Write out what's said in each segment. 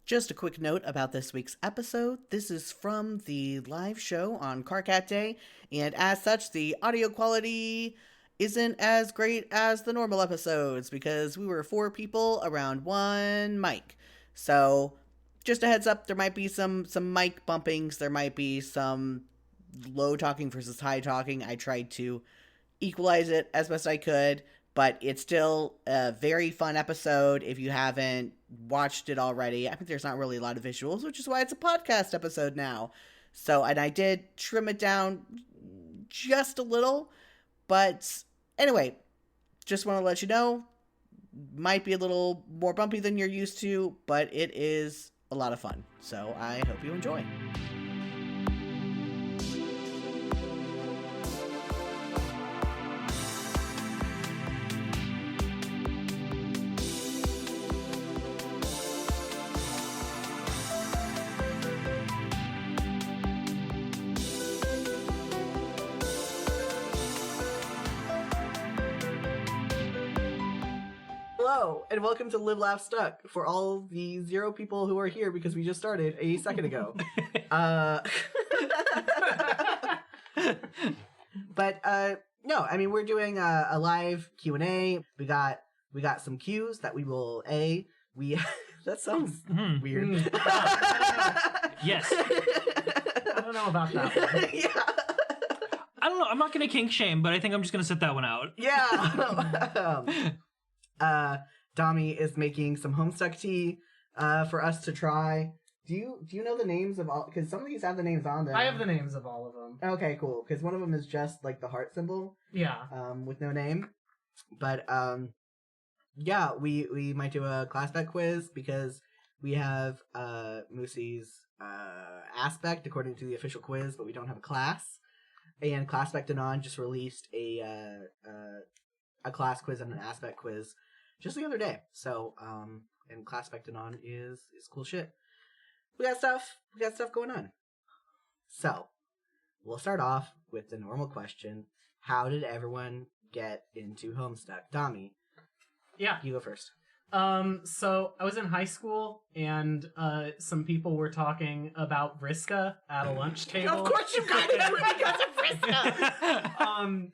Just a quick note about this week's episode. This is from the live show on Carcat Day, and as such, the audio quality isn't as great as the normal episodes because we were 4 people around 1 mic. So, just a heads up, there might be some mic bumpings, there might be some low talking versus high talking. I tried to equalize it as best I could, but it's still a very fun episode if you haven't watched it already. I think there's not really a lot of visuals, which is why it's a podcast episode now. So, and I did trim it down just a little, but anyway, just want to let you know, might be a little more bumpy than you're used to, but it is a lot of fun. So I hope you enjoy. Hello, and welcome to Live, Laugh, Stuck for all the 0 people who are here because we just started a second ago. No, I mean, we're doing a live Q&A. We got some cues that we will, that sounds weird. Yes. I don't know about that one. Yeah. I don't know. I'm not going to kink shame, but I think I'm just going to sit that one out. Yeah. Dami is making some Homestuck tea for us to try. Do you know the names of all? Because some of these have the names on them. I have the names of all of them. Okay, cool. Because one of them is just like the heart symbol. Yeah. With no name. But yeah, we might do a class spec quiz because we have Moosie's aspect according to the official quiz, but we don't have a class. And Class Spec Anon just released a class quiz and an aspect quiz just the other day. So, and Class Spec Anon is cool shit. We got stuff going on. So, we'll start off with the normal question. How did everyone get into Homestuck? Dami. Yeah. You go first. So I was in high school and some people were talking about Vriska at a lunch table. Of course you got into it because of Vriska!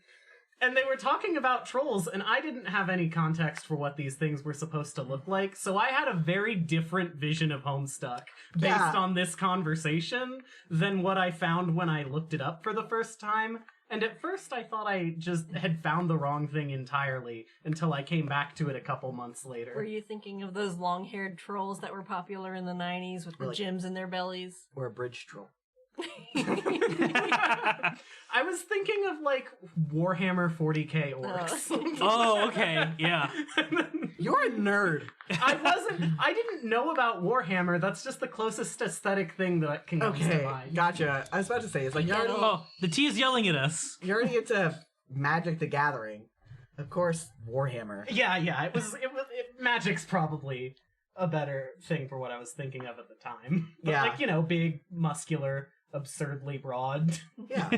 And they were talking about trolls, and I didn't have any context for what these things were supposed to look like, so I had a very different vision of Homestuck based on this conversation than what I found when I looked it up for the first time. And at first I thought I just had found the wrong thing entirely until I came back to it a couple months later. Were you thinking of those long-haired trolls that were popular in the 90s with the gems in their bellies? Or a bridge troll. I was thinking of like Warhammer 40k orcs. Oh, okay, yeah. You're a nerd. I didn't know about Warhammer. That's just the closest aesthetic thing that can come to mind. Gotcha. I was about to say, it's like you're already, Oh, the T is yelling at us. you're already into Magic the Gathering. Of course, Warhammer. Yeah. Magic's probably a better thing for what I was thinking of at the time. But like, big, muscular, absurdly broad. Yeah.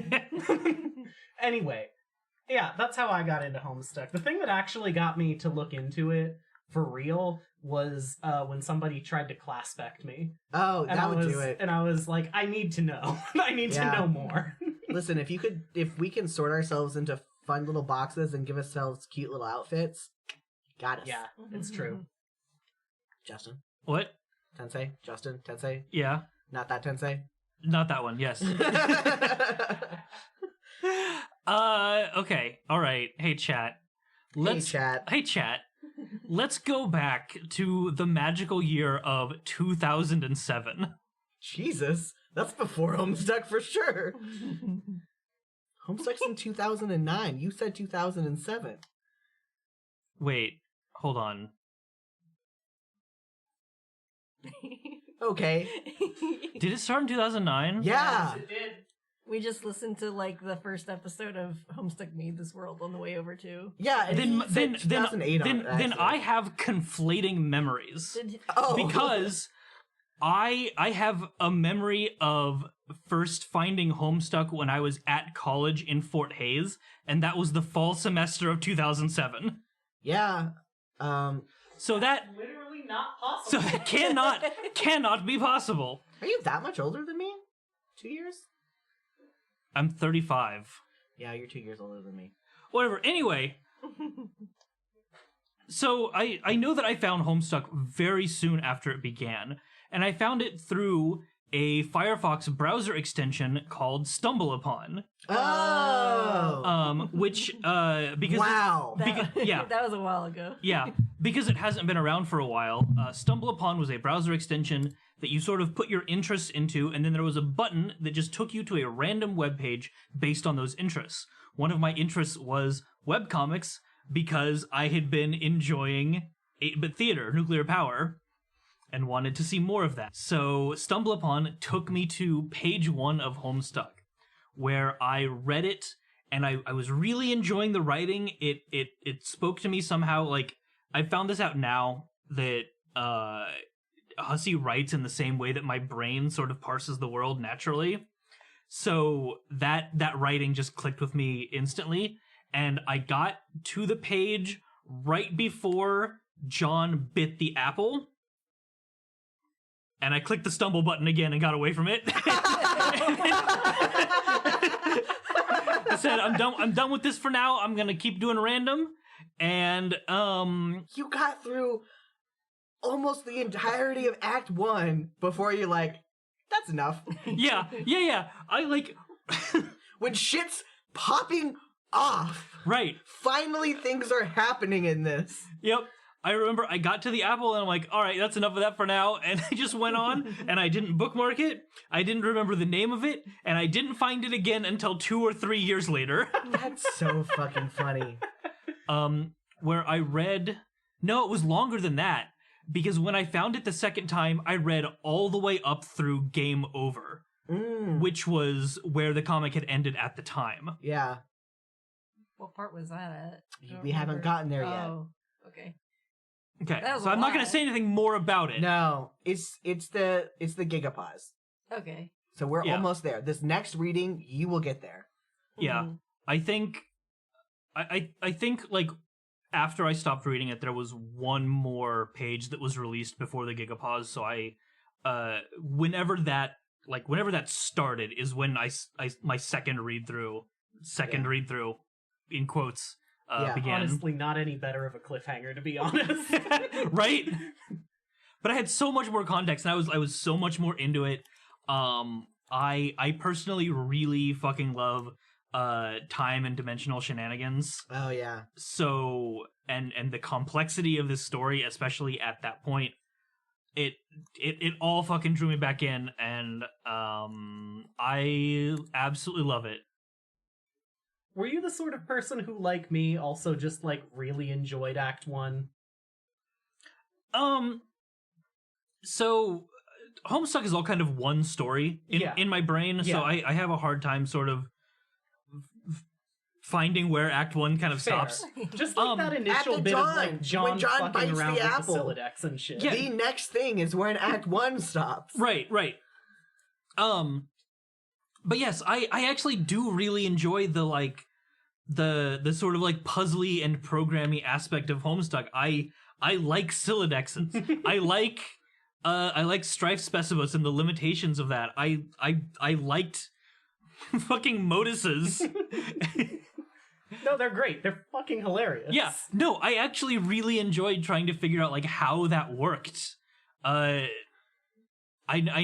Anyway, yeah, that's how I got into Homestuck. The thing that actually got me to look into it for real was when somebody tried to class spec me. Oh, that would do it. And I was like, I need to know. I need to know more. Listen, if we can sort ourselves into fun little boxes and give ourselves cute little outfits, got us. Yeah, it's true. Justin? What? Tensei? Justin? Tensei? Yeah. Not that Tensei? Not that one, yes. Okay, alright. Hey, chat. Hey, chat. Let's go back to the magical year of 2007. Jesus, that's before Homestuck for sure. Homestuck's in 2009. You said 2007. Wait, hold on. Okay. Did it start in 2009? Yeah. Yes, it did. We just listened to like the first episode of Homestuck Made This World on the way over too. Yeah, and Then 2008 on it, then actually. I have conflating memories. Oh. Because I have a memory of first finding Homestuck when I was at college in Fort Hays, and that was the fall semester of 2007. Yeah. So that Literally not possible. So it cannot be possible. Are you that much older than me? 2 years? I'm 35. Yeah, you're 2 years older than me. Whatever. Anyway, so I know that I found Homestuck very soon after it began, and I found it through a Firefox browser extension called StumbleUpon. Oh! Which because wow. Yeah. That was a while ago. Yeah, because it hasn't been around for a while. StumbleUpon was a browser extension that you sort of put your interests into, and then there was a button that just took you to a random web page based on those interests. One of my interests was webcomics because I had been enjoying 8-bit theater, nuclear power, and wanted to see more of that. So StumbleUpon took me to page 1 of Homestuck, where I read it, and I was really enjoying the writing. It spoke to me somehow. Like, I found this out now that Hussey writes in the same way that my brain sort of parses the world naturally. So that writing just clicked with me instantly, and I got to the page right before John bit the apple, and I clicked the stumble button again and got away from it. I said, I'm done with this for now. I'm gonna keep doing random, and You got through almost the entirety of Act 1 before you're like, that's enough. yeah. I like When shit's popping off. right. Finally things are happening in this. Yep. I remember I got to the apple and I'm like, all right, that's enough of that for now. And I just went on and I didn't bookmark it. I didn't remember the name of it. And I didn't find it again until 2 or 3 years later. That's so fucking funny. Where I read, no, it was longer than that. Because when I found it the second time, I read all the way up through Game Over, which was where the comic had ended at the time. Yeah. What part was that at? We haven't gotten there yet. Oh, okay. Okay, That was so a I'm not going lot. to say anything more about it. No, it's the Gigapause. Okay. So we're Yeah. almost there. This next reading, you will get there. Yeah, Mhm. I think, I think like after I stopped reading it, there was one more page that was released before the Gigapause. So whenever that started is when I my second read through in quotes began. Honestly, not any better of a cliffhanger, to be honest. Right? But I had so much more context, and I was so much more into it. I personally really fucking love time and dimensional shenanigans. Oh yeah. So and the complexity of this story, especially at that point, it all fucking drew me back in, and I absolutely love it. Were you the sort of person who, like me, also just, like, really enjoyed Act 1? So Homestuck is all kind of one story in my brain, so I have a hard time sort of finding where Act 1 kind of Fair. stops. Just like that initial bit of, like, John when John fucking bites around the with apple. the Silodex and shit. Yeah. The next thing is when Act 1 stops. Right. But yes, I actually do really enjoy the sort of like puzzly and programmy aspect of Homestuck. I like Silodexins. I like Strife Specibus and the limitations of that. I liked fucking Moduses. No, they're great. They're fucking hilarious. Yeah, no, I actually really enjoyed trying to figure out like how that worked. I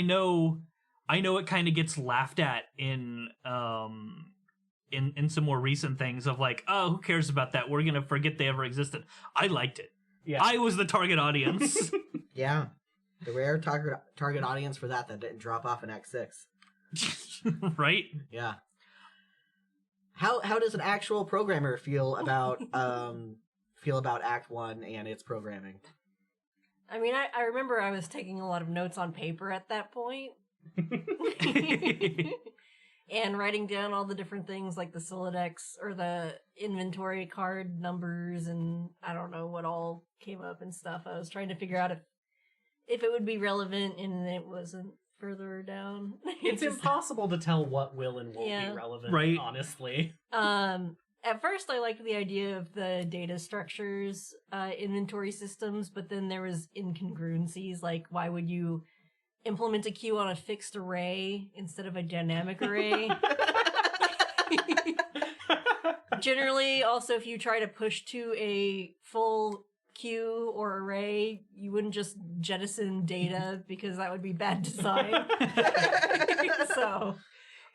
know it kind of gets laughed at in some more recent things of like, oh, who cares about that? We're gonna forget they ever existed. I liked it. Yeah. I was the target audience. Yeah. The rare target audience for that didn't drop off in Act 6. Right? Yeah. How does an actual programmer feel about Act 1 and its programming? I mean, I remember I was taking a lot of notes on paper at that point. And writing down all the different things like the Silodex or the inventory card numbers and I don't know what all came up and stuff. I was trying to figure out if it would be relevant, and it wasn't further down. It's impossible to tell what will and won't be relevant, Right. honestly. And At first, I liked the idea of the data structures, inventory systems, but then there was incongruencies, like why would you implement a queue on a fixed array instead of a dynamic array? Generally, also, if you try to push to a full queue or array, you wouldn't just jettison data because that would be bad design. So...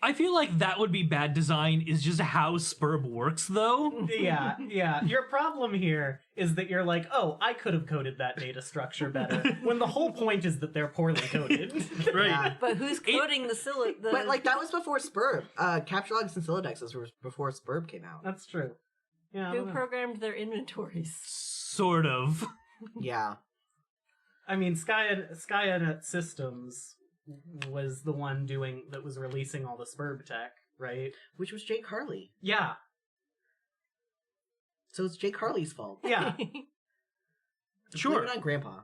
I feel like that would be bad design is just how Spurb works, though. Yeah. Your problem here is that you're like, oh, I could have coded that data structure better, when the whole point is that they're poorly coded. Right. Yeah. But who's coding the But, like, that was before Spurb. Capture logs and Silodexes were before Spurb came out. That's true. Yeah. Who programmed their inventories? Sort of. Yeah. I mean, Skynet Systems was the one that was releasing all the Spurb tech, right? Which was Jake Harley. Yeah. So it's Jake Harley's fault. Yeah. Just Sure. blame it on Grandpa.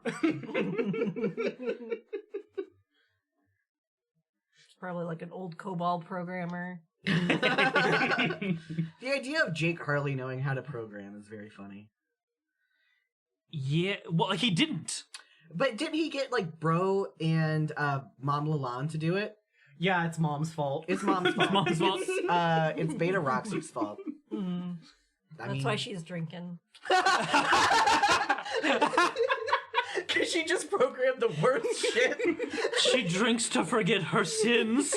It's probably like an old COBOL programmer. The idea of Jake Harley knowing how to program is very funny. Yeah, well, he didn't. But didn't he get, like, Bro and Mom Lalonde to do it? Yeah, it's Mom's fault. It's Mom's fault. Mom's fault. It's Beta Roxy's fault. Mm. That's why she's drinking. Because she just programmed the worst shit. She drinks to forget her sins.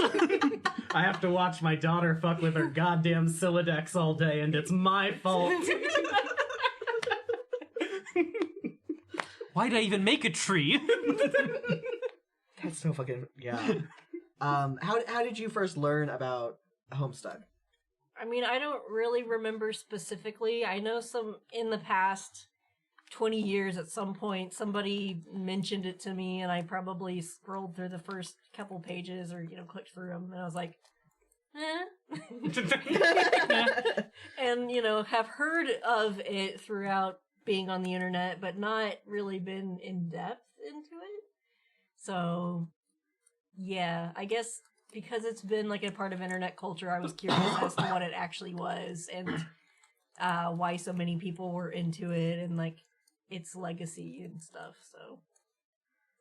I have to watch my daughter fuck with her goddamn Silodex all day, and it's my fault. Why'd I even make a tree? That's so fucking... Yeah. How did you first learn about Homestuck? I mean, I don't really remember specifically. I know in the past 20 years at some point, somebody mentioned it to me, and I probably scrolled through the first couple pages or, clicked through them, and I was like, eh. And, have heard of it throughout being on the internet, but not really been in depth into it. So, yeah, I guess because it's been like a part of internet culture, I was curious as to what it actually was and why so many people were into it and like its legacy and stuff. So,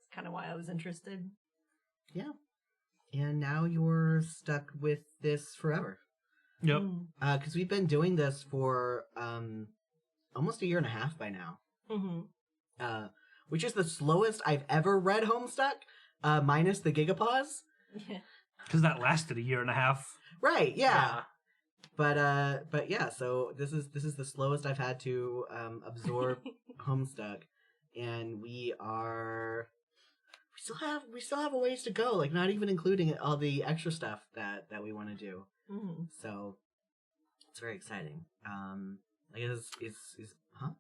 it's kind of why I was interested. Yeah. And now you're stuck with this forever. Yep. Because we've been doing this for almost a year and a half by now. Mm-hmm. Which is the slowest I've ever read Homestuck, minus the Gigapause. Yeah. Because that lasted a year and a half. Right, yeah. But yeah, so this is the slowest I've had to absorb Homestuck, and we still have a ways to go, like not even including all the extra stuff that we want to do. Mm-hmm. So it's very exciting. Is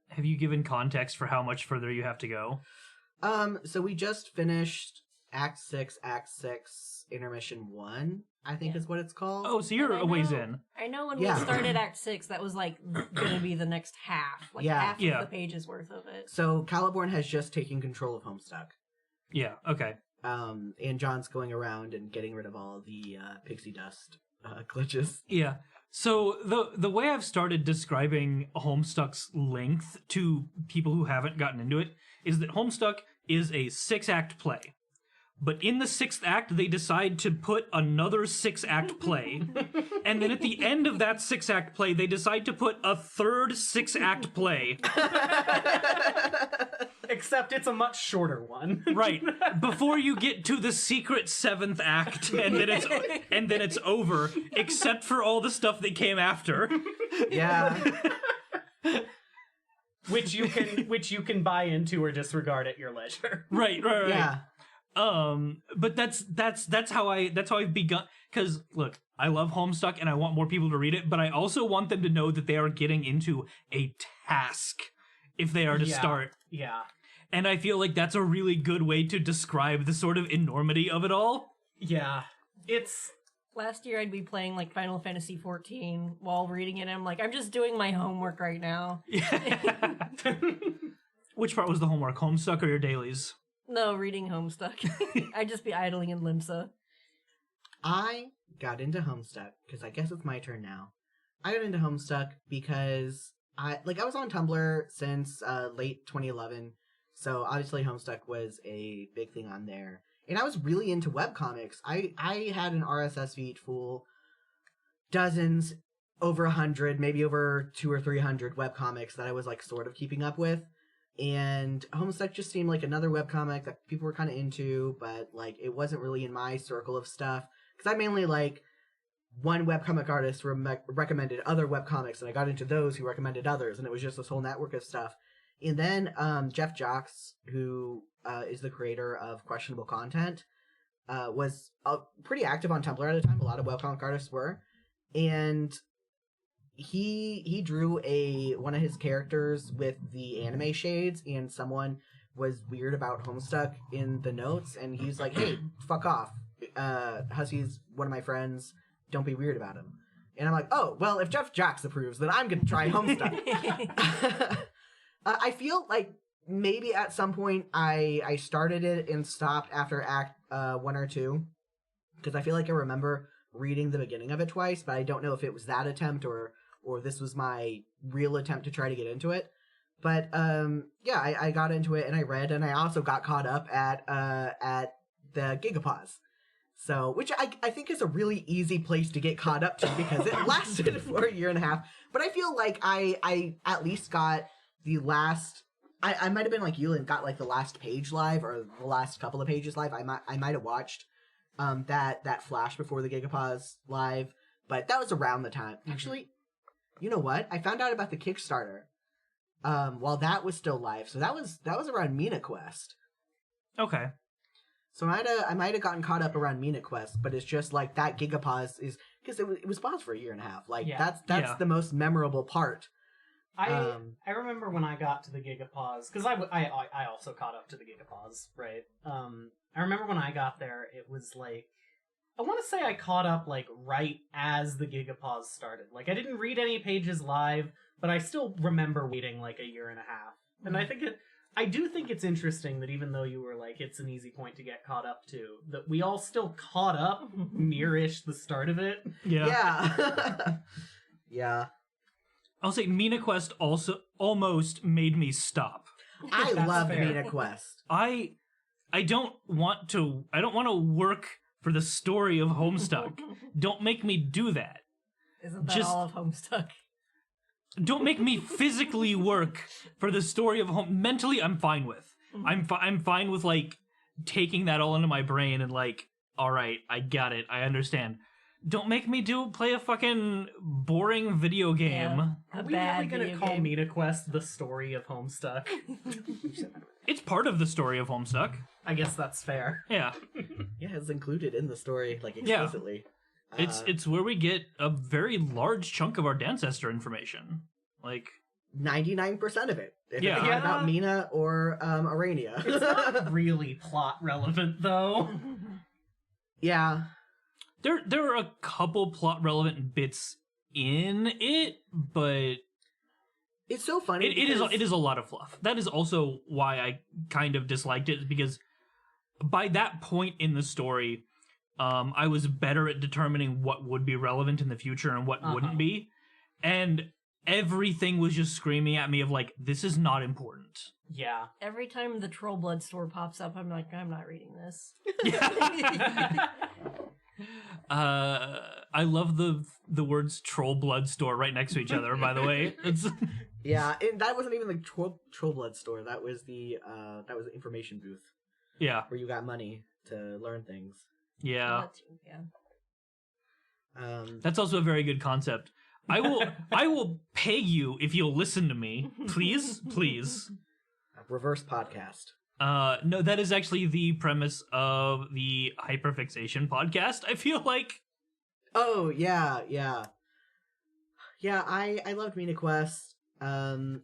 Have you given context for how much further you have to go? So we just finished Act 6, Intermission 1, I think is what it's called. Oh, so you're a ways in. I know when Yeah. we started Act 6, that was like going to be the next half. Like half of the pages worth of it. So Caliborn has just taken control of Homestuck. Yeah, okay. And John's going around and getting rid of all the pixie dust glitches. Yeah. So the way I've started describing Homestuck's length to people who haven't gotten into it is that Homestuck is a 6-act play. But in the 6th act, they decide to put another 6-act play. And then at the end of that 6-act play, they decide to put a third 6-act play. Except it's a much shorter one. Right. Before you get to the secret 7th act, and then it's over, except for all the stuff that came after. Yeah. which you can buy into or disregard at your leisure. Right. Yeah. But that's how I've begun. Because look, I love Homestuck and I want more people to read it, but I also want them to know that they are getting into a task if they are to start. Yeah. And I feel like that's a really good way to describe the sort of enormity of it all. Yeah. It's... Last year I'd be playing like Final Fantasy XIV while reading it, and I'm like, I'm just doing my homework right now. Yeah. Which part was the homework? Homestuck or your dailies? No, reading Homestuck. I'd just be idling in Limsa. I got into Homestuck, because I guess it's my turn now, I got into Homestuck because I was on Tumblr since late 2011, so obviously Homestuck was a big thing on there. And I was really into webcomics. I had an RSS feed full dozens, over 100, maybe over 200 or 300 webcomics that I was like sort of keeping up with. And Homestuck just seemed like another webcomic that people were kind of into, but like it wasn't really in my circle of stuff. Because I mainly like one webcomic artist recommended other webcomics, and I got into those who recommended others, and it was just this whole network of stuff. And then Jeff Jocks, who is the creator of Questionable Content, was pretty active on Tumblr at the time. A lot of webcomic artists were. And he drew one of his characters with the anime shades, and someone was weird about Homestuck in the notes, and he's like, hey, fuck off. Hussy's one of my friends. Don't be weird about him. And I'm like, oh, well, if Jeff Jocks approves, then I'm going to try Homestuck. I feel like maybe at some point I started it and stopped after Act 1 or 2, because I feel like I remember reading the beginning of it twice, but I don't know if it was that attempt or this was my real attempt to try to get into it. But yeah, I got into it and I read, and I also got caught up at the Gigapause. So, which I think is a really easy place to get caught up to because it lasted for a year and a half. But I feel like I at least got the last. I might have been like you and got like the last page live or the last couple of pages live. I might have watched that flash before the Gigapause live, but that was around the time. Actually, you know what? I found out about the Kickstarter while that was still live. So that was around Meenahquest. Okay. So I might have gotten caught up around Meenahquest, but it's just like that Gigapause is because it was paused for a year and a half. Like that's the most memorable part. I remember when I got to the Gigapause, because I also caught up to the Gigapause, right? I remember when I got there, it was like, I want to say I caught up like right as the Gigapause started. Like I didn't read any pages live, but I still remember waiting like a year and a half. And I do think it's interesting that even though you were like, it's an easy point to get caught up to, that we all still caught up near-ish the start of it. Yeah. Yeah. I'll say Meenahquest also almost made me stop. I love Meenahquest. I don't want to work for the story of Homestuck. Don't make me do that. Isn't that all of Homestuck? Don't make me physically work for the story of home. Mentally, I'm fine with. I'm fine with like taking that all into my brain and like, all right, I got it. I understand. Don't make me play a fucking boring video game. Yeah, Are we really going to call Meenahquest the story of Homestuck? It's part of the story of Homestuck. I guess that's fair. Yeah. Yeah, it's included in the story, like explicitly. Yeah. It's where we get a very large chunk of our Dancestor information. Like 99% of it. If Yeah. it's not about Mina or Arania. It's not really plot relevant, though. Yeah. There are a couple plot relevant bits in it, but it's so funny. It is a lot of fluff. That is also why I kind of disliked it, because by that point in the story, I was better at determining what would be relevant in the future and what wouldn't be, and everything was just screaming at me of like, this is not important. Yeah. Every time the Troll Blood store pops up, I'm like, I'm not reading this. I love the words Troll Blood store right next to each other, by the way. It's yeah, and that wasn't even the Troll Blood store. That was the information booth. Yeah. Where you got money to learn things. Yeah. Yeah. That's also a very good concept. I will pay you if you'll listen to me. Please. Reverse podcast. No, that is actually the premise of the Hyperfixation podcast, I feel like. Oh, yeah. Yeah, I loved Meenahquest,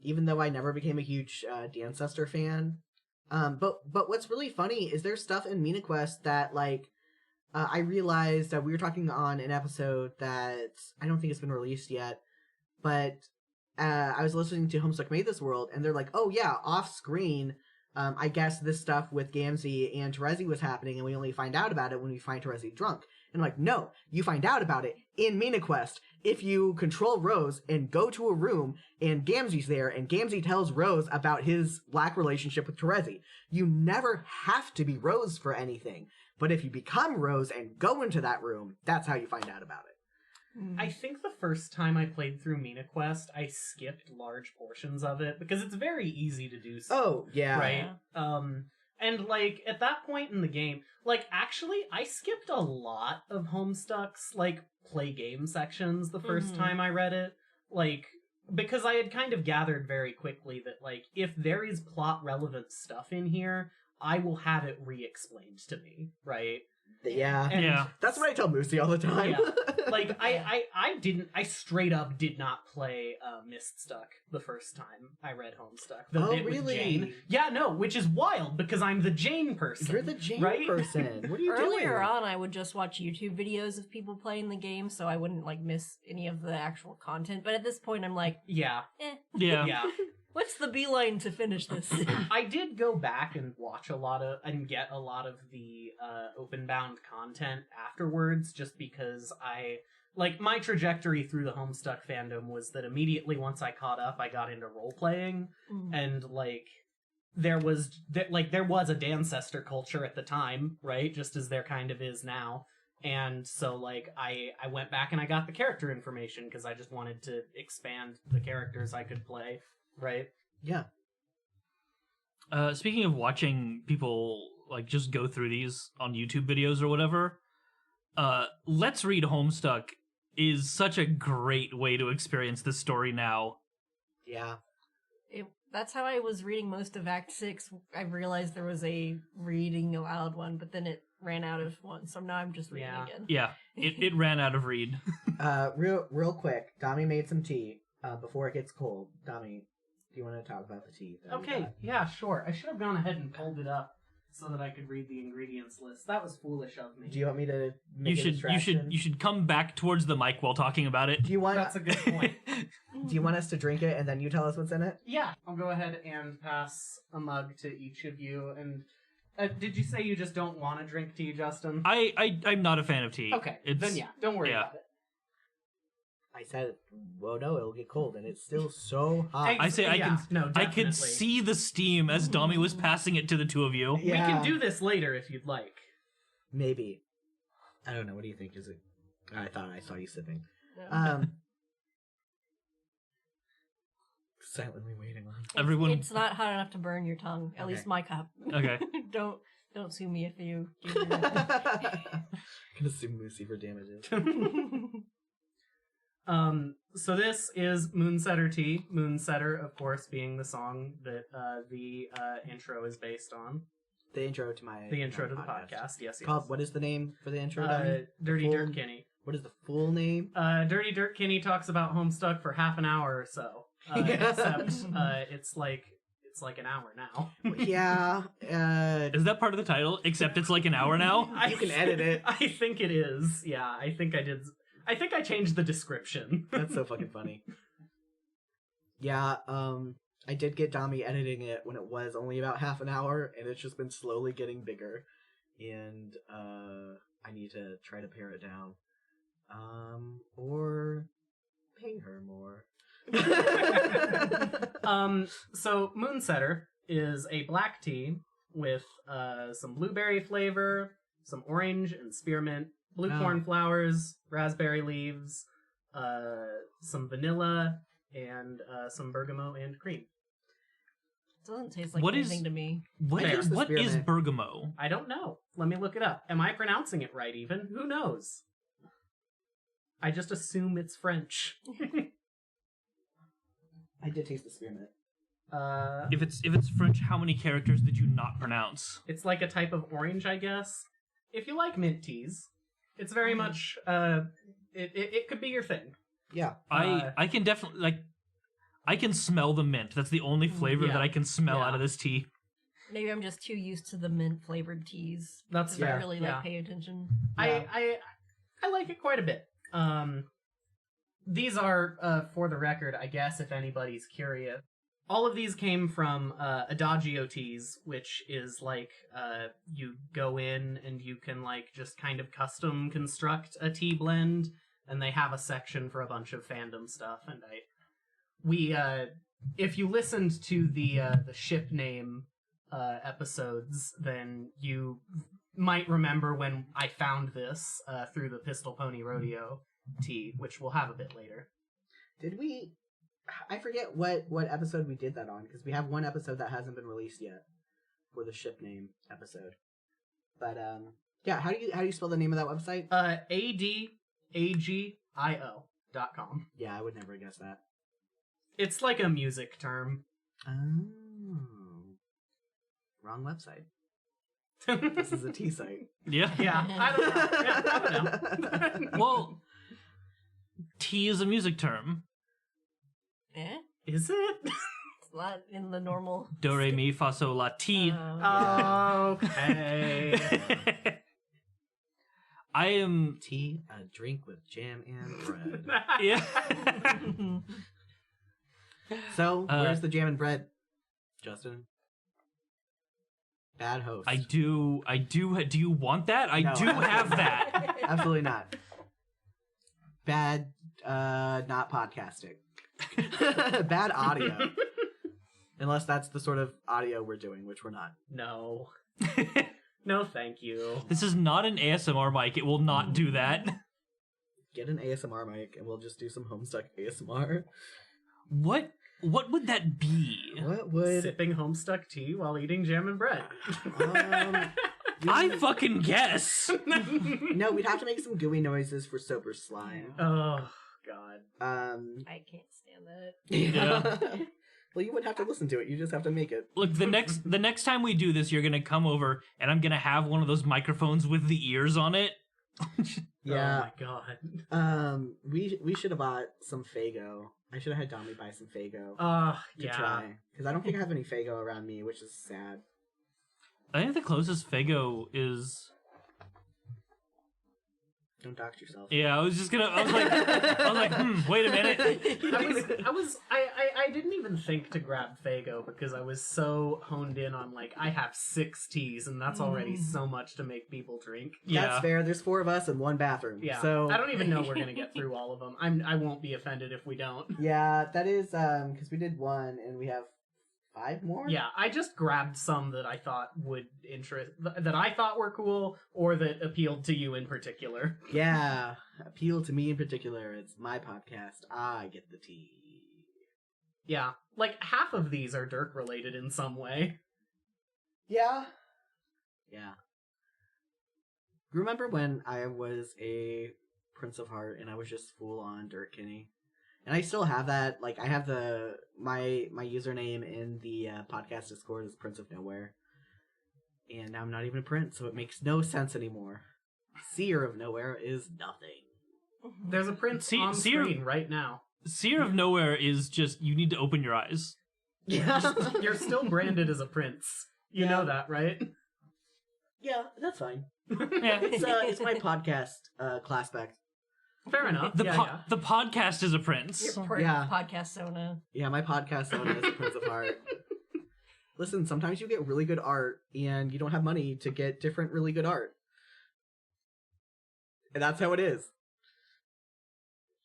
even though I never became a huge Dancestor fan. But what's really funny is there's stuff in Meenahquest that, like, I realized that we were talking on an episode that I don't think it's been released yet, but I was listening to Homestuck Made This World, and they're like, oh yeah, off-screen, I guess this stuff with Gamzee and Terezi was happening, and we only find out about it when we find Terezi drunk. And I'm like, no, you find out about it in Meenahquest if you control Rose and go to a room and Gamzee's there, and Gamzee tells Rose about his black relationship with Terezi. You never have to be Rose for anything, but if you become Rose and go into that room, that's how you find out about it. I think the first time I played through Meenahquest, I skipped large portions of it because it's very easy to do so. Oh, yeah. Right? And, like, at that point in the game, like, actually, I skipped a lot of Homestuck's, like, play game sections the first time I read it. Like, because I had kind of gathered very quickly that, like, if there is plot-relevant stuff in here, I will have it re-explained to me, right? Yeah. And that's what I tell Moosie all the time. Yeah. Like, I straight up did not play Miststuck the first time I read Homestuck. The bit with really? Jane. Yeah, no, which is wild because I'm the Jane person. You're the Jane right? person. What are you doing? Earlier on, I would just watch YouTube videos of people playing the game, so I wouldn't, like, miss any of the actual content. But at this point, I'm like, Yeah. Yeah. what's the beeline to finish this? I did go back and watch and get a lot of the Openbound content afterwards, just because my trajectory through the Homestuck fandom was that immediately once I caught up, I got into role-playing, and, like, there was a Dancester culture at the time, right? Just as there kind of is now. And so, like, I went back and I got the character information, because I just wanted to expand the characters I could play. Right? Yeah. Speaking of watching people like just go through these on YouTube videos or whatever, Let's Read Homestuck is such a great way to experience this story now. Yeah. That's how I was reading most of Act 6. I realized there was a reading aloud one, but then it ran out of one, so now I'm just reading again. Yeah, it ran out of read. Real quick, Dami made some tea before it gets cold. Dami, do you want to talk about the tea? Okay, yeah, sure. I should have gone ahead and pulled it up so that I could read the ingredients list. That was foolish of me. Do you want me to make a distraction? You should come back towards the mic while talking about it. Do you want? That's a good point. Do you want us to drink it and then you tell us what's in it? Yeah, I'll go ahead and pass a mug to each of you. And did you say you just don't want to drink tea, Justin? I'm not a fan of tea. Okay, then yeah, don't worry about it. I said, well, no, it'll get cold, and it's still so hot. I say I could definitely. see the steam as Dami was passing it to the two of you. Yeah. We can do this later if you'd like. Maybe. I don't know. What do you think? Is it? I thought I saw you sipping. No. Silently waiting on. Everyone. It's not hot enough to burn your tongue. At least my cup. Okay. Don't sue me if you do I'm gonna sue Moosie for damages. So this is Moonsetter tea. Moonsetter, of course, being the song that the intro is based on. The intro to the podcast. Yes. Called, what is the name for the intro? Dirty Dirt Kinney. What is the full name? Dirty Dirt Kinney talks about Homestuck for half an hour or so. Except it's like an hour now. Yeah. Is that part of the title? Except it's like an hour now? You can edit it. I think it is. Yeah, I think I did. I think I changed the description. That's so fucking funny. Yeah, I did get Dami editing it when it was only about half an hour, and it's just been slowly getting bigger. And I need to try to pare it down. Or pay her more. So Moonsetter is a black tea with some blueberry flavor, some orange and spearmint, blue corn flowers, raspberry leaves, some vanilla, and some bergamot and cream. It doesn't taste like What anything is- to me. What I is use the spearmint. bergamot? I don't know. Let me look it up. Am I pronouncing it right even? Who knows? I just assume it's French. I did taste the spearmint. If it's French, how many characters did you not pronounce? It's like a type of orange, I guess. If you like mint teas, it's very much it could be your thing. Yeah. I can definitely I can smell the mint. That's the only flavor Yeah. that I can smell Yeah. out of this tea. Maybe I'm just too used to the mint flavored teas. That's to fair. really Yeah. pay attention. I like it quite a bit. These are, for the record, I guess if anybody's curious, all of these came from Adagio teas, which is like you go in and you can like just kind of custom construct a tea blend, and they have a section for a bunch of fandom stuff. And if you listened to the ship name episodes, then you might remember when I found this through the Pistol Pony Rodeo tea, which we'll have a bit later. Did we? I forget what episode we did that on, because we have one episode that hasn't been released yet for the ship name episode. But yeah, how do you spell the name of that website? ADAGIO.com. Yeah, I would never guess that. It's like a music term. Oh, wrong website. This is a tea site. Yeah. Yeah, I don't know. Yeah, I don't know. Well, tea is a music term. Eh? Is it? It's not in the normal. Do, re, mi, fa, sol, la, ti. Okay. I am... Tea, a drink with jam and bread. Yeah. So, where's the jam and bread, Justin? Bad host. I do. Do you want that? I No. do have that. Absolutely not. Bad, not podcasting. Bad audio. Unless that's the sort of audio we're doing, which we're not. No. No, thank you. This is not an ASMR mic. It will not do that. Get an ASMR mic and we'll just do some Homestuck ASMR. What would that be? What would... Sipping Homestuck tea while eating jam and bread. I fucking guess. No, we'd have to make some gooey noises for Sober Slime. Oh, God. I can't stand that. Yeah. Well, you wouldn't have to listen to it. You just have to make it. Look, the next time we do this, you're gonna come over and I'm gonna have one of those microphones with the ears on it. Yeah. Oh my God. We should have bought some Faygo. I should have had Dami buy some Faygo to Yeah. try, because I don't think I have any Faygo around me, which is sad. I think the closest Faygo is... Don't dox yourself. Yeah, I was like, wait a minute. I didn't even think to grab Faygo because I was so honed in on like I have 6 teas and that's already so much to make people drink. Yeah. That's fair. There's 4 of us in one bathroom. Yeah. So I don't even know we're gonna get through all of them. I won't be offended if we don't. yeah, that is because we did 1 and we have 5 more. Yeah, I just grabbed some that I thought that I thought were cool or that appealed to you in particular. Yeah, appeal to me in particular. It's my podcast. I get the tea. Yeah, like half of these are Dirk related in some way. Yeah. Yeah. Remember when I was a Prince of Heart and I was just full on Dirk Kinney? And I still have that. Like, I have my username in the podcast Discord is Prince of Nowhere. And I'm not even a prince, so it makes no sense anymore. Seer of Nowhere is nothing. There's a prince on screen right now. Seer of Nowhere is just, you need to open your eyes. Yeah. You're still branded as a prince. You know that, right? Yeah, that's fine. Yeah. It's my podcast, classpects. Fair enough. The Yeah. podcast is a prince. Yeah. Podcast Sona. Yeah, my podcast owner is Prince of Heart. Listen, sometimes you get really good art, and you don't have money to get different really good art. And that's how it is.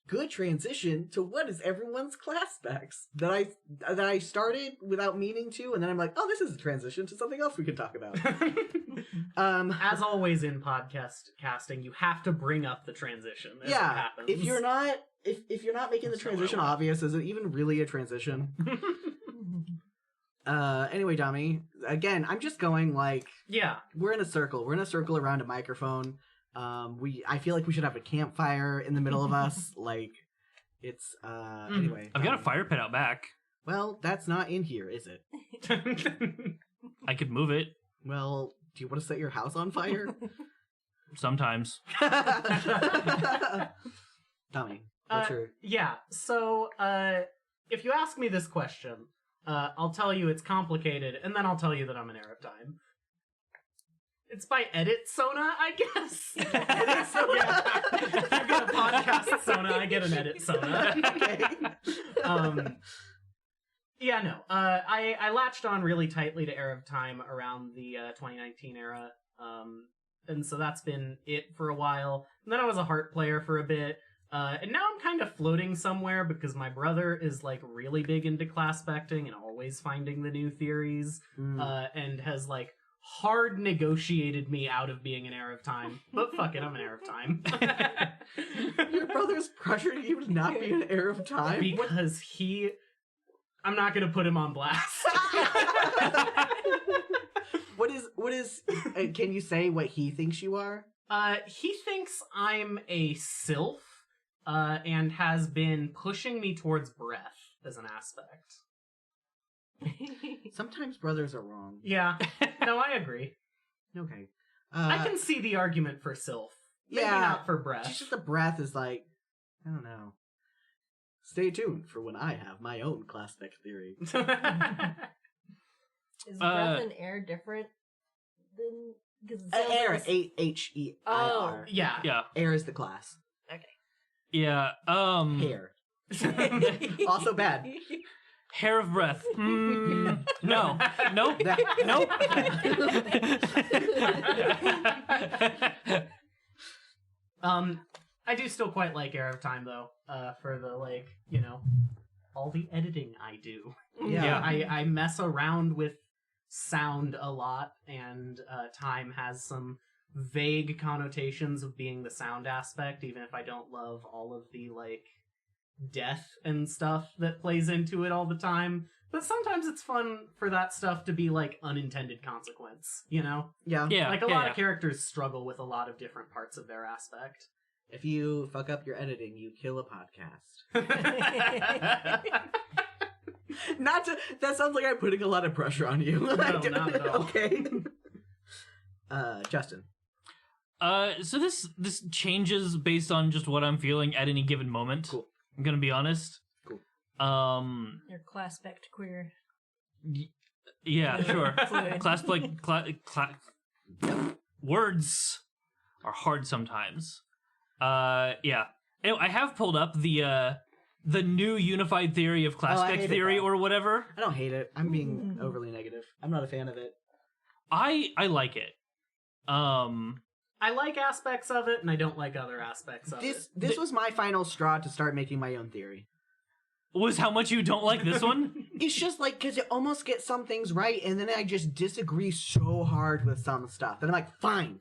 Good transition to what is everyone's class specs that I started without meaning to, and then I'm like, oh, this is a transition to something else we can talk about. As always in podcast casting, you have to bring up the transition. As it happens. If you're not making the transition obvious, is it even really a transition? Anyway, Dami, again, I'm just going like, yeah, we're in a circle. We're in a circle around a microphone. I feel like we should have a campfire in the middle of us. Like, it's anyway. I've got a fire pit out back. Well, that's not in here, is it? I could move it. Well, do you want to set your house on fire? Sometimes. Tommy, what's your... Yeah, so, if you ask me this question, I'll tell you it's complicated, and then I'll tell you that I'm an Arab time. It's by Edit Sona, I guess. Edit Sona. Yeah. If you get a podcast Sona, I get an Edit Sona. Okay. Yeah, no. I latched on really tightly to Era of Time around the 2019 era. And so that's been it for a while. And then I was a Heart player for a bit. And now I'm kind of floating somewhere because my brother is like really big into classpecting and always finding the new theories. And has like hard negotiated me out of being an Heir of Time. But fuck it, I'm an Heir of Time. Your brother's pressuring you to not be an Heir of Time? Because I'm not gonna put him on blast. What is can you say what he thinks you are? He thinks I'm a sylph, and has been pushing me towards breath as an aspect. Sometimes brothers are wrong. Yeah. No, I agree. Okay. I can see the argument for sylph. Maybe not for breath. Just the breath is like, I don't know. Stay tuned for when I have my own classpec theory. Is breath and air different than... Air, A-H-E-I-R. Oh. Yeah. Air is the class. Okay. Yeah. Hair. Also bad. Hair of breath. No. Nope. Nope. I do still quite like Heir of Time though, for the like, all the editing I do. Yeah. I mess around with sound a lot, and time has some vague connotations of being the sound aspect, even if I don't love all of the like death and stuff that plays into it all the time. But sometimes it's fun for that stuff to be like unintended consequence, Yeah. Yeah. Like a lot of characters struggle with a lot of different parts of their aspect. If you fuck up your editing, you kill a podcast. That sounds like I'm putting a lot of pressure on you. No, not at all. Okay. Justin. So this changes based on just what I'm feeling at any given moment. Cool. I'm gonna be honest. Cool. You're classpect queer. Yeah, sure. Fluid. Words are hard sometimes. Yeah. Anyway, I have pulled up the new unified theory of classpect theory or whatever. I don't hate it. I'm being overly negative. I'm not a fan of it. I like it. I like aspects of it, and I don't like other aspects of it. This was my final straw to start making my own theory. Was how much you don't like this one? It's just like, because it almost gets some things right, and then I just disagree so hard with some stuff. And I'm like, fine,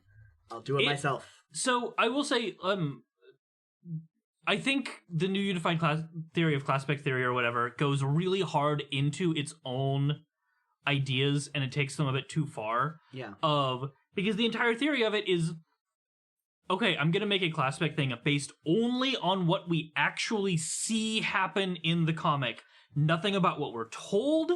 I'll do it myself. So I will say, I think the new unified theory of classpect theory or whatever goes really hard into its own ideas, and it takes them a bit too far. Yeah. Because the entire theory of it is, okay, I'm gonna make a classpect thing based only on what we actually see happen in the comic. Nothing about what we're told.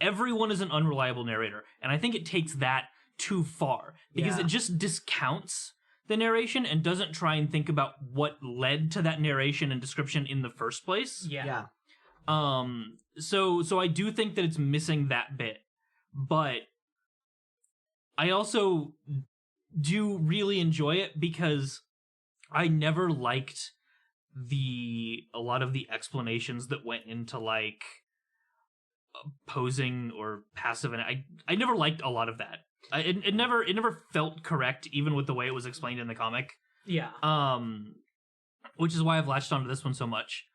Everyone is an unreliable narrator. And I think it takes that too far. Because it just discounts the narration and doesn't try and think about what led to that narration and description in the first place. Yeah. So I do think that it's missing that bit. But I also do really enjoy it because I never liked a lot of the explanations that went into like posing or passive, and I never liked a lot of that. It never felt correct, even with the way it was explained in the comic. Yeah. Which is why I've latched onto this one so much.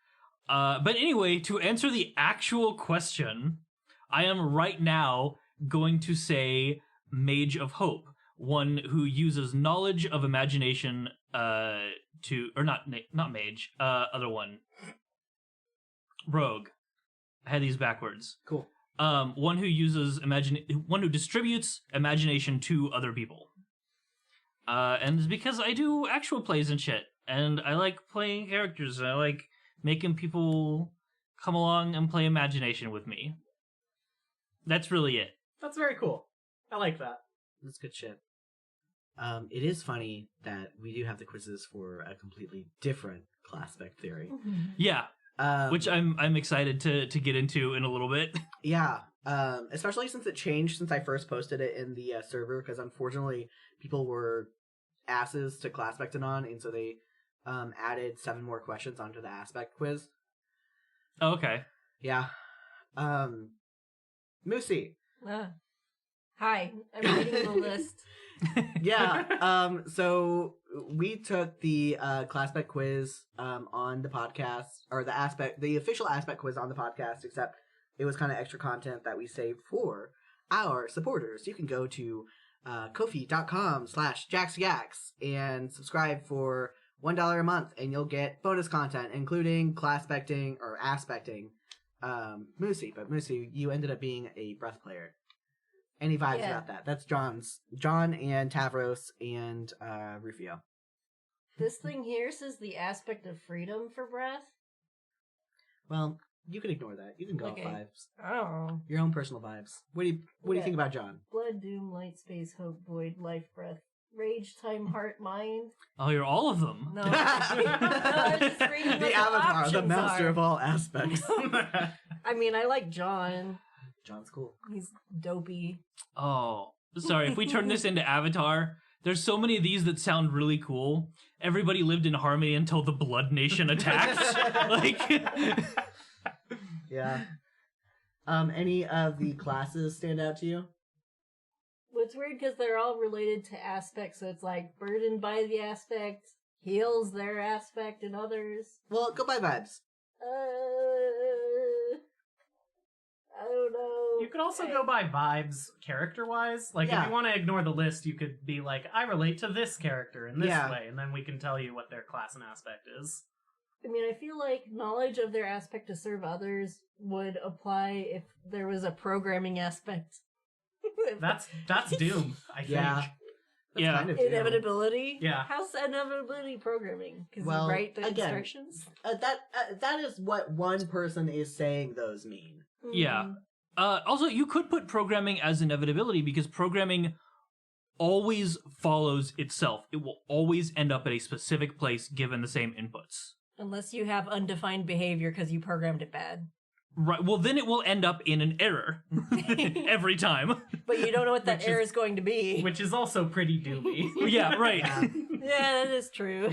But anyway, to answer the actual question, I am right now going to say Mage of Hope, one who uses knowledge of imagination not mage, other one. Rogue. I had these backwards. Cool. One who distributes imagination to other people. And it's because I do actual plays and shit, and I like playing characters, and I like making people come along and play imagination with me. That's really it. That's very cool. I like that. That's good shit. It is funny that we do have the quizzes for a completely different classpect theory. Yeah. Which I'm excited to get into in a little bit. Yeah. Especially since it changed since I first posted it in the server, because unfortunately people were asses to classpect on, and so they added 7 more questions onto the aspect quiz. Oh, okay. Yeah. Moosie. Hi, I'm reading the list. Yeah. So we took the classpect quiz on the podcast, or the official aspect quiz on the podcast, except it was kind of extra content that we saved for our supporters. You can go to Ko-fi.com/JaxYax and subscribe for $1 a month, and you'll get bonus content, including classpecting or aspecting Moosie. But Moosie, you ended up being a breath player. Any vibes about that? That's John and Tavros and Rufio. This thing here says the aspect of freedom for breath. Well, you can ignore that. You can go off vibes. Oh. Your own personal vibes. What do you think about John? Blood, doom, light, space, hope, void, life, breath, rage, time, heart, mind. Oh, you're all of them. No. I was just reading what The Avatar, the master are. of all aspects. I mean, I like John. John's cool. He's dopey. Oh, sorry. If we turn this into Avatar, there's so many of these that sound really cool. Everybody lived in harmony until the Blood Nation attacked. Yeah. Any of the classes stand out to you? Well, it's weird because they're all related to aspects, so it's like burdened by the aspect, heals their aspect and others. Well, go by vibes. I don't know. You could also go by vibes character-wise. Like, if you want to ignore the list, you could be like, I relate to this character in this way, and then we can tell you what their class and aspect is. I mean, I feel like knowledge of their aspect to serve others would apply if there was a programming aspect. That's Doom, I think. Yeah. Yeah. Kind of Inevitability? Yeah. How's inevitability programming? Because Well, you write the again, instructions? that is what one person is saying those mean. Yeah. Also, you could put programming as inevitability because programming always follows itself. It will always end up at a specific place given the same inputs. Unless you have undefined behavior because you programmed it bad. Right. Well, then it will end up in an error every time. But you don't know what that error is going to be. Which is also pretty doomy. Yeah, right. Yeah, that is true.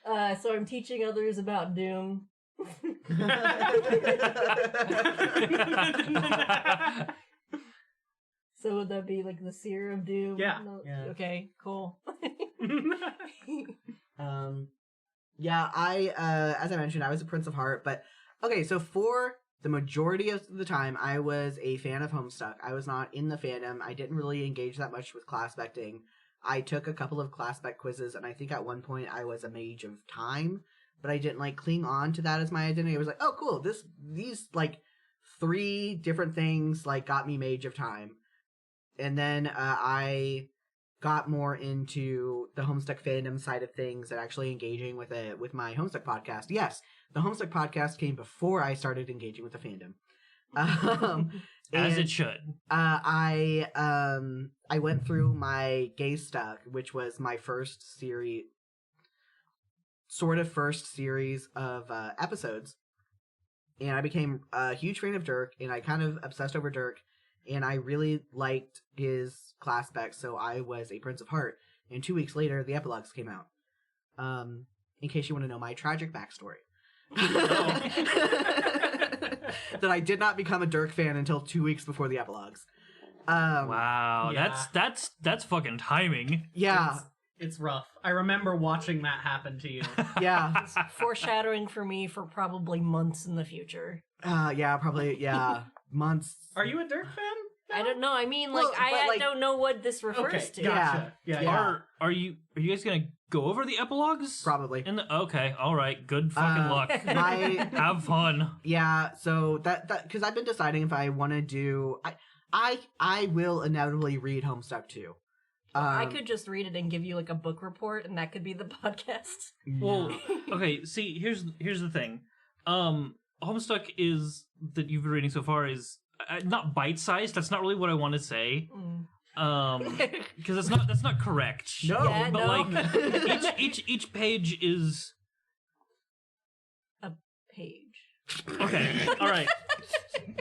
So I'm teaching others about Doom. So would that be like the Seer of Doom? Yeah. No? Yeah. Okay, cool. Yeah, I as I mentioned, I was a Prince of Heart, but okay, so for the majority of the time, I was a fan of Homestuck. I was not in the fandom. I didn't really engage that much with classpecting. I took a couple of classpect quizzes, and I think at one point I was a mage of time, but I didn't like cling on to that as my identity. I was like, oh, cool, these like 3 different things like got me mage of time, and then I got more into the Homestuck fandom side of things and actually engaging with my Homestuck podcast. Yes, the Homestuck podcast came before I started engaging with the fandom. As it should. I went through my Gay Stuck, which was my first series of episodes, and I became a huge fan of Dirk, and I kind of obsessed over Dirk, and I really liked his class specs, so I was a Prince of Heart. And 2 weeks later, the epilogues came out. In case you want to know my tragic backstory. That I did not become a Dirk fan until 2 weeks before the epilogues. Wow, yeah. that's fucking timing. Yeah. It's rough. I remember watching that happen to you. Yeah. Foreshadowing for me for probably months in the future. Yeah, probably, yeah. Months. Are you a Dirk fan? I don't know. I mean, Well, like, I but, like- don't know what this refers Okay, to. gotcha. Yeah. Yeah. Are you guys gonna go over the epilogues? Probably. Okay, all right. Good fucking luck. My Have fun. Yeah, so that because I've been deciding if I want to do I will inevitably read Homestuck too. I could just read it and give you like a book report, and that could be the podcast. Well, okay. See, here's the thing. Homestuck is that you've been reading so far is not bite-sized. That's not really what I want to say. Because that's not correct. No, Yeah, but no. like each page is A page. okay. All right.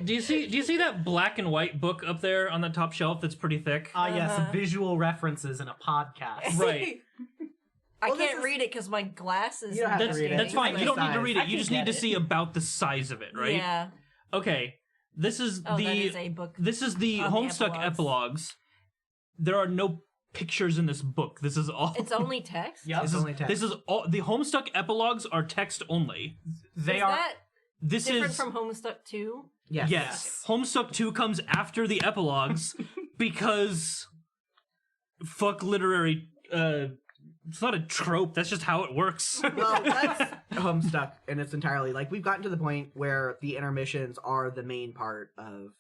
Do you see that black and white book up there on the top shelf that's pretty thick? Yes, visual references in a podcast. Right. I Well, this can't is- read it because my glasses. You don't have to That's read it. that's fine. You don't need to read I it. You can just get need to it. see about the size of it, right? Yeah. Okay, this is that is a book. This is the on the Homestuck epilogues. There are no pictures in this book. This is all. It's only text? Yep. It's only text. This is all. The Homestuck epilogues are text only. They Is are. that This different is from Homestuck 2? Yes. yes. Homestuck 2 comes after the epilogues because fuck literary. It's not a trope. That's just how it works. Well, that's Homestuck, and it's entirely like we've gotten to the point where the intermissions are the main part of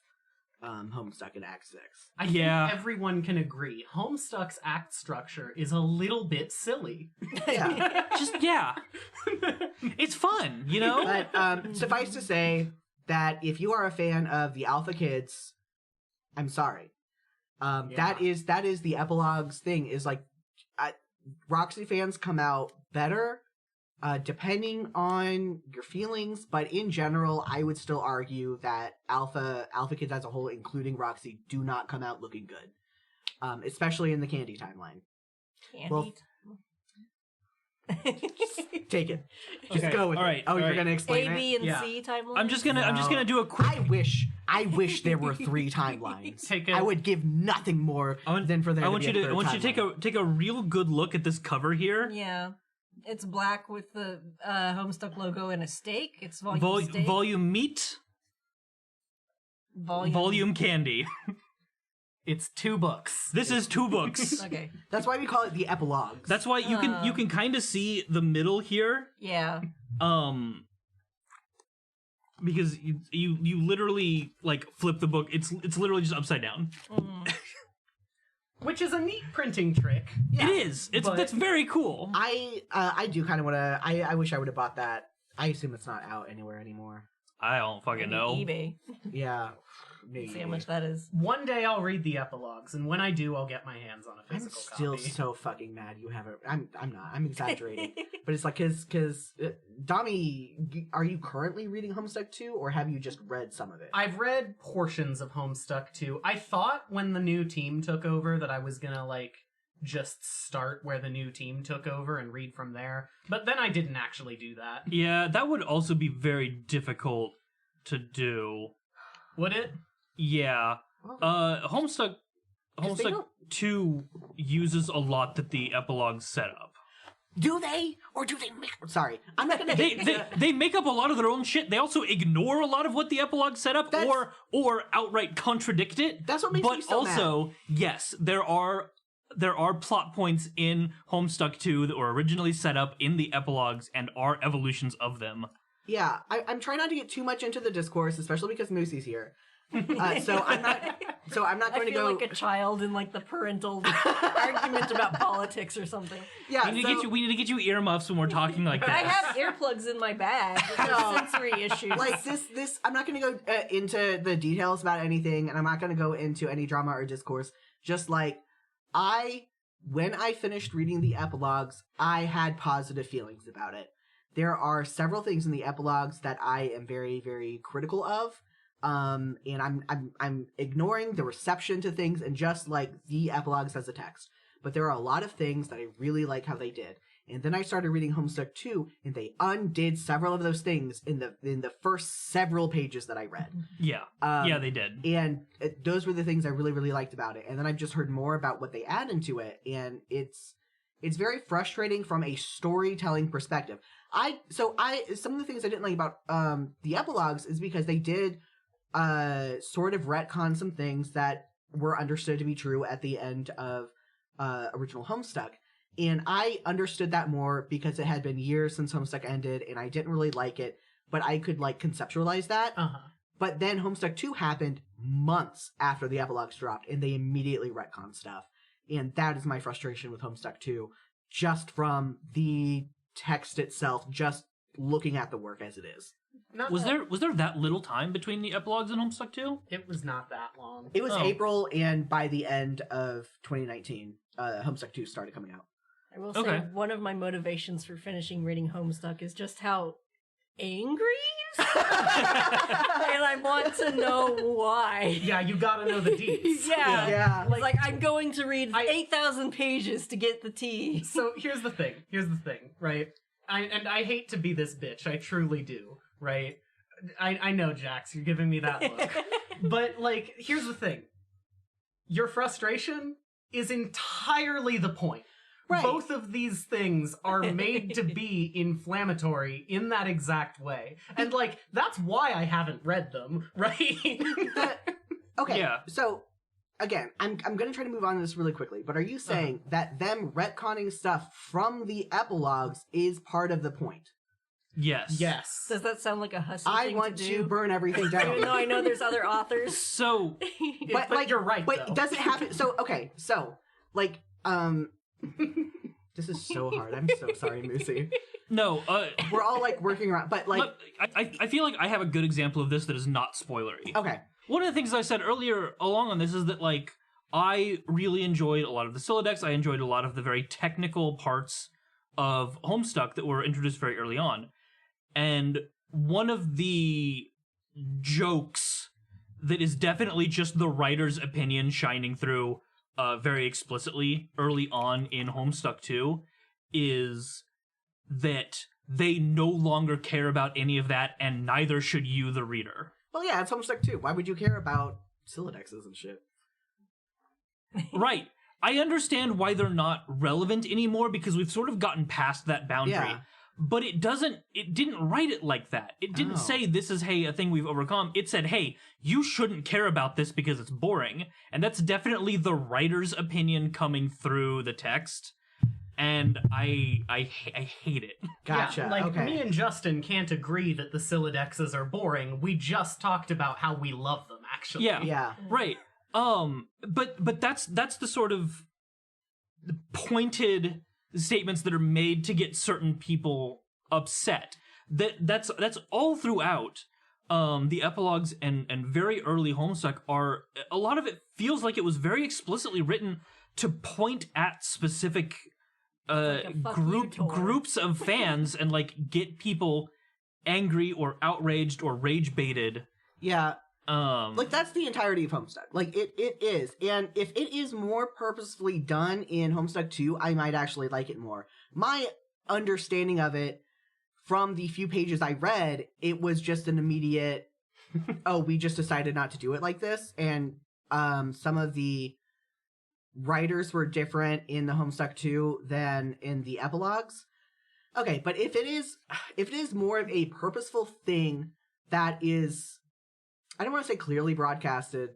Homestuck in Act 6. I think everyone can agree. Homestuck's act structure is a little bit silly. Yeah. It's fun, you know? But suffice to say that if you are a fan of the Alpha Kids, I'm sorry. That is the epilogues thing. Is like Roxy fans come out better, depending on your feelings. But in general, I would still argue that Alpha Kids as a whole, including Roxy, do not come out looking good, especially in the Candy timeline. Candy? Well, take it. Just Okay, go with all it. right, Oh, all you're right. gonna explain A, B, it? and Yeah. C timeline? I'm just gonna do a quick. I wish there were 3 timelines. Take it. I would give nothing more than for there I to want be you a to. third I want you to timeline. take a real good look at this cover here. Yeah. It's black with the Homestuck logo and a stake. It's volume stake. Volume meat. Volume candy. It's 2 books. This is 2 books. Okay. That's why we call it the epilogues. That's why you can kind of see the middle here. Yeah. Because you literally like flip the book. It's literally just upside down. Which is a neat printing trick. Yeah. It is. That's very cool. I do kind of want to. I wish I would have bought that. I assume it's not out anywhere anymore. I don't fucking know. eBay. Yeah. Maybe. See how much that is. One day I'll read the epilogues, and when I do, I'll get my hands on a I'm physical still copy. so fucking mad you haven't. I'm not. I'm exaggerating. But it's like, cause Dami, are you currently reading Homestuck 2, or have you just read some of it? I've read portions of Homestuck 2. I thought when the new team took over that I was gonna, like, just start where the new team took over and read from there. But then I didn't actually do that. Yeah, that would also be very difficult to do. Would it? Yeah. Homestuck don't- 2 uses a lot that the epilogues set up. Do they, or do they make? Sorry, I'm not gonna. They make up a lot of their own shit. They also ignore a lot of what the epilogue set up, or outright contradict it. That's what makes but me so mad. also, yes, there are plot points in Homestuck 2 that were originally set up in the epilogues and are evolutions of them. Yeah, I'm trying not to get too much into the discourse, especially because Moosie's here. So I'm not going to go like a child in like the parental argument about politics or something. Yeah, We need to get you earmuffs when we're talking like I this. have earplugs in my bag. There's sensory issues. like this. I'm not going to go into the details about anything, and I'm not going to go into any drama or discourse. Just like when I finished reading the epilogues, I had positive feelings about it. There are several things in the epilogues that I am very, very critical of. And I'm ignoring the reception to things and just like the epilogues as a text. But there are a lot of things that I really like how they did. And then I started reading Homestuck 2, and they undid several of those things in the first several pages that I read. Yeah. Yeah, they did. And those were the things I really, really liked about it. And then I've just heard more about what they add into it, and it's very frustrating from a storytelling perspective. Some of the things I didn't like about the epilogues is because they did sort of retcon some things that were understood to be true at the end of original Homestuck. And I understood that more because it had been years since Homestuck ended, and I didn't really like it, but I could like conceptualize that. But then Homestuck 2 happened months after the epilogues dropped, and they immediately retconned stuff. And that is my frustration with Homestuck 2, just from the text itself, just looking at the work as it is. Was there that little time between the epilogues and Homestuck 2? It was not that long. It was April, and by the end of 2019, Homestuck 2 started coming out. I will say one of my motivations for finishing reading Homestuck is just how angry and I want to know why. Yeah, you gotta know the deets. Yeah. Like I'm going to read 8,000 pages to get the tea. So here's the thing, right? I hate to be this bitch, I truly do, right? I know, Jax, you're giving me that look. But, like, here's the thing. Your frustration is entirely the point. Right. Both of these things are made to be inflammatory in that exact way. And, like, that's why I haven't read them, right? Okay, Yeah. so, again, I'm going to try to move on to this really quickly, but are you saying that them retconning stuff from the epilogues is part of the point? Yes. Yes. Does that sound like a hussy I thing want to to do? burn everything down. Even though I know there's other authors. So, But like, you're right, But though. does it happen? So, okay, so, like, this is so hard. I'm so sorry, Moosie. no, We're all, like, working around, but, like, look, I feel like I have a good example of this that is not spoilery. okay. One of the things I said earlier along on this is that, like, I really enjoyed a lot of the Sylladex. I enjoyed a lot of the very technical parts of Homestuck that were introduced very early on. And one of the jokes that is definitely just the writer's opinion shining through very explicitly early on in Homestuck 2 is that they no longer care about any of that, and neither should you, the reader. Well, yeah, it's Homestuck too. Why would you care about Syllodexes and shit? Right. I understand why they're not relevant anymore because we've sort of gotten past that boundary. Yeah. But it didn't write it like that. It didn't Oh. say this is, hey, a thing we've overcome. It said, hey, you shouldn't care about this because it's boring. And that's definitely the writer's opinion coming through the text. And I hate it. Gotcha. Yeah, like, okay. me and Justin can't agree that the Syllodexes are boring. We just talked about how we love them, actually. Yeah. Yeah. Right. But that's the sort of pointed statements that are made to get certain people upset. That's all throughout the epilogues and very early Homestuck are a lot of it feels like it was very explicitly written to point at specific like a fuck you tour. groups of fans and like get people angry or outraged or rage baited. Yeah. Like, that's the entirety of Homestuck. Like, it is. And if it is more purposefully done in Homestuck 2, I might actually like it more. My understanding of it, from the few pages I read, it was just an immediate, oh, we just decided not to do it like this. And some of the writers were different in the Homestuck 2 than in the epilogues. Okay, but if it is more of a purposeful thing that is, I don't want to say clearly broadcasted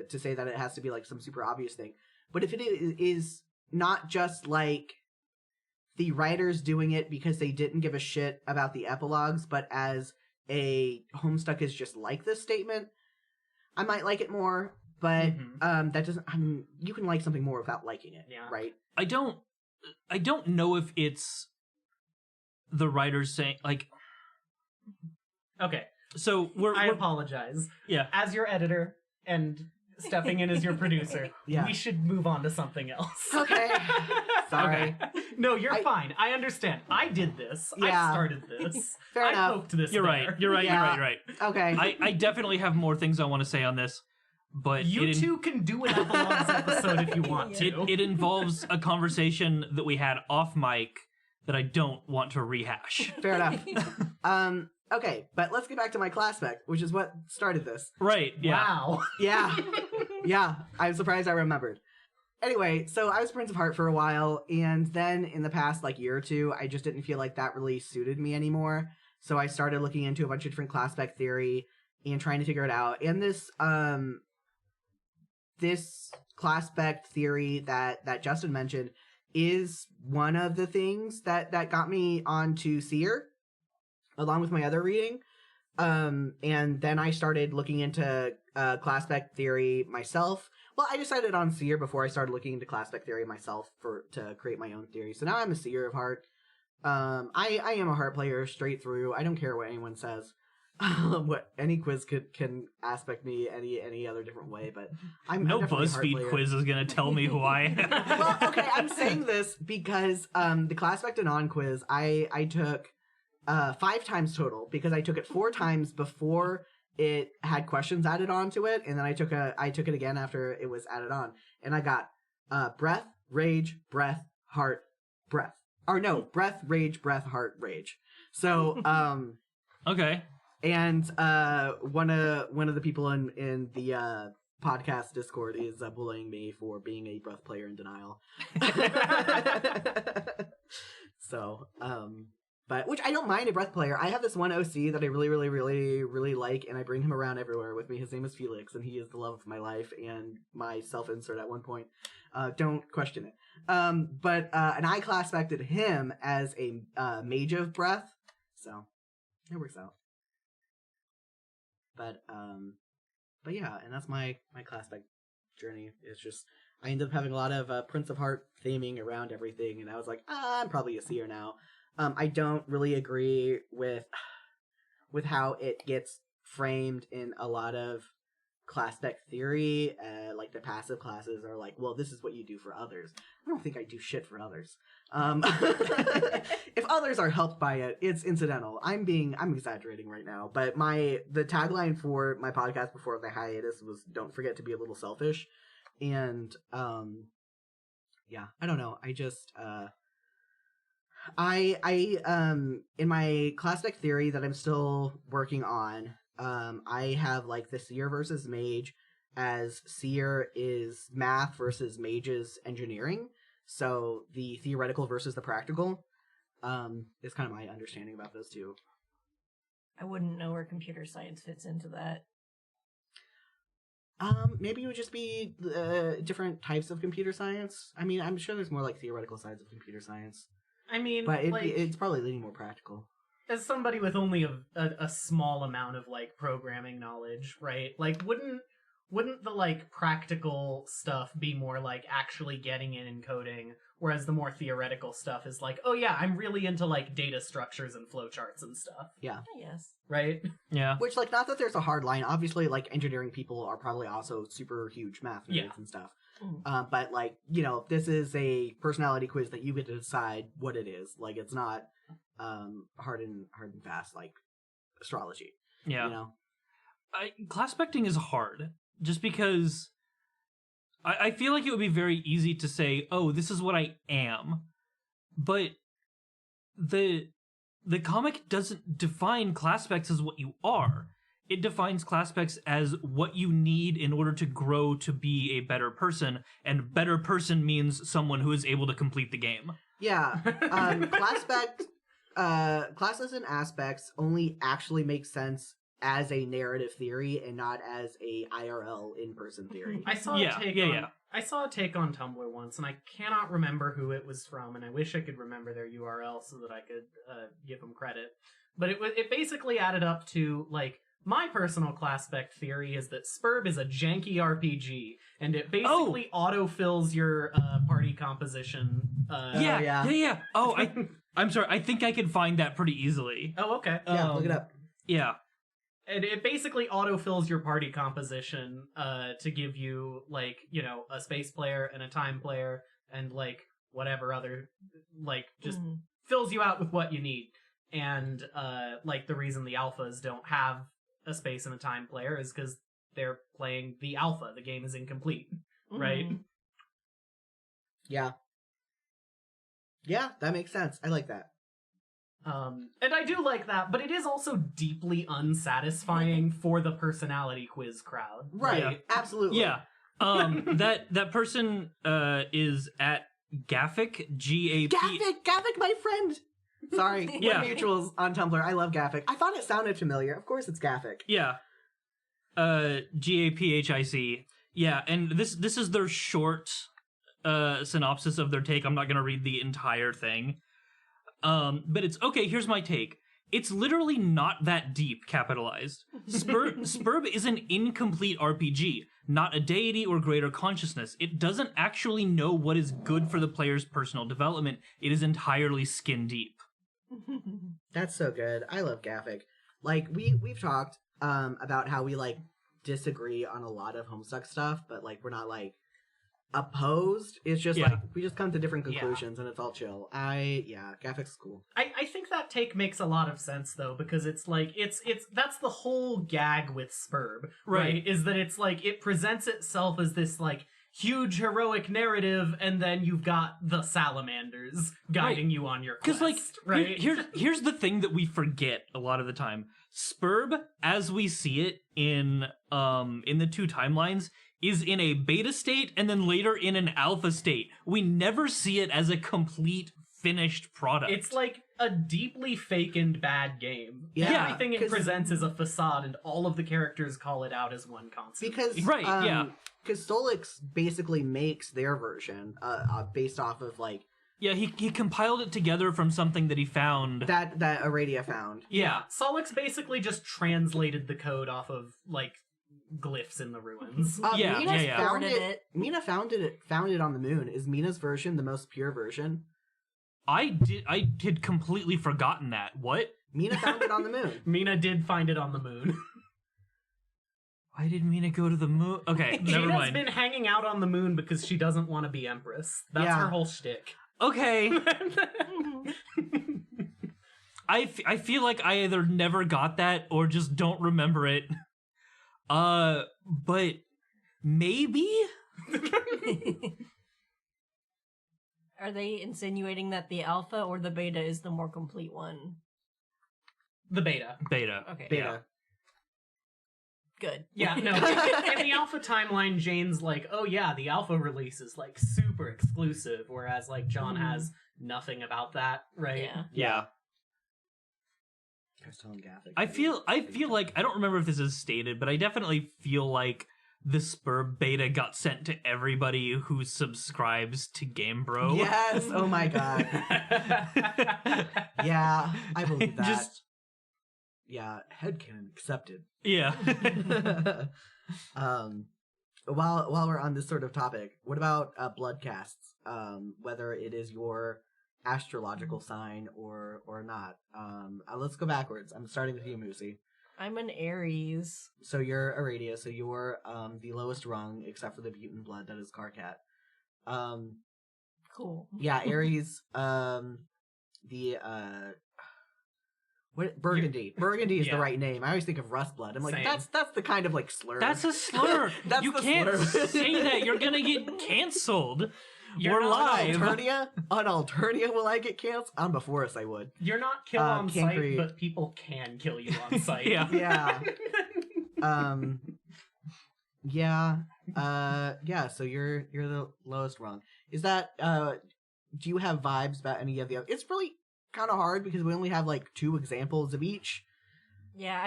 to say that it has to be like some super obvious thing, but if it is not just like the writers doing it because they didn't give a shit about the epilogues, but as a Homestuck is just like this statement, I might like it more. But that doesn't. You can like something more without liking it, Yeah. right? I don't know if it's the writers saying like. Okay, So I we're apologize. yeah. As your editor and stepping in as your producer, Yeah. we should move on to something else. Okay. Sorry. No, you're fine. I understand. I did this. Yeah. I started this. Fair I enough. poked this You're bear. right. You're right. Yeah. You're right. You're Okay. right. I definitely have more things I want to say on this, but You two can do an epilogues episode if you want to. it involves a conversation that we had off mic that I don't want to rehash. Fair enough. Okay, but let's get back to my class spec, which is what started this. Right. Yeah. Wow. Yeah. Yeah. I'm surprised I remembered. Anyway, so I was Prince of Heart for a while, and then in the past, like, year or two, I just didn't feel like that really suited me anymore. So I started looking into a bunch of different class spec theory and trying to figure it out. And this class spec theory that Justin mentioned is one of the things that got me onto Seer, along with my other reading. And then I started looking into class spec theory myself. Well, I decided on Seer before I started looking into class spec theory myself to create my own theory. So now I'm a Seer of Heart. I am a Heart player straight through. I don't care what anyone says. What any quiz can aspect me any other different way, but I'm No definitely a Heart BuzzFeed player. quiz is gonna tell me who I am. Well, okay, I'm saying this because the class spec Denon quiz I took 5 times total, because I took it 4 times before it had questions added on to it, and then I took it again after it was added on, and I got breath, rage, breath, heart, breath. Or no, breath, rage, breath, heart, rage. So Okay. And one of the people in the podcast Discord is bullying me for being a breath player in denial. So, but which I don't mind a breath player. I have this one OC that I really, really, really, really like, and I bring him around everywhere with me. His name is Felix, and he is the love of my life and my self-insert at one point. Don't question it. But and I class-spected him as a mage of breath, so it works out. But yeah, and that's my class spec journey. It's just I ended up having a lot of Prince of Heart theming around everything, and I was like, I'm probably a seer now. I don't really agree with how it gets framed in a lot of class spec theory. Like the passive classes are like, well, this is what you do for others. I don't think I do shit for others. If others are helped by it, it's incidental. I'm exaggerating right now, but the tagline for my podcast before the hiatus was "Don't forget to be a little selfish," and yeah, I don't know. I just in my class spec theory that I'm still working on, I have like the seer versus mage, as seer is math versus mage's engineering. So the theoretical versus the practical is kind of my understanding about those two. I wouldn't know where computer science fits into that. Maybe it would just be different types of computer science. I mean, I'm sure there's more like theoretical sides of computer science. I mean, but it's probably leaning more practical. As somebody with only a small amount of like programming knowledge, right? Like, wouldn't the like practical stuff be more like actually getting in and coding, whereas the more theoretical stuff is like, oh yeah, I'm really into like data structures and flowcharts and stuff. Yeah. Yes. Right? Yeah. Which, like, not that there's a hard line. Obviously, like, engineering people are probably also super huge math nerds and stuff. Mm. But, like, you know, this is a personality quiz that you get to decide what it is. Like, it's not hard and fast like astrology. Yeah. You know? Class specting is hard. Just because I feel like it would be very easy to say, oh, this is what I am. But the comic doesn't define class specs as what you are. It defines class specs as what you need in order to grow to be a better person. And better person means someone who is able to complete the game. Yeah. Class spec, classes and aspects only actually make sense as a narrative theory and not as a IRL in-person theory. I saw I saw a take on Tumblr once, and I cannot remember who it was from, and I wish I could remember their URL so that I could give them credit. But it basically added up to, like, my personal class spec theory is that Spurb is a janky RPG, and it basically autofills your party composition. Yeah. Oh, I'm sorry. I think I can find that pretty easily. Oh, okay. Yeah, look it up. Yeah. And it basically autofills your party composition to give you, like, you know, a space player and a time player and, like, whatever other, like, just fills you out with what you need. And, like, the reason the alphas don't have a space and a time player is because they're playing the alpha. The game is incomplete, right? Yeah. Yeah, that makes sense. I like that. And I do like that, but it is also deeply unsatisfying for the personality quiz crowd. Right, Yeah. absolutely. Yeah. That person is at Gaffic, Gaffic. Gaffic, my friend! Sorry, Yeah. we're mutuals on Tumblr. I love Gaffic. I thought it sounded familiar. Of course it's Gaffic. Yeah. Gaphic. Yeah, and this is their short synopsis of their take. I'm not gonna read the entire thing. But it's okay, here's my take. It's literally not that deep, capitalized. Spurb is an incomplete RPG, not a deity or greater consciousness. It doesn't actually know what is good for the player's personal development. It is entirely skin deep. That's so good. I love Gaffic. Like, we've talked about how we, like, disagree on a lot of Homestuck stuff, but, like, we're not, like, opposed. It's just like we just come to different conclusions and it's all chill. Gaffic's cool. I think that take makes a lot of sense though, because it's like it's that's the whole gag with Spurb, right? Is that it's like it presents itself as this like huge heroic narrative, and then you've got the salamanders guiding you on your quest. Because, right? here's the thing that we forget a lot of the time. Spurb, as we see it in the two timelines, is in a beta state and then later in an alpha state. We never see it as a complete finished product. It's like a deeply fake and bad game. Yeah, Everything it presents is a facade, and all of the characters call it out as one constant. Because because Solix basically makes their version based off of like he compiled it together from something that he found that Aradia found. Yeah. Solix basically just translated the code off of like glyphs in the ruins. Meena found it on the moon. Is Meena's version the most pure version? I had completely forgotten that. What? Meena found it on the moon. Meena did find it on the moon. Why did Meena go to the moon? Okay, never mind. Meena's been hanging out on the moon because she doesn't want to be Empress. That's her whole shtick. Okay. I feel like I either never got that or just don't remember it. But maybe? Are they insinuating that the alpha or the beta is the more complete one? The beta. Beta. Okay. Beta. Yeah. Good. Yeah, no. In the alpha timeline, Jane's like, oh yeah, the alpha release is like super exclusive, whereas like John has nothing about that, right? Yeah. I was telling Gathic. I feel like, I don't remember if this is stated, but I definitely feel like the Spurb beta got sent to everybody who subscribes to GameBro. Yes. Oh my god. Yeah, I believe that. Yeah, headcanon accepted. Yeah. While we're on this sort of topic, what about Bloodcasts? Whether it is your astrological sign or not. Let's go backwards. I'm starting with you, Moosie. I'm an Aries. So you're Aradia, so you're the lowest rung, except for the mutant blood that is Karkat. Cool. Yeah, Aries, Burgundy. Burgundy is the right name. I always think of Rust Blood. I'm like, Same. that's the kind of like slur. That's a slur. That's you the can't slur. say that. You're gonna get canceled. You're We're not live. On Alternia will I get canceled? On Beforus I would. You're not kill on sight, Cancri. but people can kill you on sight. Yeah. Yeah. Yeah, so you're the lowest rung. Is that do you have vibes about any of the other? It's really kind of hard because we only have like 2 examples of each. Yeah,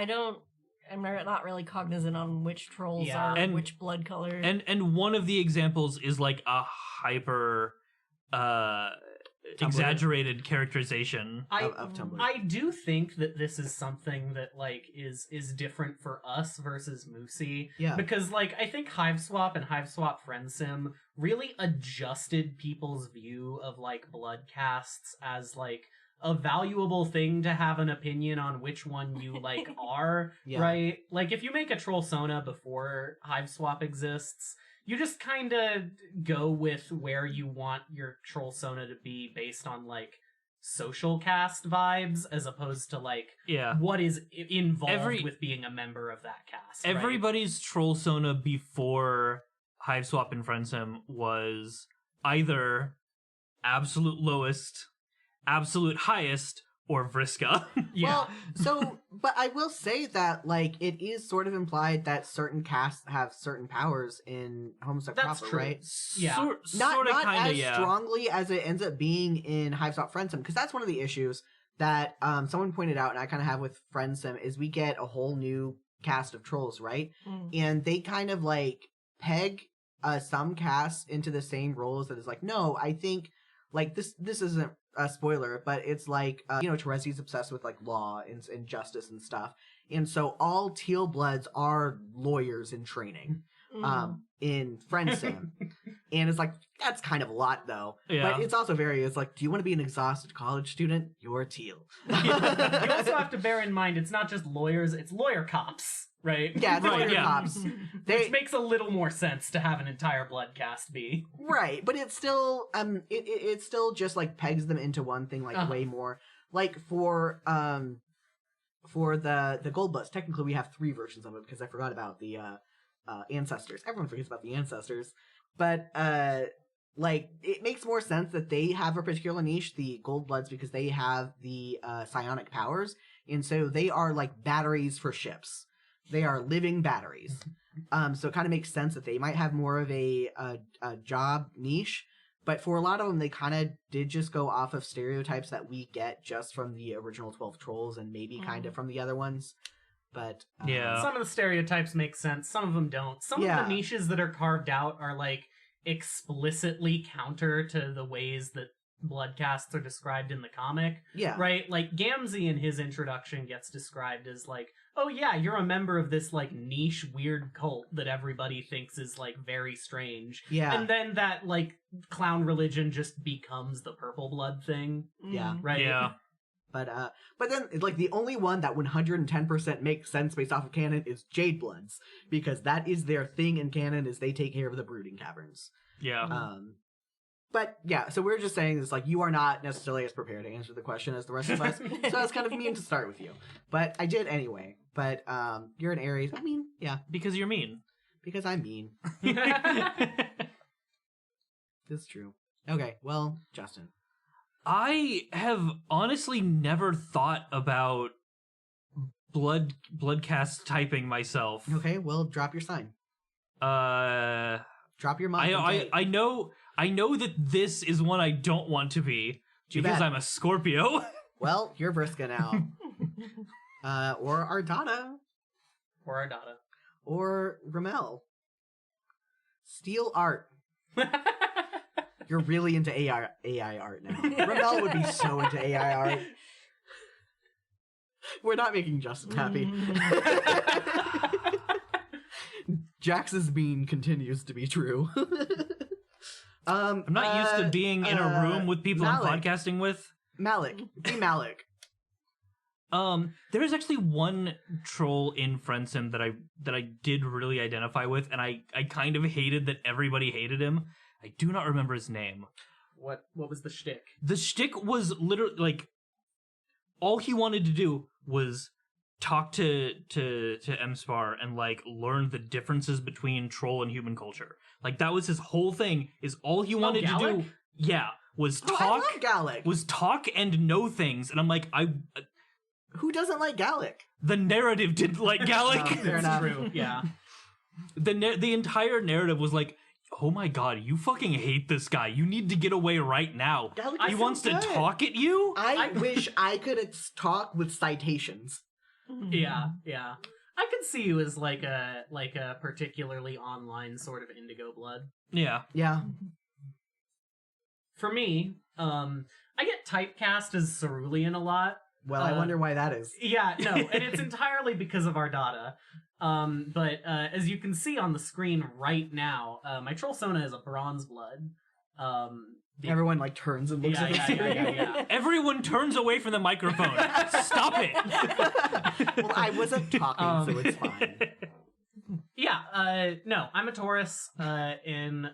I'm not really cognizant on which trolls Yeah. are And- which blood color. And one of the examples is like a hyper exaggerated characterization. Of Tumblr. I do think that this is something that like is different for us versus Moosie. Yeah. Because like I think Hiveswap and Hiveswap Friendsim really adjusted people's view of like Bloodcasts as like a valuable thing to have an opinion on which one you like are, Yeah. right? Like if you make a Troll Sona before Hiveswap exists, you just kind of go with where you want your Troll Sona to be based on like social cast vibes as opposed to like what is involved with being a member of that cast. Right? Everybody's Troll Sona before Hiveswap and Friendsim was either absolute lowest, absolute highest, or Vriska. Yeah. Well, but I will say that, like, it is sort of implied that certain casts have certain powers in Homestuck That's proper, true. right? Yeah. Not kinda, as strongly as it ends up being in Hiveswap Friendsim, because that's one of the issues that someone pointed out, and I kind of have with Friendsim, is we get a whole new cast of trolls, right? And they kind of, like, peg some casts into the same roles that is like, no, I think, like, this isn't a spoiler, but it's like, Terezi's obsessed with, like, law and justice and stuff. And so all Teal Bloods are lawyers in training in Friendsim. And it's like, that's kind of a lot, though. Yeah. But it's also it's like, do you want to be an exhausted college student? You're Teal. You also have to bear in mind it's not just lawyers, it's lawyer cops, right? Yeah, it's Right, lawyer yeah. cops. Which makes a little more sense to have an entire Bloodcast be. Right, but it's still it still just like pegs them into one thing like way more. Like for the Gold Bloods, technically we have 3 versions of it because I forgot about the ancestors. Everyone forgets about the ancestors. But like it makes more sense that they have a particular niche, the Gold Bloods, because they have the psionic powers, and so they are like batteries for ships. They are living batteries. So it kind of makes sense that they might have more of a job niche. But for a lot of them, they kind of did just go off of stereotypes that we get just from the original 12 Trolls and maybe kind of from the other ones. But Yeah. Some of the stereotypes make sense. Some of them don't. Some of the niches that are carved out are like explicitly counter to the ways that Bloodcasts are described in the comic. Yeah. Right? Like Gamzee in his introduction gets described as like, oh yeah, you're a member of this like niche weird cult that everybody thinks is like very strange. Yeah. And then that like clown religion just becomes the purple blood thing. Yeah. Right? Yeah. But then like the only one that 110% makes sense based off of canon is Jade Bloods, because that is their thing in canon, is they take care of the brooding caverns. Yeah. But yeah, so we're just saying this, like, you are not necessarily as prepared to answer the question as the rest of us, so that's kind of mean to start with you. But I did anyway. But you're an Aries. I mean, yeah, Because you're mean. because I'm mean. It's true. Okay, well, Justin. I have honestly never thought about bloodcast typing myself. Okay, well, drop your sign. Drop your month. I know that this is one I don't want to be because I'm a Scorpio. Well, you're Vriska now. Or Ardata. Or Ardata. Or Ramel. Steal art. You're really into AI art now. Ramel would be so into AI art. We're not making Justin happy. Jax's mean continues to be true. I'm not used to being in a room with people Malik. I'm podcasting with. Malik. Be Malik. There is actually one troll in Friendsim that I did really identify with, and I kind of hated that everybody hated him. I do not remember his name. What was the shtick? The shtick was literally like all he wanted to do was talk to MSpar and like learn the differences between troll and human culture. Like that was his whole thing. Is all he wanted to do. Yeah, was talk. I love Gallic. Was talk and know things, and I'm like, Who doesn't like Gallic? the narrative didn't like Gallic. Fair enough. True. Yeah. The entire narrative was like, oh my god, you fucking hate this guy. You need to get away right now. Gallic He is wants so to good. talk at you? I wish I could talk with citations. Yeah. I could see you as like a particularly online sort of indigo blood. Yeah. Yeah. For me, I get typecast as Cerulean a lot. Well, I wonder why that is. Yeah, no, and it's entirely because of Ardata. But as you can see on the screen right now, my troll Sona is a bronze blood. Everyone like turns and looks at us. Yeah. Everyone turns away from the microphone. Stop it. Well, I wasn't talking, so it's fine. Yeah, no, I'm a Taurus in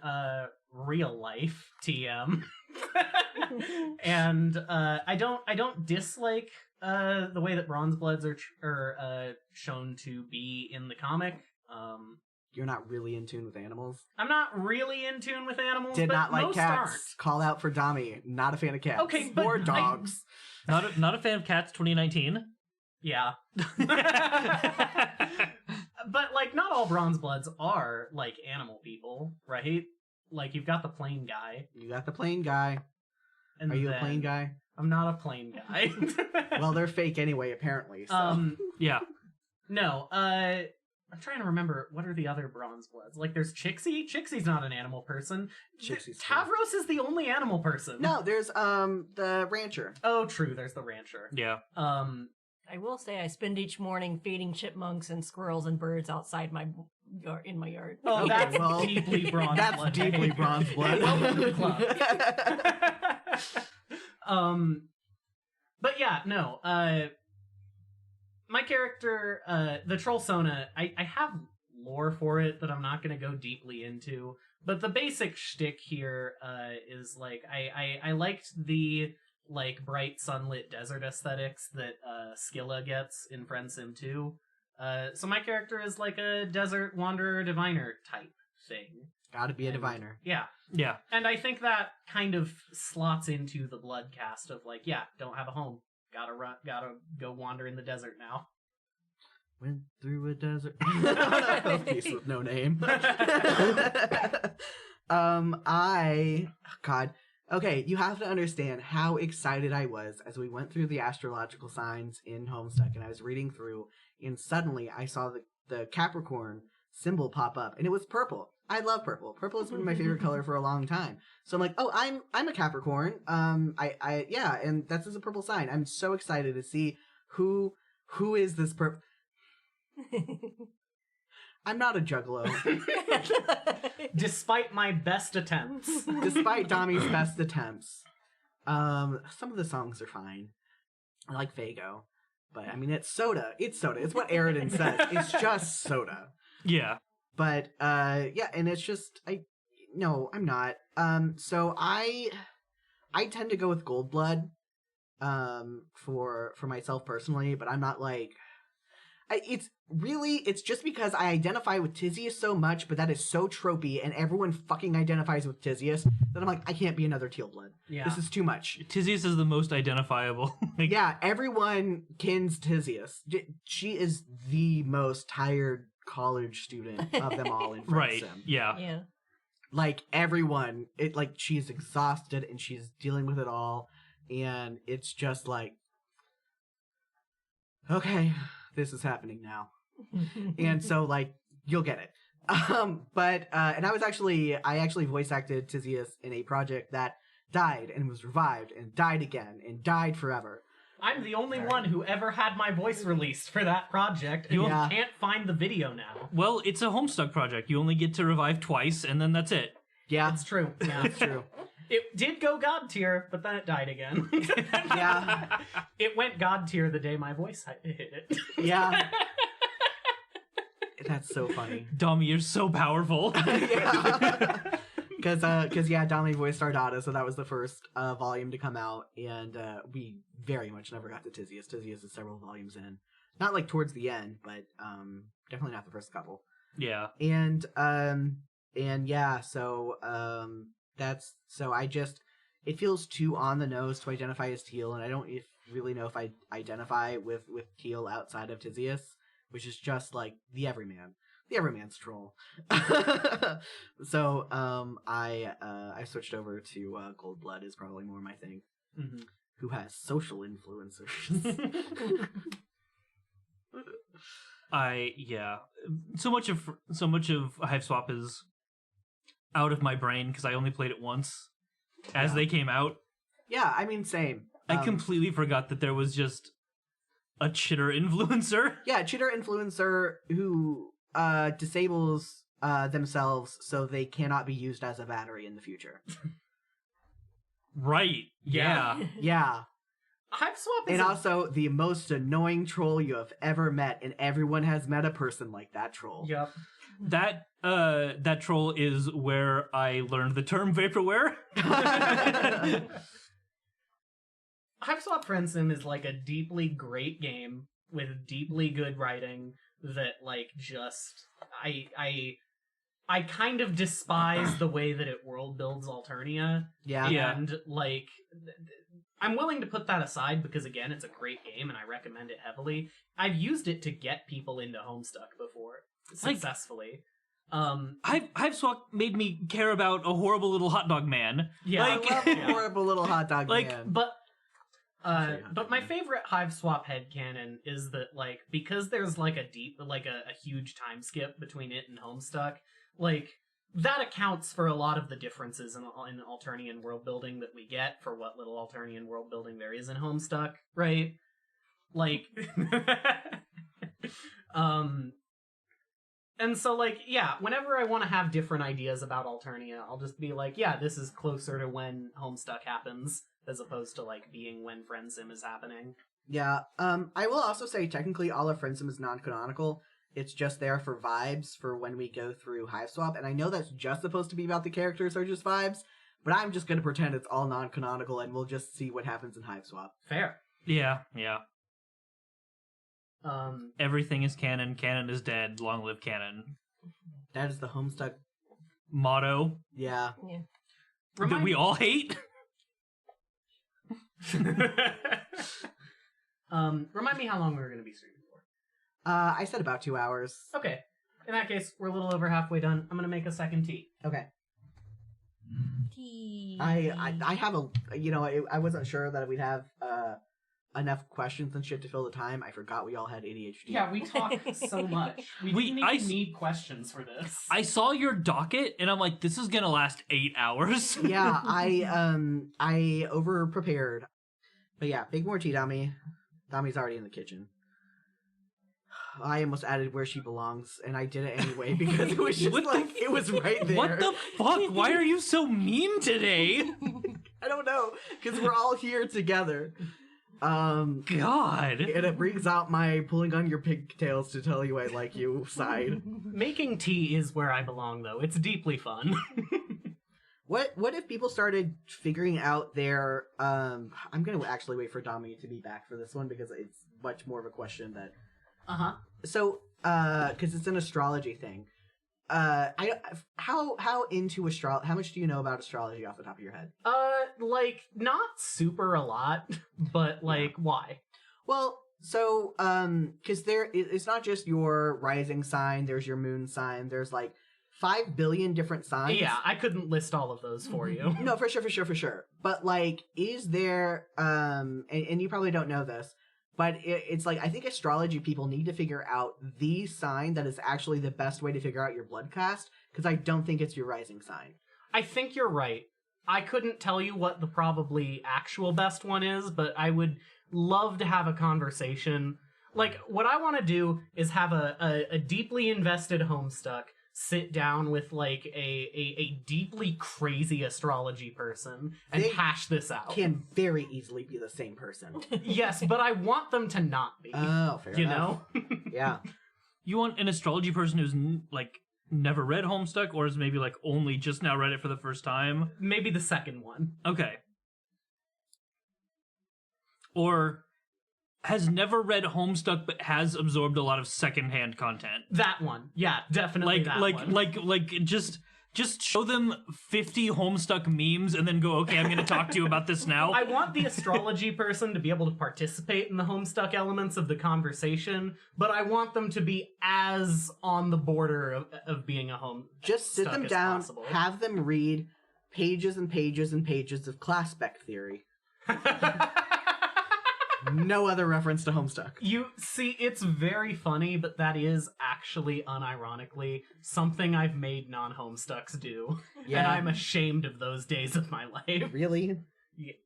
real life TM. And I don't dislike the way that bronze bloods are shown to be in the comic. You're not really in tune with animals. I'm not really in tune with animals. Did but not like most cats. aren't. Call out for Dami. Not a fan of cats. Okay, but or dogs. Not a fan of Cats 2019. Yeah. But like not all bronze bloods are like animal people, right? Like you've got the plain guy. You got the plain guy. And Are you a then- plain guy? I'm not a plain guy. Well, they're fake anyway, apparently. So. Yeah. No, I'm trying to remember what are the other bronze bloods. Like there's Chixie. Chixie's not an animal person. Chixie's Tavros is the only animal person. No, there's the rancher. Oh, true. There's the rancher. Yeah. I will say I spend each morning feeding chipmunks and squirrels and birds outside my yard. Oh, Okay, that's well, deeply bronze That's blood. deeply behavior. bronze blood. Welcome to the club. But yeah, no. My character, the troll Sona, I have lore for it that I'm not going to go deeply into. But the basic shtick here is like I liked the like bright sunlit desert aesthetics that Skilla gets in Friendsim 2. So my character is like a desert wanderer diviner type thing. Gotta be a diviner. Yeah. Yeah. And I think that kind of slots into the Bloodcast of like, yeah, don't have a home. Gotta go wander in the desert now. Went through a desert. A piece with no name. God. Okay, you have to understand how excited I was as we went through the astrological signs in Homestuck, and I was reading through, and suddenly I saw the Capricorn symbol pop up, and it was purple. I love purple. Purple has been my favorite color for a long time. So I'm like, oh, I'm a Capricorn. Yeah, and that's just a purple sign. I'm so excited to see who is this purple. I'm not a juggalo. Despite my best attempts. Despite Dami's best attempts. Some of the songs are fine. I like Fago. But, I mean, it's soda. It's soda. It's what Aridin says. It's just soda. Yeah. But, yeah, and it's just, no, I'm not. So I tend to go with Gold Blood, for myself personally, but I'm not like, it's just because I identify with Tizius so much, but that is so tropey, and everyone fucking identifies with Tizius, that I'm like, I can't be another Teal Blood. Yeah. This is too much. Tizius is the most identifiable. Yeah, everyone kins Tizius. She is the most tired college student of them all in Friendsim. Right, yeah. Yeah. Like, everyone, she's exhausted, and she's dealing with it all, and it's just like, okay, this is happening now. And so, like, you'll get it. But I actually voice acted Tizius in a project that died and was revived and died again and died forever. I'm the only one who ever had my voice released for that project, and Yeah. can't find the video now. Well, it's a Homestuck project. You only get to revive twice, and then that's it. Yeah, It's true. Yeah. that's true. It did go God tier, but then it died again. Yeah. It went God tier the day my voice hit it. Yeah. That's so funny. Dami, you're so powerful. Yeah. Because yeah, Dami voiced Ardata, so that was the first volume to come out, and we very much never got to Tizius. Tizius is several volumes in. Not like towards the end, but definitely not the first couple. Yeah. And yeah, so it feels too on the nose to identify as Teal, and I don't really know if I identify with Teal outside of Tizius, which is just like the everyman's troll. So I switched over to Gold Blood is probably more my thing. Mm-hmm. Who has social influencers. So much of Hive Swap is out of my brain because I only played it once as they came out. Yeah, I mean, same. I completely forgot that there was just a chitter influencer. Yeah, chitter influencer who disables themselves so they cannot be used as a battery in the future. Right. Yeah. Yeah. Hive Swap is And also the most annoying troll you have ever met, and everyone has met a person like that troll. Yep. That troll is where I learned the term vaporware. Hive Swap Friendsim is like a deeply great game with deeply good writing that like just I kind of despise the way that it world builds Alternia. Yeah. Yeah. And like I'm willing to put that aside because again it's a great game and I recommend it heavily. I've used it to get people into Homestuck before successfully. Hive Swap made me care about a horrible little hot dog man. Yeah. I love a horrible little hot dog man. But my favorite Hive Swap headcanon is that, like, because there's, like, a huge time skip between it and Homestuck, like, that accounts for a lot of the differences in Alternian world building that we get for what little Alternian world building there is in Homestuck, right? Like, and so, like, yeah, whenever I want to have different ideas about Alternia, I'll just be like, yeah, this is closer to when Homestuck happens, as opposed to, like, being when Friendsim is happening. Yeah, I will also say technically all of Friendsim is non-canonical. It's just there for vibes for when we go through Hive Swap, and I know that's just supposed to be about the characters or just vibes, but I'm just gonna pretend it's all non-canonical and we'll just see what happens in Hive Swap. Fair. Yeah. Everything is canon. Canon is dead. Long live canon. That is the Homestuck motto Yeah. that we all hate. Remind me how long we were going to be streaming for. I said about 2 hours. Okay. In that case, we're a little over halfway done. I'm going to make a second tea. Okay. Tea. I have a, I wasn't sure that we'd have enough questions and shit to fill the time. I forgot we all had ADHD. Yeah, we talk so much. We didn't even need questions for this. I saw your docket, and I'm like, this is gonna last 8 hours. Yeah, I over prepared. But yeah, big more tea, Dami. Dami's already in the kitchen. I almost added where she belongs, and I did it anyway because it was just it was right there. What the fuck? Why are you so mean today? I don't know, because we're all here together. God. And it brings out my pulling on your pigtails to tell you I like you side. Making tea is where I belong, though. It's deeply fun. What if people started figuring out their I'm gonna actually wait for Dami to be back for this one because it's much more of a question that so because it's an astrology thing. How into astrology? How much do you know about astrology off the top of your head? Like not super a lot, but like why? Well, so because it's not just your rising sign. There's your moon sign. There's like 5 billion different signs. Yeah, I couldn't list all of those for you. No, for sure. But like, is there and you probably don't know this, but it's like I think astrology people need to figure out the sign that is actually the best way to figure out your blood caste, because I don't think it's your rising sign. I think you're right. I couldn't tell you what the probably actual best one is, but I would love to have a conversation. Like, what I want to do is have a deeply invested Homestuck sit down with like a deeply crazy astrology person and hash this out. Can very easily be the same person. Yes, but I want them to not be. Oh, fair enough. You know? Yeah. You want an astrology person who's like never read Homestuck, or is maybe like only just now read it for the first time? Maybe the second one. Okay. Or has never read Homestuck but has absorbed a lot of secondhand content. That one. Yeah, definitely like just show them 50 Homestuck memes and then go, okay, I'm going to talk to you about this now. I want the astrology person to be able to participate in the Homestuck elements of the conversation, but I want them to be as on the border of being a Homestuck. Just sit them down, possible. have them read pages and pages and pages of class spec theory. No other reference to Homestuck. You see, it's very funny, but that is actually, unironically, something I've made non-Homestucks do. Yeah. And I'm ashamed of those days of my life. Really?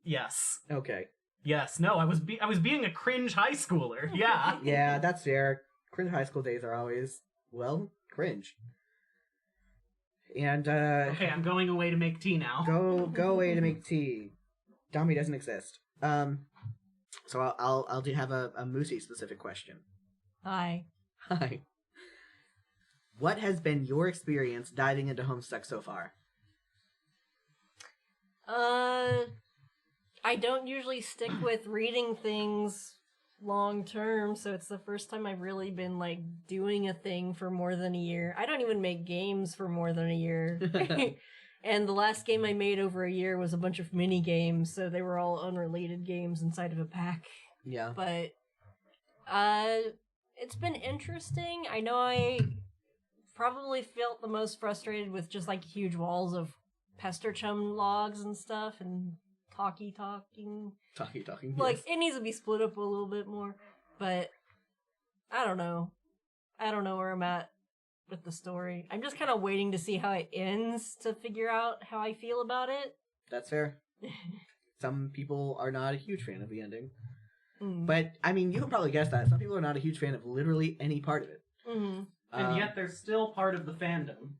Yes. Okay. Yes. No, I was being a cringe high schooler. Yeah. Yeah, that's fair. Cringe high school days are always, well, cringe. And, Okay, I'm going away to make tea now. Go away to make tea. Dami doesn't exist. So I'll have a Moosie specific question. Hi. Hi. What has been your experience diving into Homestuck so far? I don't usually stick with reading things long term, so it's the first time I've really been like doing a thing for more than a year. I don't even make games for more than a year. And the last game I made over a year was a bunch of mini games, so they were all unrelated games inside of a pack. Yeah. But it's been interesting. I know I probably felt the most frustrated with just like huge walls of pester chum logs and stuff and talking. Talking. Like, Yes. it needs to be split up a little bit more, but I don't know. I don't know where I'm at with the story. I'm just kind of waiting to see how it ends to figure out how I feel about it. That's fair. Some people are not a huge fan of the ending. Mm. But, I mean, you can probably guess that. Some people are not a huge fan of literally any part of it. Mm-hmm. And yet they're still part of the fandom.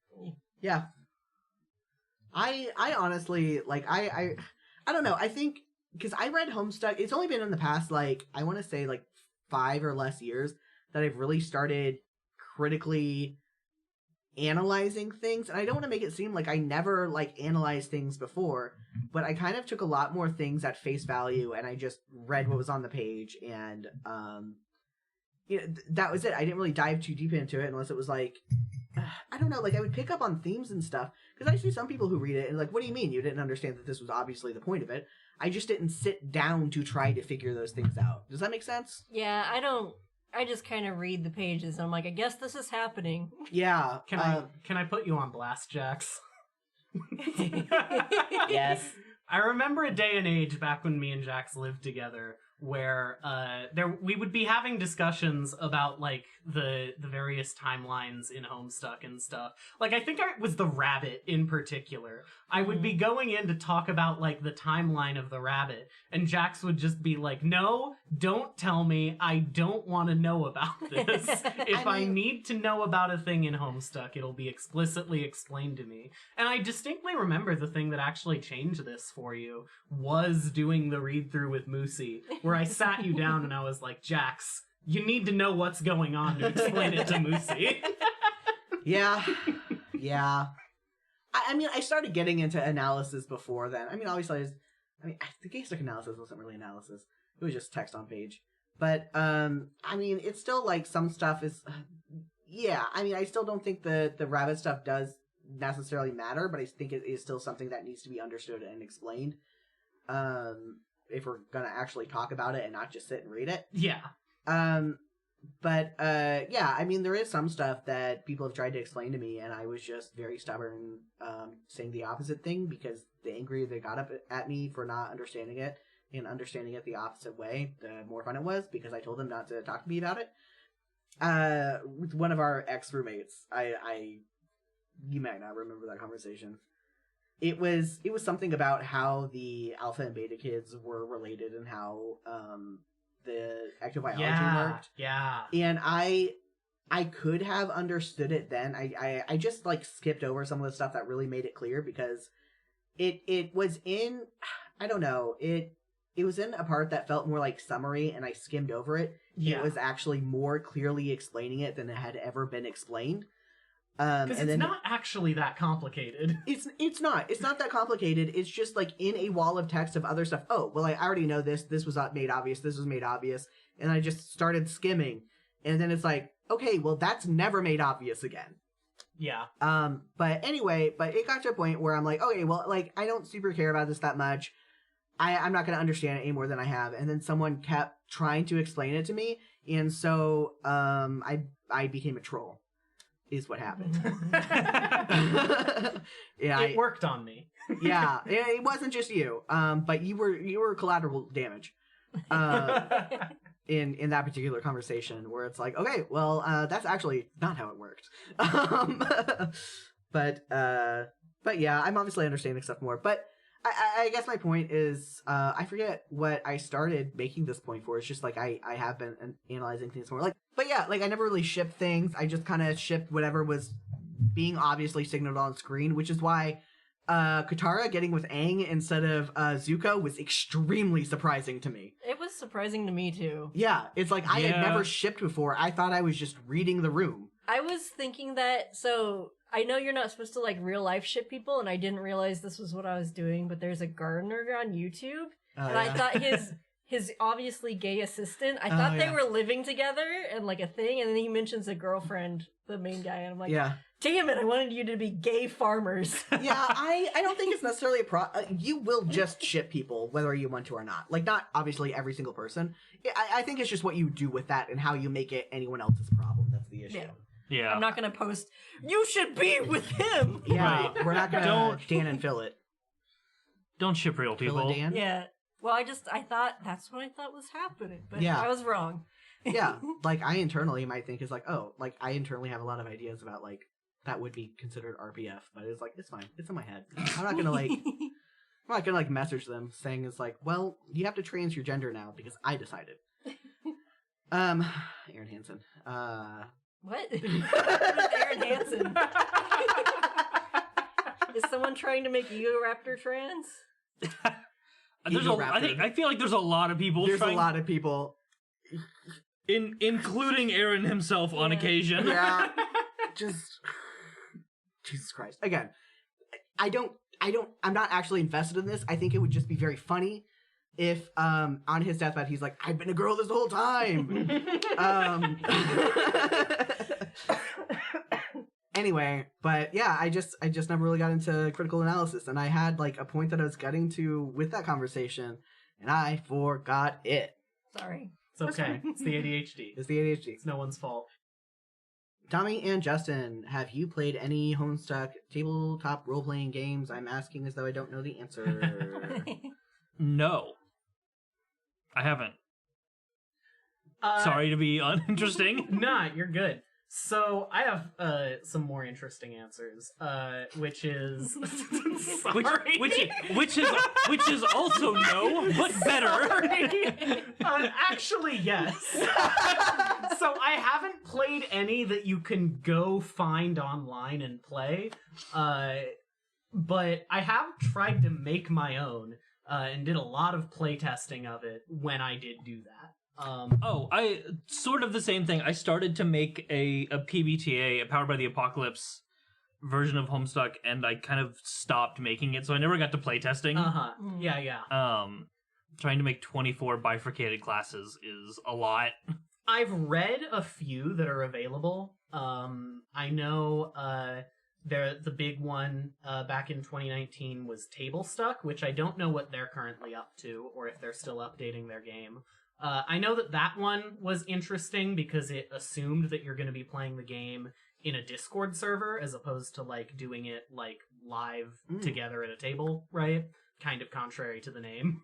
Yeah. I honestly, like, I don't know. I think, because I read Homestuck, it's only been in the past, like, I want to say, like, 5 or less years that I've really started critically analyzing things. And I don't want to make it seem like I never, like, analyzed things before, but I kind of took a lot more things at face value, and I just read what was on the page, and that was it. I didn't really dive too deep into it unless it was like, I don't know, like I would pick up on themes and stuff, because I see some people who read it and like, what do you mean you didn't understand that this was obviously the point of it? I just didn't sit down to try to figure those things out. Does that make sense? Yeah, I just kind of read the pages and I'm like, I guess this is happening. Yeah. Can I put you on blast, Jax? Yes. I remember a day and age back when me and Jax lived together where we would be having discussions about like the various timelines in Homestuck and stuff. Like I think it was the rabbit in particular. I would be going in to talk about like the timeline of the rabbit, and Jax would just be like, "No, don't tell me. I don't want to know about this. If I need to know about a thing in Homestuck, it'll be explicitly explained to me." And I distinctly remember the thing that actually changed this for you was doing the read through with Moosie, where I sat you down and I was like, "Jax, you need to know what's going on to explain it to Moosie." Yeah. I mean, I started getting into analysis before then. I mean, obviously, the Gaystick analysis wasn't really analysis. It was just text on page. But, I mean, it's still, like, some stuff is... yeah, I mean, I still don't think the rabbit stuff does necessarily matter, but I think it is still something that needs to be understood and explained. If we're gonna actually talk about it and not just sit and read it. Yeah. But yeah, I mean, there is some stuff that people have tried to explain to me, and I was just very stubborn, saying the opposite thing, because the angrier they got up at me for not understanding it, and understanding it the opposite way, the more fun it was, because I told them not to talk to me about it. With one of our ex-roommates, you might not remember that conversation. It was something about how the alpha and beta kids were related and how, the ectobiology worked. Yeah. And I could have understood it then. I just like skipped over some of the stuff that really made it clear, because it was in, I don't know, it was in a part that felt more like summary, and I skimmed over it. Yeah. It was actually more clearly explaining it than it had ever been explained. Because it's not actually that complicated. It's not that complicated. It's just like in a wall of text of other stuff. Oh, well, I already know this. This was made obvious. This was made obvious. And I just started skimming. And then it's like, okay, well, that's never made obvious again. Yeah. But anyway, it got to a point where I'm like, okay, well, like, I don't super care about this that much. I'm not going to understand it any more than I have. And then someone kept trying to explain it to me. And so, I became a troll. Is what happened. Yeah, it worked on me. Yeah, it wasn't just you. But you were collateral damage. In that particular conversation, where it's like, okay, well, that's actually not how it worked. But yeah, I'm obviously understanding stuff more. But I guess my point is, I forget what I started making this point for. It's just like I have been analyzing things more. Like, but yeah, like I never really shipped things. I just kind of shipped whatever was being obviously signaled on screen, which is why Katara getting with Aang instead of Zuko was extremely surprising to me. It was surprising to me too. Yeah, it's like I had never shipped before. I thought I was just reading the room. I was thinking that, so I know you're not supposed to like real life ship people, and I didn't realize this was what I was doing, but there's a gardener on YouTube, and I thought his obviously gay assistant, I thought they were living together and like a thing, and then he mentions a girlfriend, the main guy, and I'm like, damn it, I wanted you to be gay farmers. Yeah, I don't think it's necessarily you will just ship people whether you want to or not. Like, not obviously every single person. I think it's just what you do with that and how you make it anyone else's problem. That's the issue. Yeah. I'm not gonna post, you should be with him! Yeah, Right. We're not gonna Dan and Phil it. Don't ship real people. Phil and Dan? Yeah. Well, I thought, that's what I thought was happening, but Yeah. I was wrong. Yeah, like I internally might think is like, oh, like I internally have a lot of ideas about like that would be considered RPF, but it's like it's fine, it's in my head. I'm not gonna like message them saying it's like, well, you have to trans your gender now because I decided. Aaron Hansen. What? Who's Aaron Hansen? Is someone trying to make you a raptor trans? I feel like there's a lot of people. There's a lot of people, including Aaron himself on occasion. Yeah, just Jesus Christ. Again, I'm not actually invested in this. I think it would just be very funny. if on his deathbed he's like, I've been a girl this whole time. Anyway, but yeah, I just never really got into critical analysis, and I had like a point that I was getting to with that conversation, and I forgot it. Sorry. It's okay. It's the ADHD. It's the ADHD. It's no one's fault. Tommy and Justin, have you played any Homestuck tabletop role-playing games? I'm asking as though I don't know the answer. No. I haven't. Sorry to be uninteresting. Nah, you're good. So I have some more interesting answers, which is sorry. which is also no, but better. Actually, yes. So I haven't played any that you can go find online and play, but I have tried to make my own and did a lot of playtesting of it when I did do that. I sort of the same thing. I started to make a PBTA, a Powered by the Apocalypse version of Homestuck, and I kind of stopped making it, so I never got to playtesting. Yeah. Trying to make 24 bifurcated classes is a lot. I've read a few that are available. I know the big one back in 2019 was Tablestuck, which I don't know what they're currently up to, or if they're still updating their game. I know that one was interesting because it assumed that you're going to be playing the game in a Discord server as opposed to like doing it like live together at a table, right? Kind of contrary to the name.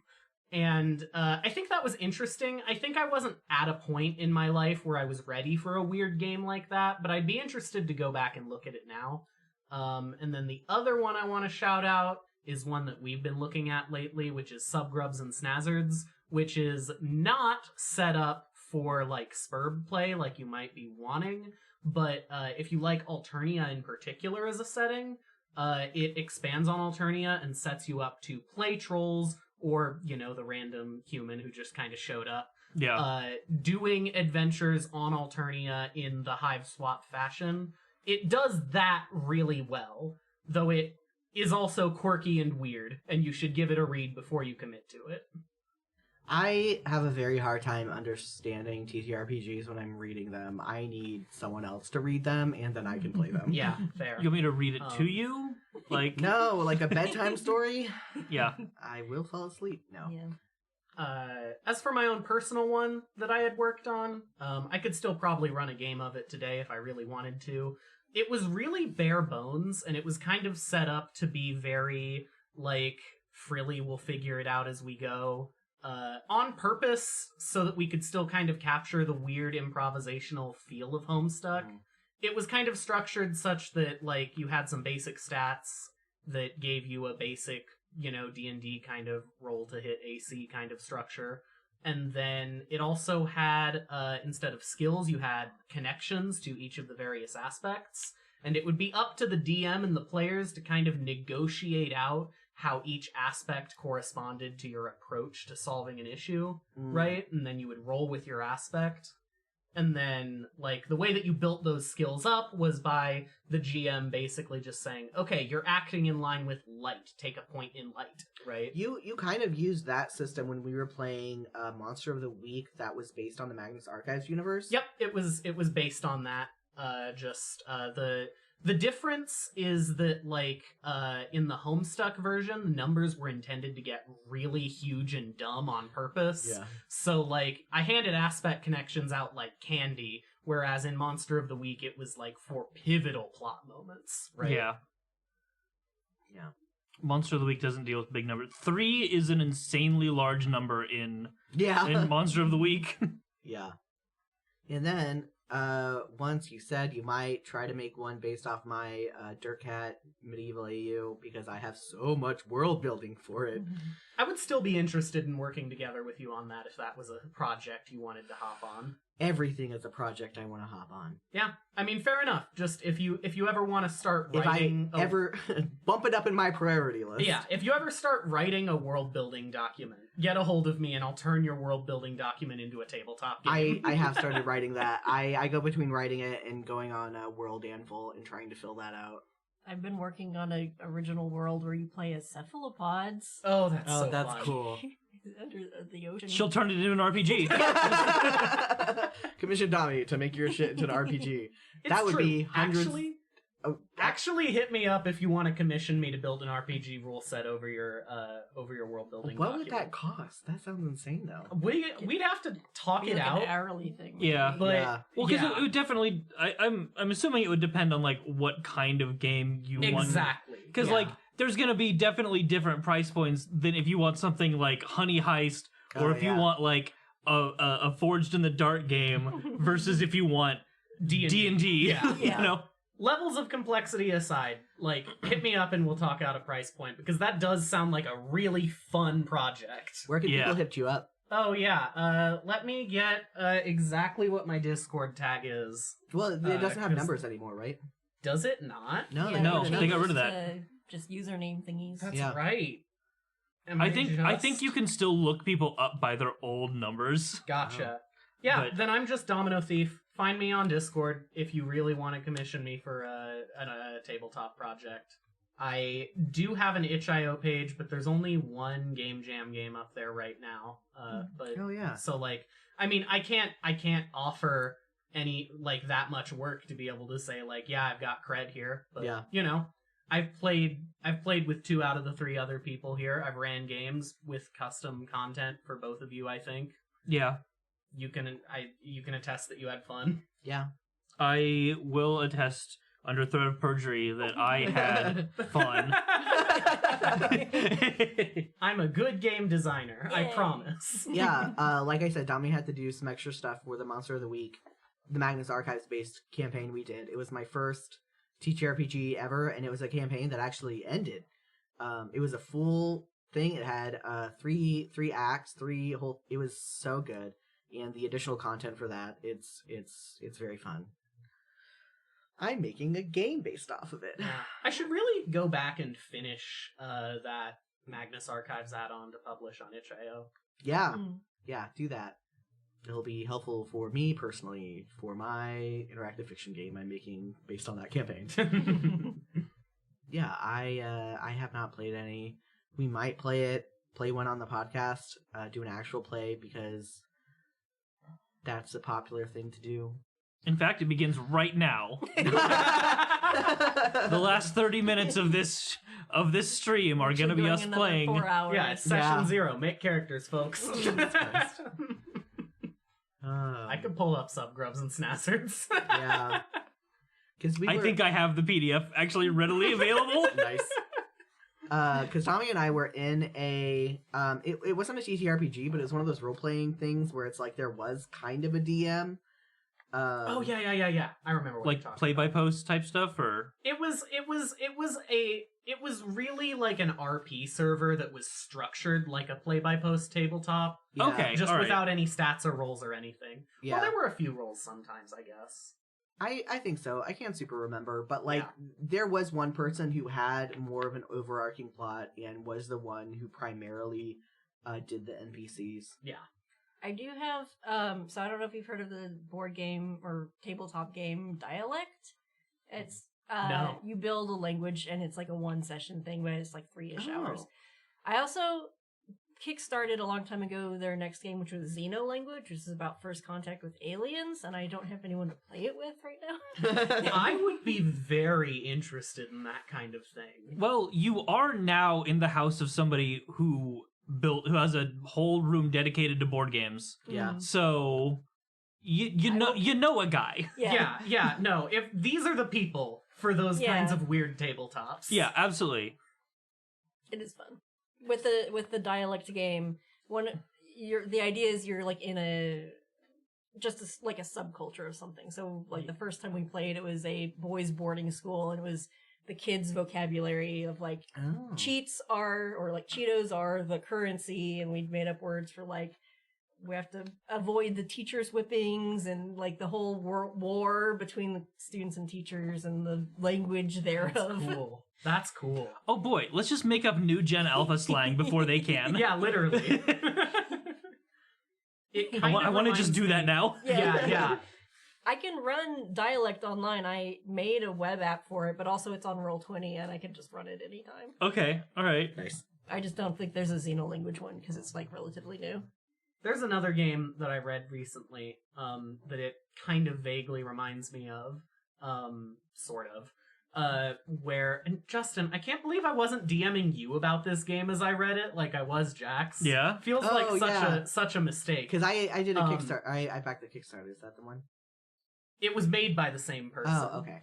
And I think that was interesting. I think I wasn't at a point in my life where I was ready for a weird game like that, but I'd be interested to go back and look at it now. And then the other one I want to shout out is one that we've been looking at lately, which is Subgrubs and Snazzards, which is not set up for like Spurb play like you might be wanting, but if you like Alternia in particular as a setting, it expands on Alternia and sets you up to play trolls or, you know, the random human who just kind of showed up. Yeah. Doing adventures on Alternia in the Hive Swap fashion. It does that really well, though it is also quirky and weird, and you should give it a read before you commit to it. I have a very hard time understanding TTRPGs when I'm reading them. I need someone else to read them, and then I can play them. Yeah, fair. You want me to read it to you? Like No, like a bedtime story? Yeah. I will fall asleep. No. Yeah. As for my own personal one that I had worked on, I could still probably run a game of it today if I really wanted to. It was really bare bones, and it was kind of set up to be very, like, frilly, we'll figure it out as we go. On purpose, so that we could still kind of capture the weird improvisational feel of Homestuck. It was kind of structured such that, like, you had some basic stats that gave you a basic, you know, D&D kind of roll to hit AC kind of structure. And then it also had, instead of skills, you had connections to each of the various aspects. And it would be up to the DM and the players to kind of negotiate out how each aspect corresponded to your approach to solving an issue, right? And then you would roll with your aspect. And then, like, the way that you built those skills up was by the GM basically just saying, okay, you're acting in line with light. Take a point in light, right? You kind of used that system when we were playing Monster of the Week that was based on the Magnus Archives universe. Yep, it was based on that. The difference is that, like, in the Homestuck version, the numbers were intended to get really huge and dumb on purpose. Yeah. So, like, I handed aspect connections out like candy, whereas in Monster of the Week, it was, like, for pivotal plot moments, right? Yeah. Yeah. Monster of the Week doesn't deal with big numbers. 3 is an insanely large number in Monster of the Week. Yeah. And then, once you said you might try to make one based off my Dirtcat Medieval AU because I have so much world building for it. I would still be interested in working together with you on that if that was a project you wanted to hop on. Everything is a project I want to hop on. Yeah, I mean, fair enough. Just if you ever want to start writing... If I ever bump it up in my priority list. Yeah, if you ever start writing a world-building document, get a hold of me and I'll turn your world-building document into a tabletop game. I have started writing that. I go between writing it and going on World Anvil and trying to fill that out. I've been working on an original world where you play as cephalopods. Oh, that's so that's fun. cool. under the ocean. She'll turn it into an RPG. Commission Dami to make your shit into an RPG. It's That would true. be hundreds. Actually, hit me up if you want to commission me to build an RPG rule set over your world building. What would that cost? That sounds insane, though. We'd have to talk Be it like out. an hourly thing. Yeah. But Yeah. Well, because yeah, it would definitely. I'm assuming it would depend on like what kind of game you want. exactly. Because Yeah. like there's gonna be definitely different price points than if you want something like Honey Heist or if you want like a Forged in the Dark game versus if you want D&D. Yeah. You know. Levels of complexity aside, like, hit me up and we'll talk out a price point, because that does sound like a really fun project. Where can Yeah. people hit you up? Oh, yeah. Let me get exactly what my Discord tag is. Well, it doesn't have 'cause- numbers anymore, right? Does it not? No, Yeah, No, changes they got rid of that. to Just username thingies. That's Yeah. right. Am I think just- you can still look people up by their old numbers. Gotcha. Yeah, But- then I'm just Domino Thief. Find me on Discord if you really want to commission me for a tabletop project. I do have an itch.io page, but there's only one Game Jam game up there right now. But Oh, yeah. so like, I mean, I can't offer any like that much work to be able to say like, yeah, I've got cred here. But Yeah. you know, I've played with 2 out of the 3 other people here. I've ran games with custom content for both of you, I think. Yeah. You can attest that you had fun. Yeah. I will attest under threat of perjury that I had fun. I'm a good game designer, I Yay. promise. Yeah, like I said, Dami had to do some extra stuff for the Monster of the Week, the Magnus Archives-based campaign we did. It was my first TTRPG ever, and it was a campaign that actually ended. It was a full thing. It had 3 acts, 3 whole. It was so good, and the additional content for that, it's very fun. I'm making a game based off of it. I should really go back and finish that Magnus Archives add-on to publish on itch.io. Yeah, Mm. yeah, do that. It'll be helpful for me personally for my interactive fiction game I'm making based on that campaign. Yeah, I have not played any. We might play one on the podcast, do an actual play because that's a popular thing to do. In fact, it begins right now. The last 30 minutes of this stream are going to be us playing. 4 hours. Yeah, it's session Yeah. 0. Make characters, folks. Christ. I could pull up subgrubs and snazzards. Yeah. Because I think I have the PDF actually readily available. Nice. Because Tommy and I were in a it wasn't a TTRPG, but it was one of those role playing things where it's like there was kind of a DM. Oh yeah. I remember what you're Like talking play by about. post type stuff, or It was really like an RP server that was structured like a play by post tabletop. Yeah. Okay. Just all right. without any stats or rolls or anything. Yeah. Well, there were a few rolls sometimes, I guess. I think so. I can't super remember, but like there was one person who had more of an overarching plot and was the one who primarily did the NPCs. Yeah. I do have, so I don't know if you've heard of the board game or tabletop game Dialect. It's, No. you build a language and it's like a 1-session thing, but it's like 3-ish Oh. hours. I also kickstarted a long time ago their next game, which was Xeno Language, which is about first contact with aliens, and I don't have anyone to play it with right now. I would be very interested in that kind of thing. well, you are now in the house of somebody who has a whole room dedicated to board games. Yeah. So you know a guy. Yeah, no. If these are the people for those Yeah. kinds of weird tabletops. Yeah, absolutely. It is fun. With the dialect game, the idea is you're like in like a subculture of something. So like the first time we played, it was a boys' boarding school, and it was the kids' vocabulary of like Oh. cheats are, or like Cheetos are the currency, and we'd made up words for like we have to avoid the teachers' whippings and like the whole war between the students and teachers and the language thereof. That's cool. Oh boy, let's just make up new gen alpha slang before they can. Yeah, literally. I want to just do that now. Yeah. I can run Dialect online. I made a web app for it, but also it's on Roll20, and I can just run it anytime. Okay, all right. Nice. I just don't think there's a Xeno-language one because it's like relatively new. There's another game that I read recently that it kind of vaguely reminds me of, sort of. Where, and Justin, I can't believe I wasn't DMing you about this game as I read it, like I was Jax. Yeah? Feels like such a mistake. Because I did a Kickstarter. I backed the Kickstarter. Is that the one? It was made by the same person. Oh, okay.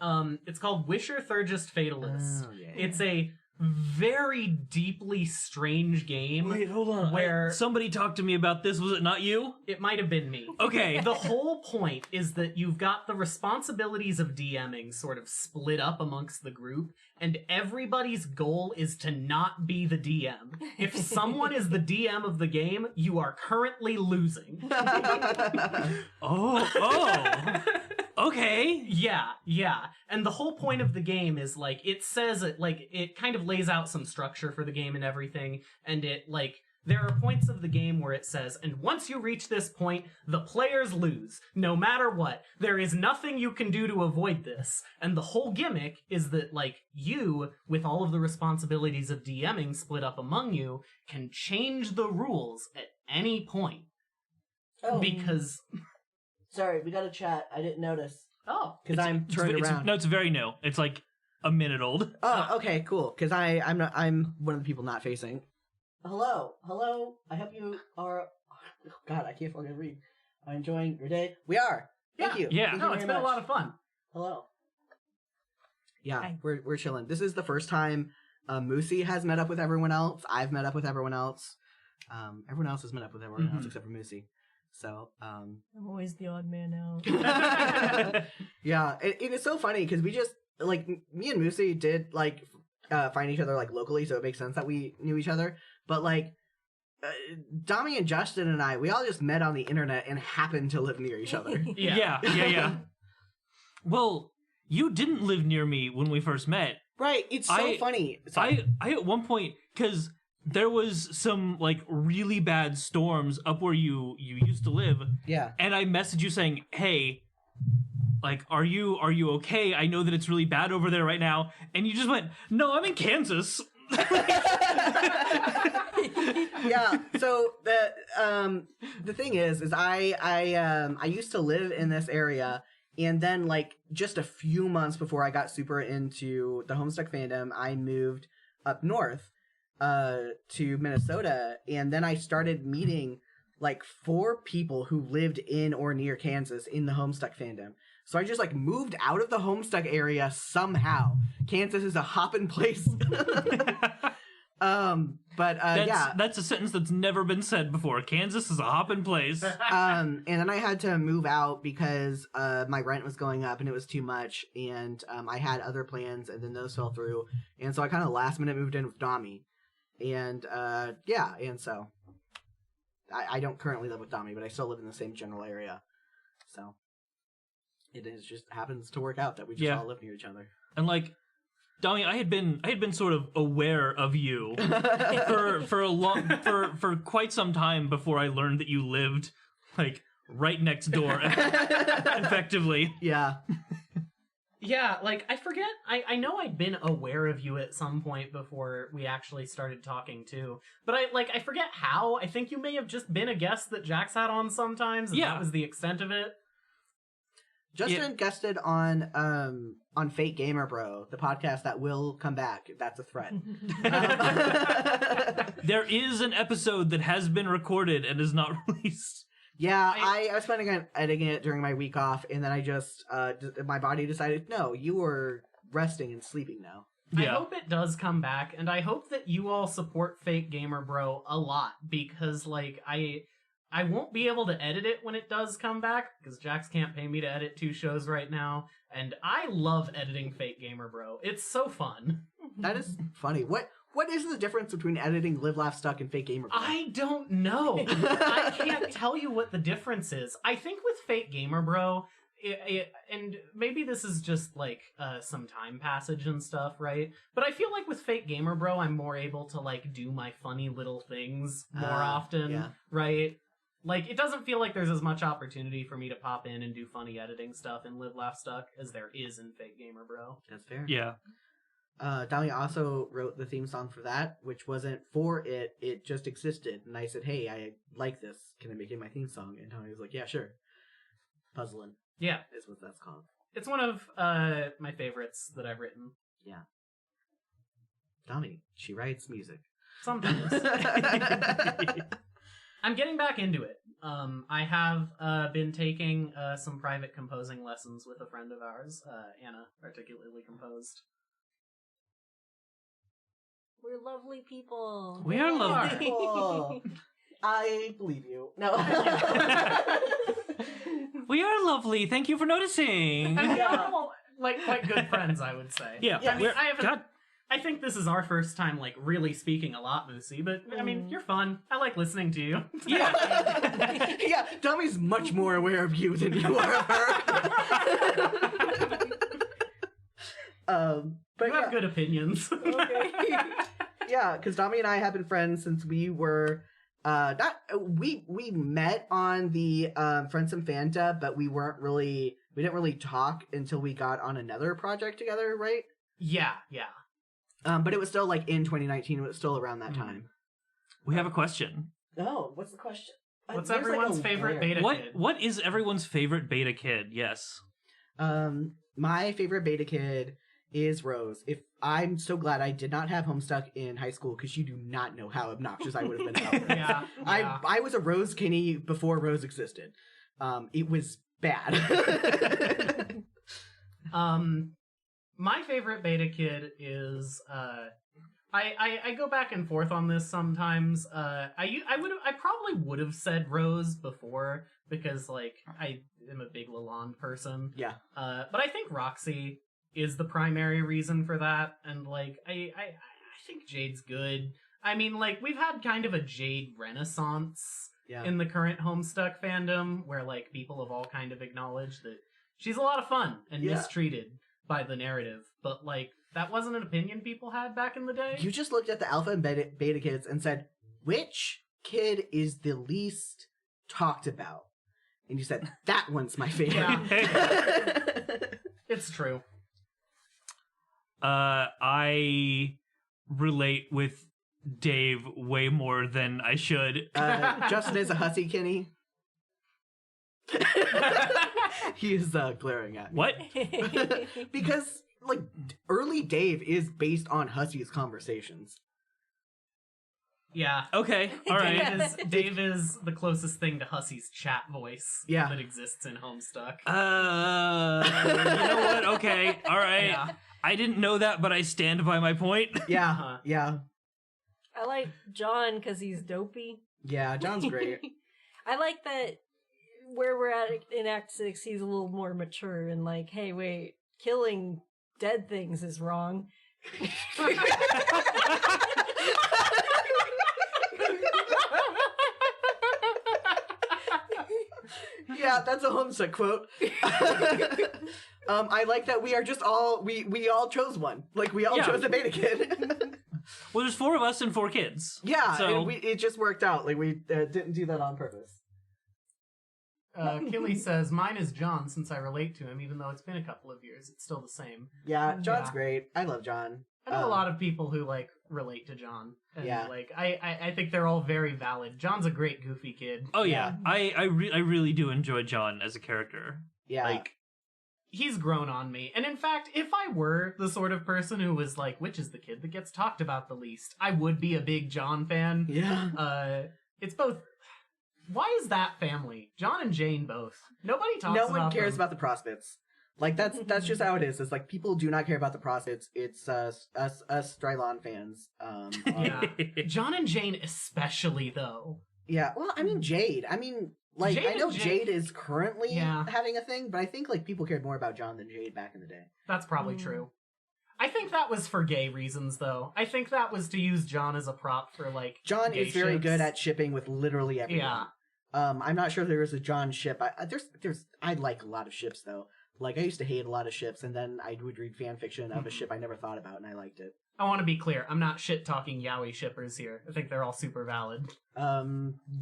It's called Wisher Thurgist Fatalist. Oh, yeah. It's a very deeply strange game. Wait, hold on. Where Somebody talked to me about this. Was it not you? it might have been me. Okay. The whole point is that you've got the responsibilities of DMing sort of split up amongst the group, and everybody's goal is to not be the DM. If someone is the DM of the game, you are currently losing. Oh. Okay. Yeah. And the whole point of the game is, like, it says it, like, it kind of lays out some structure for the game and everything, and it, like, there are points of the game where it says, and once you reach this point, the players lose, no matter what. There is nothing you can do to avoid this. And the whole gimmick is that, like, you, with all of the responsibilities of DMing split up among you, can change the rules at any point. Oh. Because... Sorry, we got a chat. I didn't notice. Oh. Because I'm turned around. No, it's very new. It's like a minute old. Oh, okay, cool. Because I'm one of the people not facing. Hello. I hope you are... Oh, God, I can't fucking read. Are enjoying your day? We are. Thank you. Yeah. Thank No, you it's very been a much. lot of fun. Hello. Yeah, Hi. we're chilling. This is the first time Moosie has met up with everyone else. I've met up with everyone else. Everyone else has met up with everyone else except for Moosie. So, I'm always the odd man out. yeah, it is so funny because we just, like, me and Moosie did, like, find each other, like, locally, so it makes sense that we knew each other. But, like, Dami and Justin and I, we all just met on the internet and happened to live near each other. Yeah. Well, you didn't live near me when we first met. Right, it's so funny. Sorry. I at one point, because there was some, like, really bad storms up where you used to live. Yeah. And I messaged you saying, hey, like, are you okay? I know that it's really bad over there right now. And you just went, no, I'm in Kansas. Yeah. So the thing is I used to live in this area, and then, like, just a few months before I got super into the Homestuck fandom, I moved up north to Minnesota, and then I started meeting, like, 4 people who lived in or near Kansas in the Homestuck fandom. So I just, like, moved out of the Homestuck area somehow. Kansas is a hoppin' place. That's a sentence that's never been said before. Kansas is a hoppin' place. And then I had to move out because my rent was going up and it was too much, and I had other plans, and then those fell through, and so I kind of last minute moved in with Dami, and and so I don't currently live with Dami, but I still live in the same general area, so it just happens to work out that we just all live near each other. And, like, Dami, I had been sort of aware of you for quite some time before I learned that you lived, like, right next door, effectively. Yeah. Yeah, like, I forget, I know I'd been aware of you at some point before we actually started talking too, but I forget how. I think you may have just been a guest that Jax had on sometimes, and that was the extent of it. Justin guested on Fate Gamer Bro, the podcast that will come back. That's a threat. There is an episode that has been recorded and is not released. Yeah, I was planning on editing it during my week off, and then I just, my body decided, no, you are resting and sleeping now. Yeah. I hope it does come back, and I hope that you all support Fake Gamer Bro a lot, because, like, I won't be able to edit it when it does come back, because Jax can't pay me to edit 2 shows right now, and I love editing Fake Gamer Bro. It's so fun. That is funny. What is the difference between editing Live, Laugh, Stuck and Fake Gamer Bro? I don't know. I can't tell you what the difference is. I think with Fake Gamer Bro, and maybe this is just, like, some time passage and stuff, right? But I feel like with Fake Gamer Bro, I'm more able to, like, do my funny little things more often, right? Like, it doesn't feel like there's as much opportunity for me to pop in and do funny editing stuff in Live, Laugh, Stuck as there is in Fake Gamer Bro. That's fair. Yeah. Dami also wrote the theme song for that, which wasn't for it. It just existed. And I said, hey, I like this. Can I make it my theme song? And Dami was like, yeah, sure. Puzzlin'. Yeah. Is what that's called. It's one of my favorites that I've written. Yeah. Dami, she writes music. Sometimes. I'm getting back into it. I have been taking some private composing lessons with a friend of ours, Anna, articulately composed. We're lovely people. We are lovely. Cool. I believe you. No. We are lovely. Thank you for noticing. Yeah. Like quite good friends, I would say. Yeah, I mean, we're- I haven't. God. I think this is our first time, like, really speaking a lot, Moosie. But I mean, you're fun. I like listening to you. Yeah. Yeah, Dami's much more aware of you than you are of her. But You have good opinions. Okay. yeah, because Dami and I have been friends since we were we met on the Friendsim Fanta, but we didn't really talk until we got on another project together, right? Yeah. But it was still like in 2019. It was still around that time. We have a question. Oh, what's the question? What's everyone's favorite beta kid? What is everyone's favorite beta kid? Yes. My favorite beta kid is Rose. I'm so glad I did not have Homestuck in high school, because you do not know how obnoxious I would have been about Rose. Yeah. I was a Rose Kinney before Rose existed. It was bad. My favorite beta kid is I go back and forth on this sometimes. I probably would have said Rose before, because like I am a big Lalonde person. Yeah. But I think Roxy is the primary reason for that, and like I think Jade's good. I mean, like, we've had kind of a Jade renaissance in the current Homestuck fandom, where like people have all kind of acknowledged that she's a lot of fun and mistreated by the narrative, but like that wasn't an opinion people had back in the day. You just looked at the alpha and beta kids and said, which kid is the least talked about? And you said, that one's my favorite. Yeah. It's true. I relate with Dave way more than I should. Justin is a hussy Kinney. He is glaring at me. What? Because, like, early Dave is based on Hussy's conversations. Yeah. Okay, all right. Dave is the closest thing to Hussy's chat voice that exists in Homestuck. You know what? Okay, all right. Yeah. I didn't know that, but I stand by my point. Yeah, yeah. I like John because he's dopey. Yeah, John's great. I like that where we're at in Act 6, he's a little more mature and like, hey, wait, killing dead things is wrong. Yeah, that's a Homestuck quote. I like that we are just all we all chose one. Like, we all chose a beta kid. Well, there's 4 of us and 4 kids. Yeah, so it just worked out. Like, we didn't do that on purpose. Killy says, mine is John, since I relate to him, even though it's been a couple of years. It's still the same. Yeah, John's great. I love John. I know a lot of people who, like, relate to John. And, like, I think they're all very valid. John's a great, goofy kid. Oh, yeah. I really do enjoy John as a character. Yeah. Like, he's grown on me. And in fact, if I were the sort of person who was like, which is the kid that gets talked about the least, I would be a big John fan. Yeah. It's both. Why is that family? John and Jane both. Nobody talks about them. No one cares about the prospects. Like, that's just how it is. It's like, people do not care about the prospects. It's us Strylon fans. Yeah. John and Jane especially, though. Yeah. Well, I mean, Jade. I mean, like, Jade I know and Jade is currently having a thing, but I think, like, people cared more about John than Jade back in the day. That's probably true. I think that was for gay reasons, though. I think that was to use John as a prop for, like, John gay is very ships. good at shipping with literally everyone. Yeah. I'm not sure if there is a John ship. I like a lot of ships, though. Like, I used to hate a lot of ships, and then I would read fan fiction of a ship I never thought about, and I liked it. I want to be clear. I'm not shit-talking yaoi shippers here. I think they're all super valid.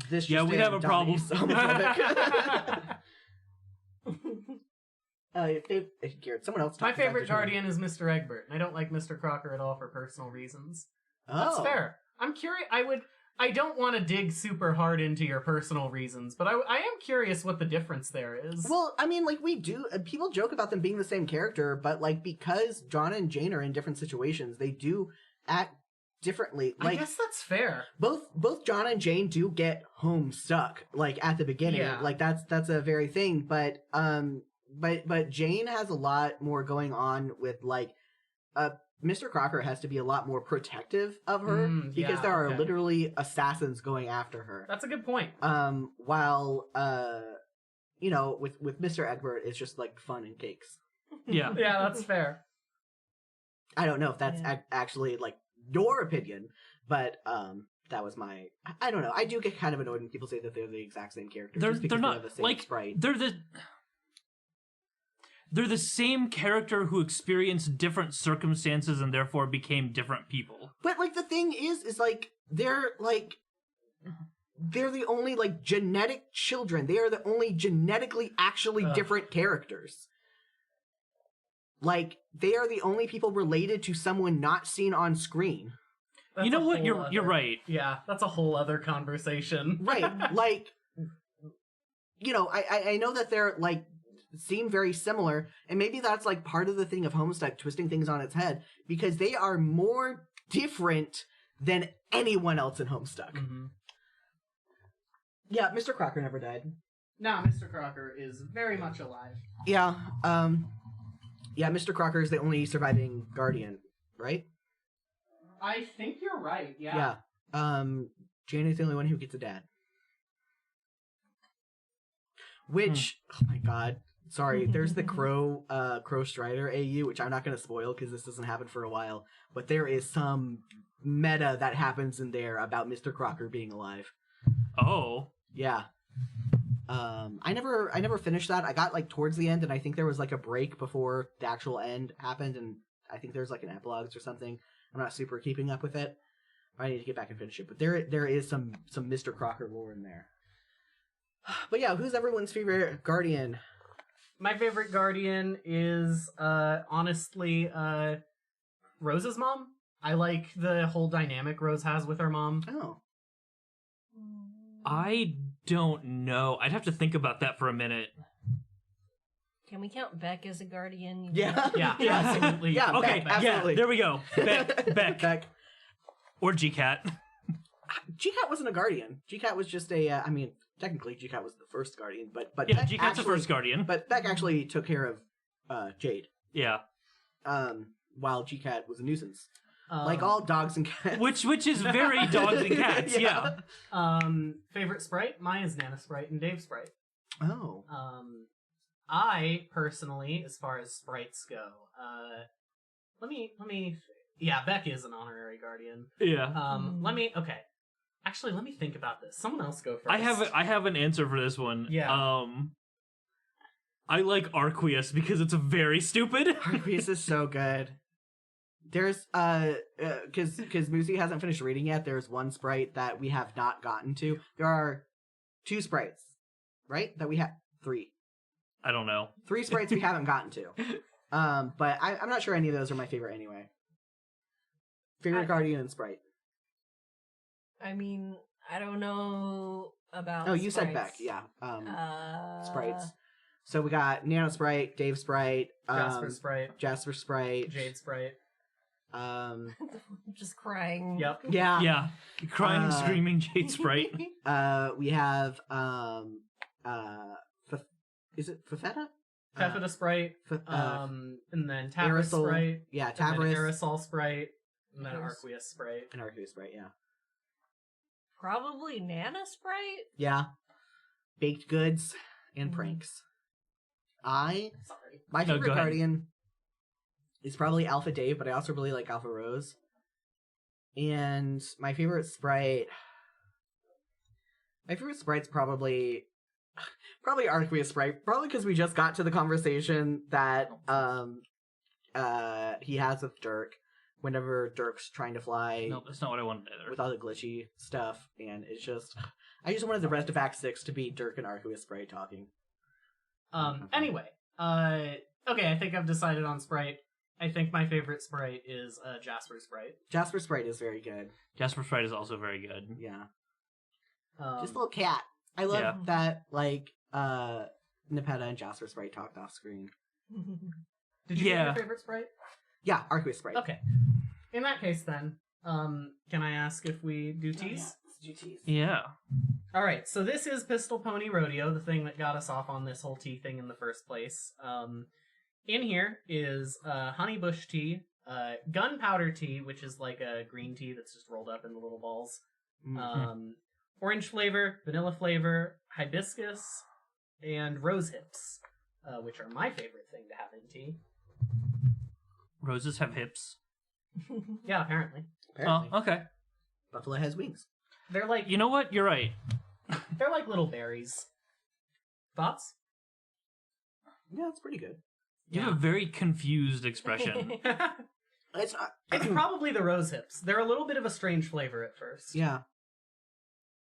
This Yeah, just we have a problem. homophobic. Garrett, someone else. My talked about favorite this one. guardian is Mr. Egbert, and I don't like Mr. Crocker at all for personal reasons. That's Oh. fair. I'm curious. I don't want to dig super hard into your personal reasons, but I am curious what the difference there is. Well, I mean, like, we do... people joke about them being the same character, but, like, because John and Jane are in different situations, they do act differently. Like, I guess that's fair. both John and Jane do get Homestuck, like, at the beginning. Yeah. Like, that's a very thing, but Jane has a lot more going on with, like... Mr. Crocker has to be a lot more protective of her because there are literally assassins going after her. That's a good point. While you know, with Mr. Egbert, it's just like fun and cakes. Yeah. Yeah, that's fair. I don't know if that's actually like your opinion, but that was my. I don't know. I do get kind of annoyed when people say that they're the exact same character. They're just because not they have the same like sprite. They're the same character who experienced different circumstances and therefore became different people. But like the thing is like they're the only like genetic children. They are the only genetically actually different characters. Like they are the only people related to someone not seen on screen. That's you know what? whole You're right. Yeah, that's a whole other conversation. Right. Like, you know, I know that they're like seem very similar, and maybe that's like part of the thing of Homestuck twisting things on its head, because they are more different than anyone else in Homestuck. Mm-hmm. Yeah, Mr. Crocker never died. No, Mr. Crocker is very much alive. Yeah, yeah, Mr. Crocker is the only surviving guardian, right? I think you're right, yeah. Yeah. Jane is the only one who gets a dad. Which, oh my god, sorry, there's the Crow Strider AU, which I'm not going to spoil because this doesn't happen for a while, but there is some meta that happens in there about Mr. Crocker being alive. Oh. Yeah. I never finished that. I got like towards the end, and I think there was like a break before the actual end happened, and I think there's like an epilogue or something. I'm not super keeping up with it. I need to get back and finish it, but there is some Mr. Crocker lore in there. But yeah, who's everyone's favorite guardian? My favorite guardian is honestly Rose's mom. I like the whole dynamic Rose has with her mom. Oh. I don't know. I'd have to think about that for a minute. Can we count Beck as a guardian? Yeah. Yeah, Yeah. absolutely. Yeah. Okay, Beck, absolutely. yeah, there we go. Beck. Beck. Or GCat. GCat wasn't a guardian. GCat was just a, I mean, technically GCat was the first guardian, but Yeah, Beck GCat's actually, the first guardian. But Beck actually took care of Jade. Yeah. While GCat was a nuisance. Um, Like all dogs and cats. Which is very dogs and cats, yeah. Favorite sprite? Mine is Nana Sprite and Dave Sprite. Oh. I personally, as far as sprites go, let me. Yeah, Beck is an honorary guardian. Yeah. Let me think about this. Someone else go first. I have an answer for this one. Yeah. I like Arqueus because it's very stupid. Arqueus is so good. There's because Moosie hasn't finished reading yet. There's one sprite that we have not gotten to. There are 2 sprites, right? That we have 3. I don't know. 3 sprites we haven't gotten to. But I'm not sure any of those are my favorite anyway. Favorite guardian and sprite. I mean, I don't know about. Oh, you said Beck, sprites. yeah. Sprites. So we got Nano Sprite, Dave Sprite, Jasper Sprite, Jade Sprite. Just crying. Yep. Yeah. Yeah. Crying, screaming Jade Sprite. We have is it Fafetta? Taffeta Sprite. And then Tabris Aerosol, Sprite. yeah, And then Tabris. Aerosol Sprite. And then Arqueus Sprite. And Arqueus Sprite, yeah. Probably Nana Sprite. Yeah. Baked goods and pranks. My No, favorite go ahead. guardian is probably Alpha Dave, but I also really like Alpha Rose. And my favorite sprite's probably Arqueus Sprite, probably because we just got to the conversation that he has with Dirk whenever Dirk's trying to fly. No, that's not what I wanted either. With all the glitchy stuff, and it's just I just wanted the rest of Act 6 to be Dirk and Arqueus Sprite talking. Anyway, Okay, I think I've decided on Sprite. I think my favorite Sprite is Jasper Sprite. Jasper Sprite is very good. Jasper Sprite is also very good. Yeah. Just a little cat. I love Yeah. that, like, Nepeta and Jasper Sprite talked off screen. Did you Yeah. get your favorite Sprite? Yeah, Arceus Sprite. Okay. In that case, then, can I ask if we do teas? Yeah. All right, so this is Pistol Pony Rodeo, the thing that got us off on this whole tea thing in the first place. In here is honey bush tea, gunpowder tea, which is like a green tea that's just rolled up into little balls, orange flavor, vanilla flavor, hibiscus, and rose hips, which are my favorite thing to have in tea. Roses have hips. Yeah, apparently. Apparently. Oh, okay. Buffalo has wings. They're like You know what? You're right. they're like little berries. Thoughts? Yeah, it's pretty good. You have a very confused expression. It's not. It's probably the rose hips. They're a little bit of a strange flavor at first. Yeah.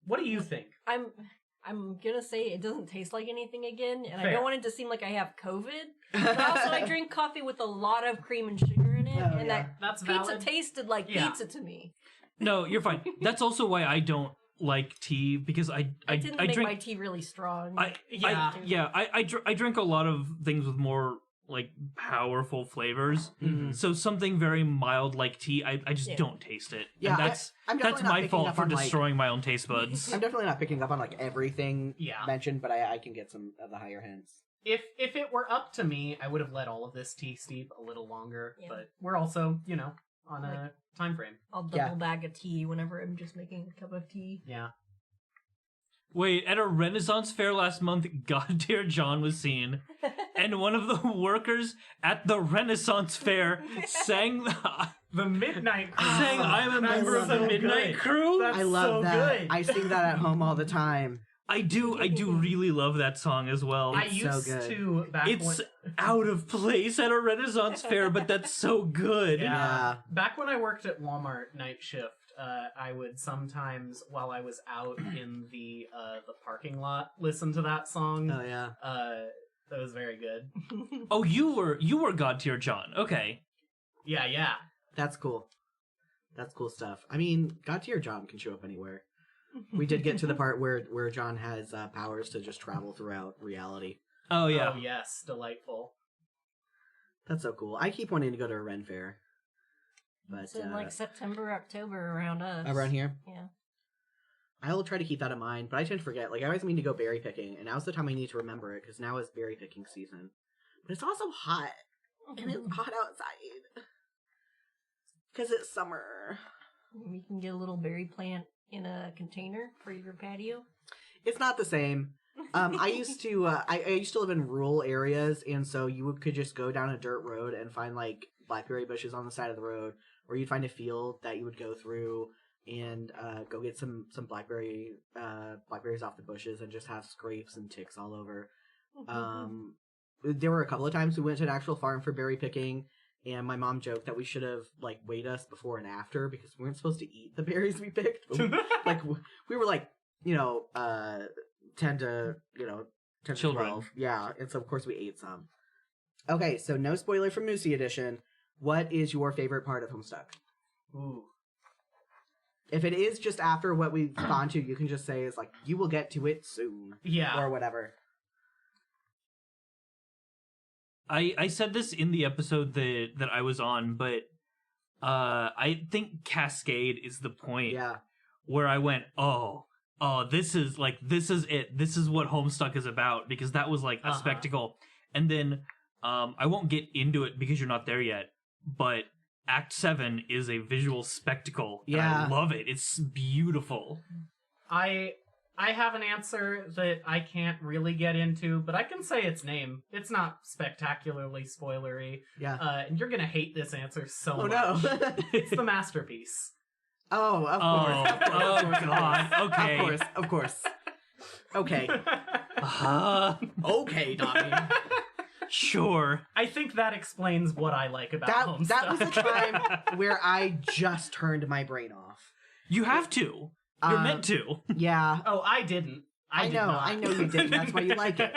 What do you think? I'm gonna say it doesn't taste like anything again, and I Fair. don't want it to seem like I have COVID. But also, I drink coffee with a lot of cream and sugar in it, Oh, and yeah. That's that pizza valid. tasted like Yeah. pizza to me. No, you're fine. That's also why I don't like tea, because I It didn't make drink my tea really strong. I drink a lot of things with more like powerful flavors. Mhm. So something very mild like tea, I just Yeah. don't taste it. Yeah, And that's I'm definitely that's not my picking fault up for on, like- destroying my own taste buds. I'm definitely not picking up on, like, everything Yeah. mentioned, but I can get some of the higher hints. If it were up to me, I would have let all of this tea steep a little longer. Yeah. But we're also, on a time frame. I'll double Yeah. bag a tea whenever I'm just making a cup of tea. Yeah. Wait, at a Renaissance fair last month, God Dear John was seen, and one of the workers at the Renaissance fair sang The Midnight Crew. saying, "I'm a That's member of the so Midnight good. Crew." That's I love so that. good. I sing that at home all the time. I do really love that song as well. I It's so used good. to back It's when, out of place at a Renaissance fair, but that's so good. Yeah. back when I worked at Walmart night shift. I would sometimes, while I was out in the parking lot, listen to that song. Oh, yeah. That was very good. Oh, you were God Tier John. Okay. Yeah. That's cool. That's cool stuff. I mean, God Tier John can show up anywhere. We did get to the part where John has powers to just travel throughout reality. Oh yeah. Oh yes, delightful. That's so cool. I keep wanting to go to a Ren fair. But It's in like September, October around us. around here, Yeah. I will try to keep that in mind. But I tend to forget. Like, I always mean to go berry picking, and now's the time I need to remember it because now is berry picking season. But it's also hot, and it's hot outside because it's summer. You can get a little berry plant in a container for your patio. It's not the same. I used to I used to live in rural areas, and so could just go down a dirt road and find like blackberry bushes on the side of the road, or you'd find a field that you would go through and go get some blackberries off the bushes and just have scrapes and ticks all over. There were a couple of times we went to an actual farm for berry picking, and my mom joked that we should have like weighed us before and after because we weren't supposed to eat the berries we picked. Like we were like 10 to Children. 12. Yeah, and so of course we ate some. Okay, so no spoiler from Moosie edition. What is your favorite part of Homestuck? Ooh. If it is just after what we've gone to, you can just say it's like you will get to it soon Yeah. or whatever. I said this in the episode that I was on, but I think Cascade is the point Yeah. where I went, oh, this is it. This is what Homestuck is about, because that was like a spectacle. And then I won't get into it because you're not there yet, but Act 7 is a visual spectacle. And Yeah. I love it. It's beautiful. I have an answer that I can't really get into, but I can say its name. It's not spectacularly spoilery. Yeah. And you're gonna hate this answer so Oh much. no. It's the masterpiece. Oh, of Oh, course. Of course, oh of course, God. Okay. Of course. Okay. Okay, Donnie. Sure. I think that explains what I like about Homestuck. That was a time where I just turned my brain off. You have to. You're meant to. Yeah. Oh, I didn't. I did know. not. I know you didn't. That's why you like it.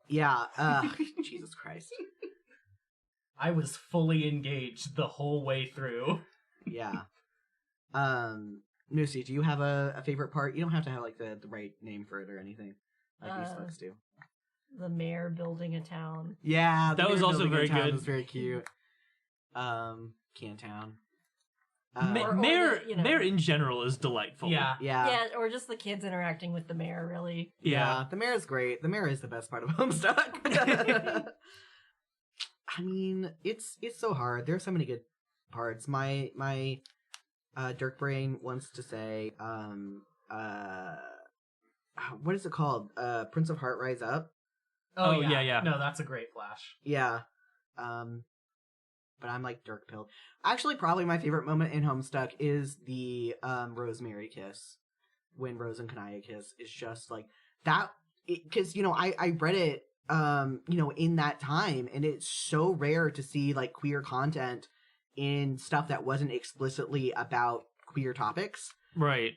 Yeah. Jesus Christ. I was fully engaged the whole way through. Yeah. Moosie, do you have a favorite part? You don't have to have like the right name for it or anything, like these folks do. The mayor building a town. Yeah, That was also very town good. was very cute. Cantown. Mayor in general is delightful. Yeah. Yeah, or just the kids interacting with the mayor, really. Yeah. The mayor is great. The mayor is the best part of Homestuck. I mean, it's so hard. There are so many good parts. My Dirk Brain wants to say, what is it called? Prince of Heart Rise Up. Oh, yeah. No, that's a great flash. Yeah. But I'm like Dirk pilled. Actually, probably my favorite moment in Homestuck is the Rosemary kiss. When Rose and Kanaya kiss is just like that, because I read it in that time, and it's so rare to see like queer content in stuff that wasn't explicitly about queer topics. Right.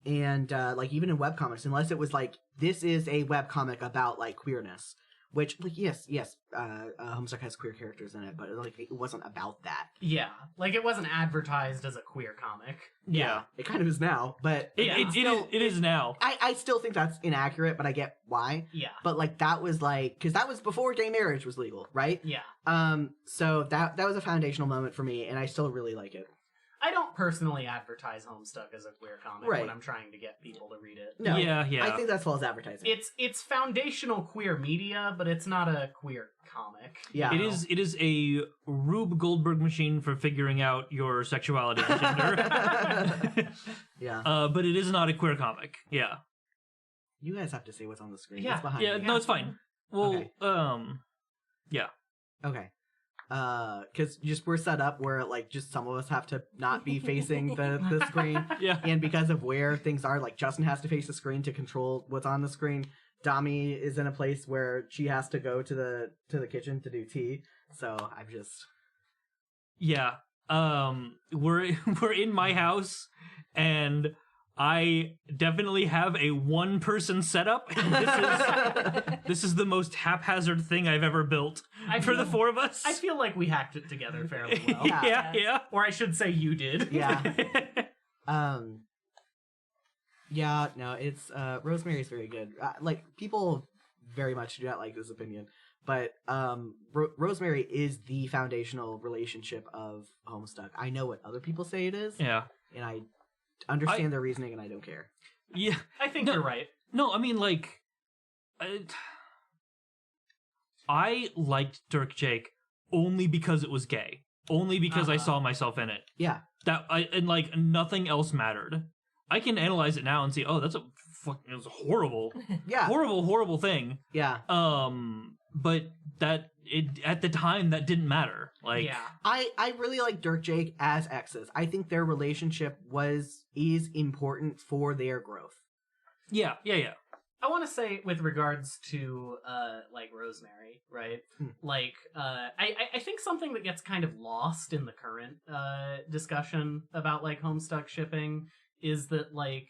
And like even in webcomics, unless it was like, this is a webcomic about like queerness, which like yes, Homestuck has queer characters in it, but like it wasn't about that. Yeah, like it wasn't advertised as a queer comic. Yeah. It kind of is now, but It is now. I still think that's inaccurate, but I get why. Yeah. But like that was like, because that was before gay marriage was legal, right? Yeah. So that was a foundational moment for me, and I still really like it. I don't personally advertise Homestuck as a queer comic Right. when I'm trying to get people to read it. No, Yeah. I think that's false advertising. It's foundational queer media, but it's not a queer comic. Yeah. It is a Rube Goldberg machine for figuring out your sexuality and gender. Yeah. But it is not a queer comic. Yeah. You guys have to say what's on the screen. Yeah. It's behind Yeah, me. no, it's fine. Well, Okay. yeah. Okay. Because just we're set up where like just some of us have to not be facing the screen, Yeah. and because of where things are, like Justin has to face the screen to control what's on the screen. Dami is in a place where she has to go to the kitchen to do tea. So I'm just Yeah. We're in my house, and I definitely have a one-person setup. And this is the most haphazard thing I've ever built for the four of us. I feel like we hacked it together fairly well. Yeah. Or I should say you did. yeah. Yeah, no, it's Rosemary's very good. Like people very much do not like this opinion, but Rosemary is the foundational relationship of Homestuck. I know what other people say it is, Yeah. and I understand their reasoning, and I don't care. Yeah. I think you're right. No, I mean, like, I liked Dirk Jake only because it was gay. Only because I saw myself in it. Yeah, And like nothing else mattered. I can analyze it now and see, oh, that's it was a horrible, yeah, horrible thing. yeah. But at the time that didn't matter. Like, Yeah. I really like Dirk Jake as exes. I think their relationship is important for their growth. yeah. I want to say with regards to like Rosemary, right? Like I think something that gets kind of lost in the current discussion about like Homestuck shipping is that like,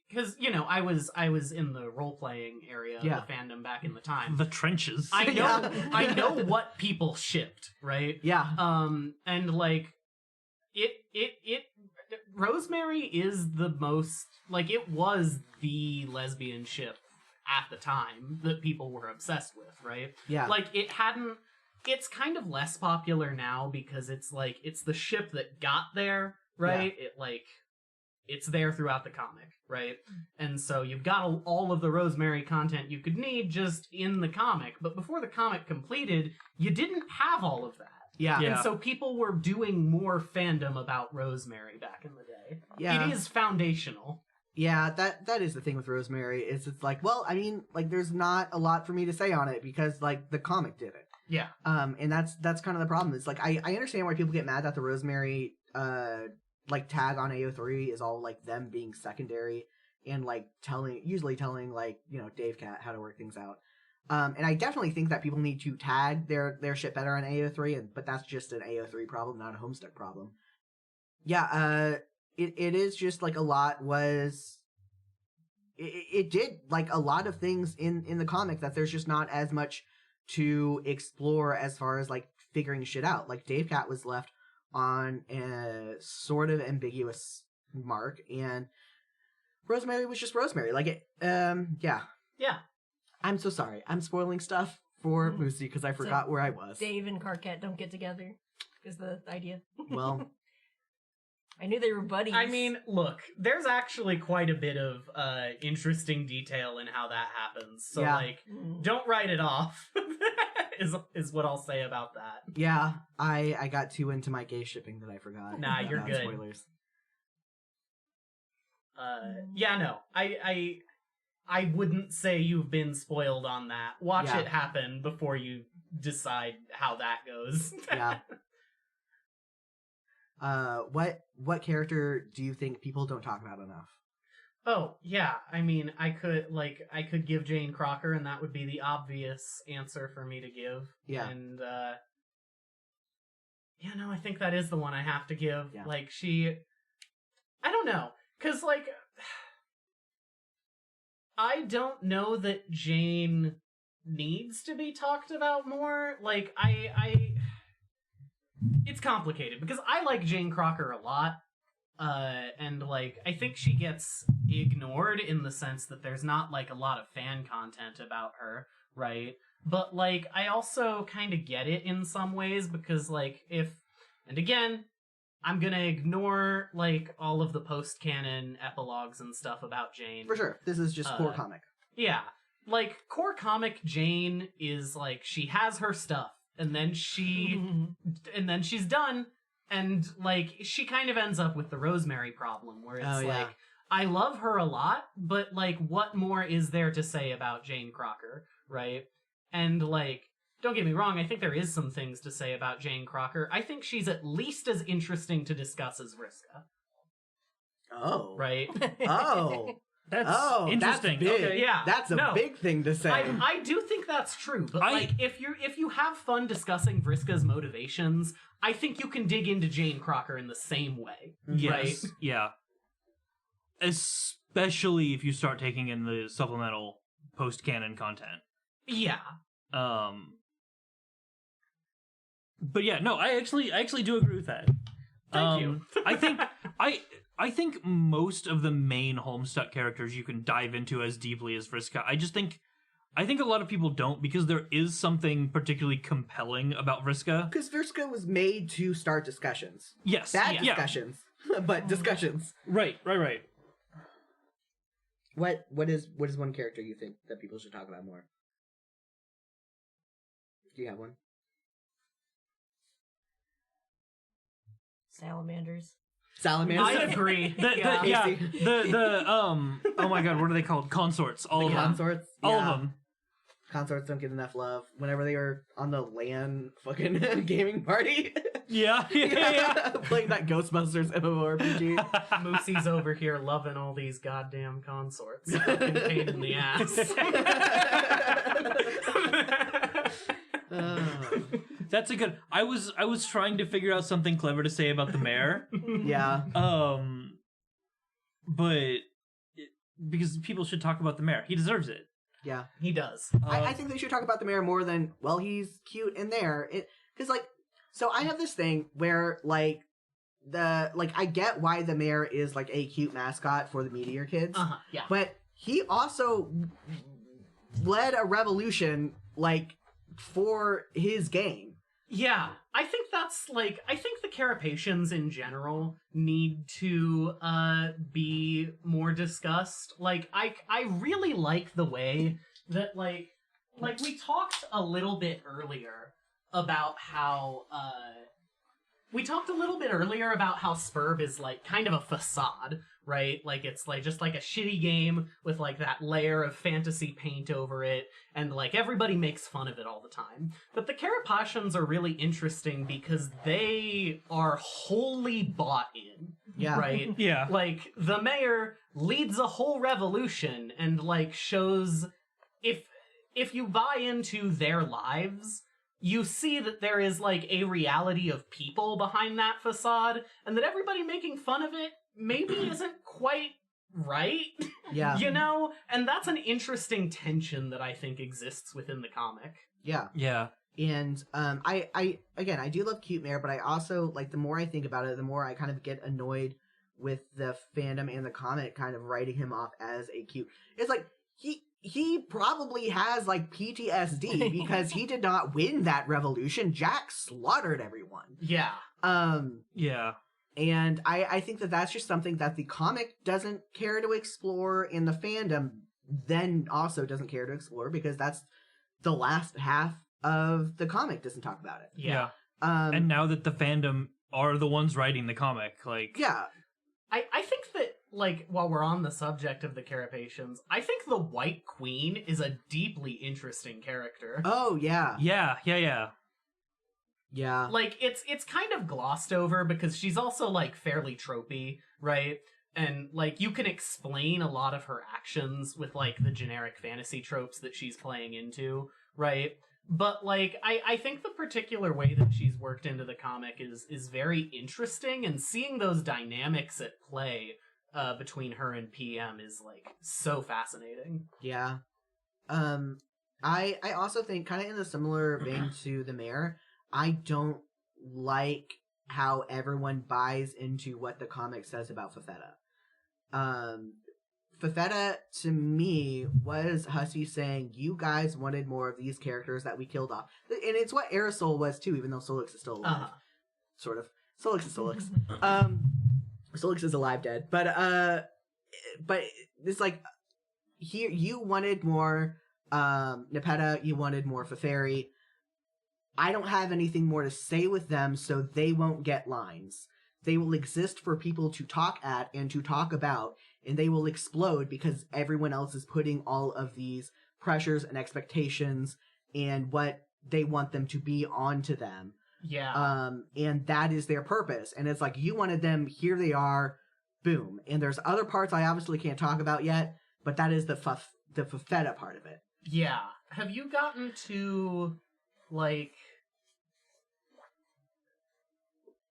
because I was in the role playing area of the fandom back in the time. The trenches. I know what people shipped, right? Yeah, And like it Rosemary is the most, like, it was the lesbian ship at the time that people were obsessed with, right? yeah, Like it's kind of less popular now because it's like it's the ship that got there, right? It's there throughout the comic, right? And so you've got all of the Rosemary content you could need just in the comic, but before the comic completed, you didn't have all of that. yeah, Yeah. And so people were doing more fandom about Rosemary back in the day. Yeah. It is foundational. Yeah, that is the thing with Rosemary, is it's like, well, I mean, like, there's not a lot for me to say on it because, like, the comic did it. Yeah. And that's kind of the problem. It's like, I understand why people get mad that the Rosemary, like, tag on AO3 is all, like, them being secondary and, like, usually telling, like, Dave Cat how to work things out. And I definitely think that people need to tag their shit better on AO3, but that's just an AO3 problem, not a Homestuck problem. Yeah, it is just, like, a lot was... it did like a lot of things in the comic that there's just not as much to explore as far as like figuring shit out. Like Dave Cat was left on a sort of ambiguous mark, and Rosemary was just Rosemary. Like it, yeah. I'm so sorry. I'm spoiling stuff for Moosie because I forgot where I was. Dave and Carcat don't get together is the idea. Well, I knew they were buddies. I mean, look, there's actually quite a bit of interesting detail in how that happens. So, like, don't write it off, is what I'll say about that. yeah, I got too into my gay shipping that I forgot. Nah, you're about good. Spoilers. Yeah, no, I wouldn't say you've been spoiled on that. Watch it happen before you decide how that goes. Yeah. What character do you think people don't talk about enough? Oh, yeah. I mean, I could give Jane Crocker, and that would be the obvious answer for me to give. Yeah. And, yeah, no, I think that is the one I have to give. Yeah. Like, I don't know. 'Cause, like, I don't know that Jane needs to be talked about more. Like, it's complicated because I like Jane Crocker a lot. And like, I think she gets ignored in the sense that there's not like a lot of fan content about her, right? But like, I also kind of get it in some ways because like and again, I'm gonna ignore like all of the post-canon epilogues and stuff about Jane. For sure. This is just core comic. Yeah. Like, core comic Jane is like, she has her stuff, and then she's done, and like, she kind of ends up with the Rosemary problem, where it's like, I love her a lot, but like, what more is there to say about Jane Crocker, right? And like, don't get me wrong, I think there is some things to say about Jane Crocker. I think she's at least as interesting to discuss as Vriska. Oh. Right? Oh. That's interesting. That's big. Okay. Yeah. That's a big thing to say. I do think that's true, but like if you have fun discussing Vriska's motivations, I think you can dig into Jane Crocker in the same way. Yes. Right? Yeah. Especially if you start taking in the supplemental post-canon content. Yeah. But yeah, no, I actually do agree with that. Thank you. I think most of the main Homestuck characters you can dive into as deeply as Vriska. I think a lot of people don't because there is something particularly compelling about Vriska. Because Vriska was made to start discussions. Yes. Bad discussions, but discussions. Right. What is one character you think that people should talk about more? Do you have one? Salamanders. Salamanders. I agree. Oh my god, what are they called? Consorts. All of them. Consorts. All Yeah. of them. Consorts don't get enough love. Whenever they are on the LAN fucking gaming party. Yeah. Playing that Ghostbusters MMORPG. Moosie's over here loving all these goddamn consorts. Fucking pain in the ass. That's a good. I was trying to figure out something clever to say about the mayor. Yeah. But because people should talk about the mayor. He deserves it. Yeah. He does. I think they should talk about the mayor more than, well, he's cute in there. Because, like, so I have this thing where, like, I get why the mayor is, like, a cute mascot for the Meteor Kids. Yeah. But he also led a revolution, like, for his game. Yeah, I think that's like, I think the Carapacians in general need to be more discussed. Like, I really like the way that like we talked a little bit earlier about how Spurb is like kind of a facade, right? Like it's like just like a shitty game with like that layer of fantasy paint over it, and like everybody makes fun of it all the time. But the Carapacians are really interesting because they are wholly bought in. Yeah. Right? Yeah. Like the mayor leads a whole revolution and like shows if you buy into their lives, you see that there is, like, a reality of people behind that facade, and that everybody making fun of it maybe isn't quite right? Yeah. You know? And that's an interesting tension that I think exists within the comic. Yeah. Yeah. And I again, I do love Cute Mare, but I also, like, the more I think about it, the more I kind of get annoyed with the fandom and the comic kind of writing him off as a cute. It's like, he probably has, like, PTSD because he did not win that revolution. Jack slaughtered everyone. Yeah. Yeah. And I think that that's just something that the comic doesn't care to explore, and the fandom then also doesn't care to explore, because that's the last half of the comic doesn't talk about it. Yeah. And now that the fandom are the ones writing the comic, like... Yeah. I think that, like, while we're on the subject of the Carapacians, I think the White Queen is a deeply interesting character. Oh, yeah. Yeah. Yeah. Like, it's kind of glossed over because she's also, like, fairly tropey, right? And, like, you can explain a lot of her actions with, like, the generic fantasy tropes that she's playing into, right? But, like, I think the particular way that she's worked into the comic is very interesting, and seeing those dynamics at play between her and PM is, like, so fascinating. Yeah. I also think, kind of in a similar vein to the mayor, I don't like how everyone buys into what the comic says about Fafetta. Fafetta, to me, was Hussey saying, you guys wanted more of these characters that we killed off. And it's what Aerosol was, too, even though Solix is still alive. Sort of. Solix is Solix. Solix is alive, dead. But it's like, here, you wanted more Nepeta, you wanted more Feferi. I don't have anything more to say with them, so they won't get lines. They will exist for people to talk at and to talk about, and they will explode because everyone else is putting all of these pressures and expectations and what they want them to be onto them. Yeah. And that is their purpose. And it's like, you wanted them, here they are, boom. And there's other parts I obviously can't talk about yet, but that is the Fafetta part of it. Yeah. Have you gotten to, like...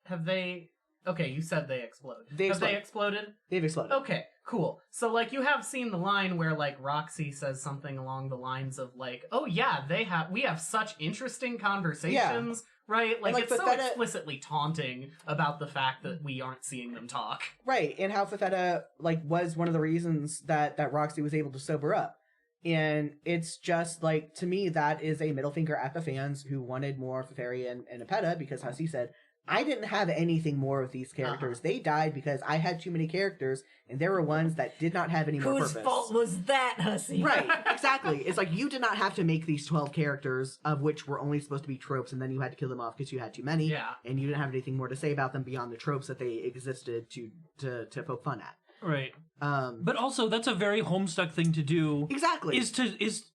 Have they... Okay, you said they explode. Have they exploded? They've exploded. Okay, cool. So, like, you have seen the line where, like, Roxy says something along the lines of, like, oh yeah, we have such interesting conversations, right? Like, it's so explicitly taunting about the fact that we aren't seeing them talk. Right, and how Fafetta, like, was one of the reasons that Roxy was able to sober up. And it's just, like, to me, that is a middle finger at the fans who wanted more Feferi and Nepeta, because Hussey said, I didn't have anything more of these characters. They died because I had too many characters, and there were ones that did not have any more purpose. Whose fault was that, Hussey? Right, exactly. It's like, you did not have to make these 12 characters, of which were only supposed to be tropes, and then you had to kill them off because you had too many, and you didn't have anything more to say about them beyond the tropes that they existed to poke fun at. Right. But also, that's a very Homestuck thing to do. Exactly. Is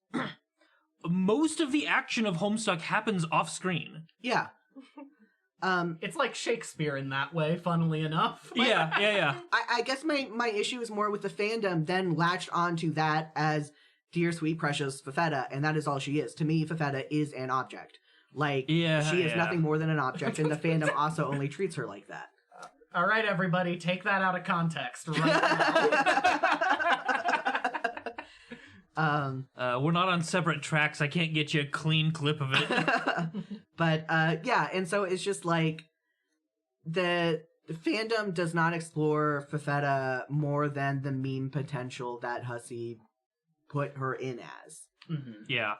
most of the action of Homestuck happens off screen. Yeah. It's like Shakespeare in that way, funnily enough. Yeah. I guess my issue is more with the fandom then latched onto that as dear sweet precious Fafetta, and that is all she is. To me, Fafetta is an object. Like, she is nothing more than an object, and the fandom also only treats her like that. All right, everybody, take that out of context right now. We're not on separate tracks. I can't get you a clean clip of it. But, yeah, and so it's just like, the fandom does not explore Fafetta more than the meme potential that Hussey put her in as. Mm-hmm. Yeah.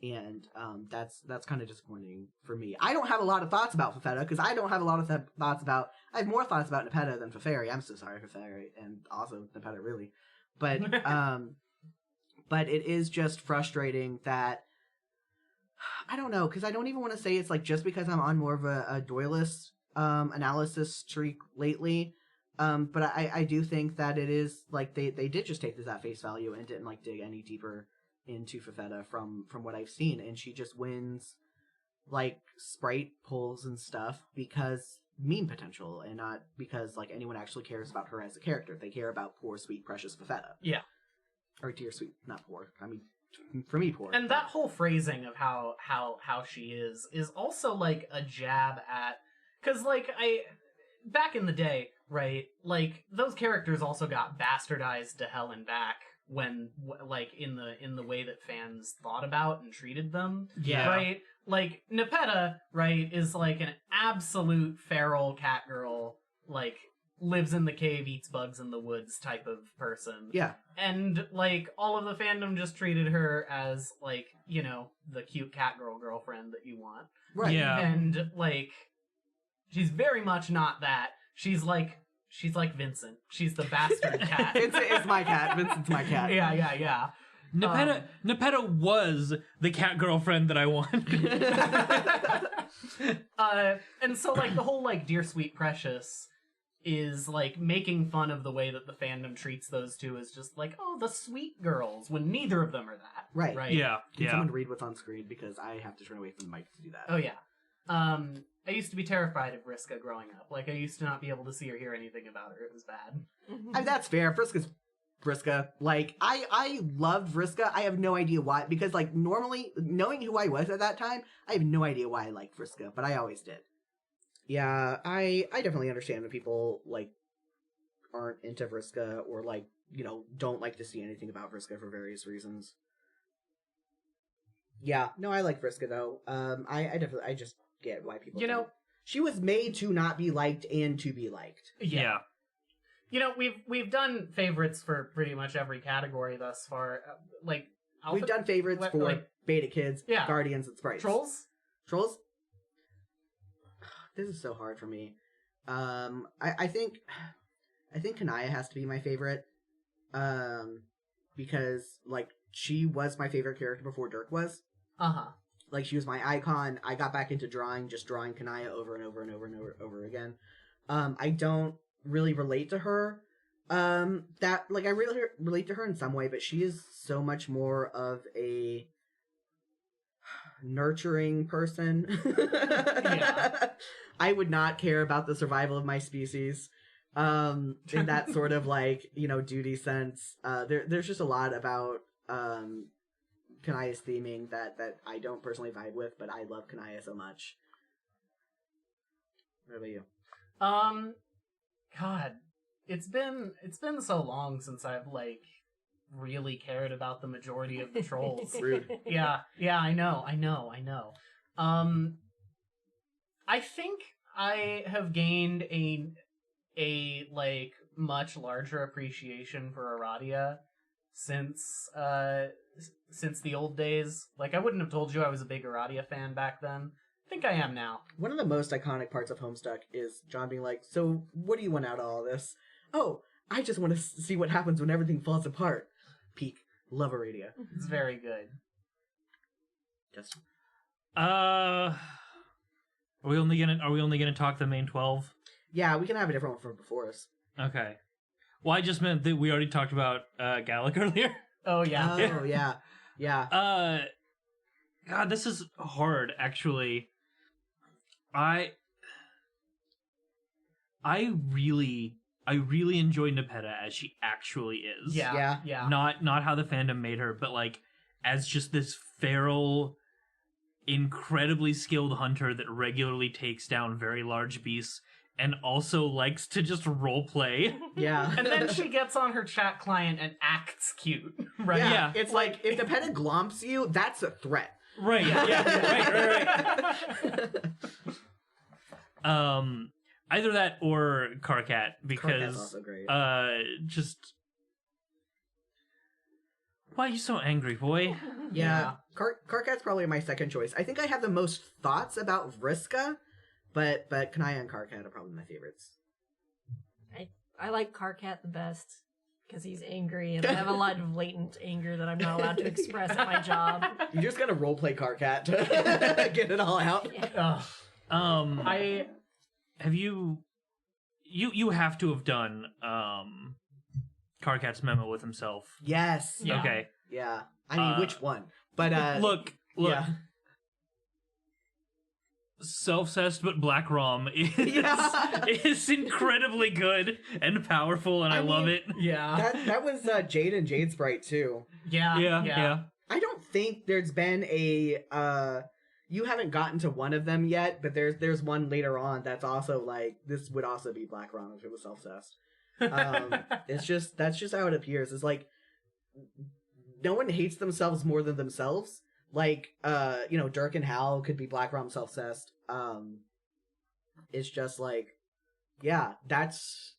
And that's kind of disappointing for me. I don't have a lot of thoughts about Fafetta, because I don't have a lot of thoughts about... I have more thoughts about Nepeta than Feferi. I'm so sorry, Feferi, and also Nepeta, really. But, but it is just frustrating that... I don't know, because I don't even want to say it's like just because I'm on more of a Doylist analysis streak lately. But I do think that it is, like, they did just take this at face value and didn't, like, dig any deeper into Fafetta from what I've seen. And she just wins, like, sprite pulls and stuff because meme potential, and not because, like, anyone actually cares about her as a character. They care about poor, sweet, precious Fafetta. Yeah. Or dear sweet, not poor. I mean, for me, poor. And that whole phrasing of how she is also, like, a jab at... Because, like, back in the day, right? Like, those characters also got bastardized to hell and back when, like, in the way that fans thought about and treated them. Yeah. Right? Like, Nepeta, right, is like an absolute feral cat girl, like, lives in the cave, eats bugs in the woods type of person. Yeah. And, like, all of the fandom just treated her as, like, you know, the cute cat girl girlfriend that you want. Right. Yeah. And, like, she's very much not that. She's like Vincent. She's the bastard cat. Vincent is my cat. Vincent's my cat. Yeah. Nepeta was the cat girlfriend that I want. And so, like, the whole, like, Dear Sweet Precious is, like, making fun of the way that the fandom treats those two as just, like, oh, the sweet girls, when neither of them are that. Right. Right? Yeah. Can someone read what's on screen? Because I have to turn away from the mic to do that. Oh, yeah. I used to be terrified of Vriska growing up. Like, I used to not be able to see or hear anything about her. It was bad. I mean, that's fair. Vriska's Vriska. Like, I loved Vriska. I have no idea why. Because, like, normally, knowing who I was at that time, I have no idea why I liked Vriska. But I always did. Yeah, I definitely understand when people, like, aren't into Vriska or, like, you know, don't like to see anything about Vriska for various reasons. Yeah, no, I like Vriska, though. I just get why people You know, don't. She was made to not be liked and to be liked. Yeah. You know, we've done favorites for pretty much every category thus far. Like, We've done favorites for like, Beta Kids, Yeah. Guardians, and Sprites. Trolls? Trolls? This is so hard for me. I think Kanaya has to be my favorite. Because, like, she was my favorite character before Dirk was. Uh-huh. Like, she was my icon. I got back into drawing, just drawing Kanaya over and over and over and over again. I don't really relate to her. I really relate to her in some way, but she is so much more of a nurturing person. Yeah. I would not care about the survival of my species. In that sort of, like, you know, duty sense. There's just a lot about Kanaya's theming that I don't personally vibe with, but I love Kanaya so much. What about you? God, it's been so long since I've, like, really cared about the majority of the trolls. Rude. Yeah, I know. I think I have gained a like much larger appreciation for Aradia since the old days. Like, I wouldn't have told you I was a big Aradia fan back then. I think I am now. One of the most iconic parts of Homestuck is John being like, so what do you want out of all this? Oh, I just want to see what happens when everything falls apart. Peak. Love Aradia. It's very good. Justin. Are we only gonna talk the main 12? Yeah, we can have a different one for Beforus. Okay. Well, I just meant that we already talked about Gallic earlier. Oh, yeah. Oh, yeah. Yeah. God, this is hard, actually. I really enjoy Nepeta as she actually is. Yeah. Not how the fandom made her, but, like, as just this feral, incredibly skilled hunter that regularly takes down very large beasts and also likes to just roleplay. Yeah. And then she gets on her chat client and acts cute, right? Yeah. It's like, if Nepeta glomps you, that's a threat. Right, yeah, right. Either that or Karkat, Karkat's because also great. just why are you so angry, boy? Yeah. Karkat's probably my second choice. I think I have the most thoughts about Vriska, but Kanaya and Karkat are probably my favorites. I like Karkat the best because he's angry and I have a lot of latent anger that I'm not allowed to express at my job. You just gotta roleplay Karkat to get it all out. Yeah. I have you have to have done Karkat's memo with himself. Yes. Yeah. Okay. Yeah. I mean, which one? But look. Yeah. Self-cessed but Black Rom Yeah. is incredibly good and powerful, and I love mean, it. yeah. That was Jade and Jade Sprite too. Yeah. Yeah. I don't think there's been a you haven't gotten to one of them yet, but there's one later on that's also like, this would also be Black Rom if it was self-cessed. That's just how it appears. It's like, no one hates themselves more than themselves. Like, Dirk and Hal could be Black Rom self-cessed. It's just like, yeah, that's...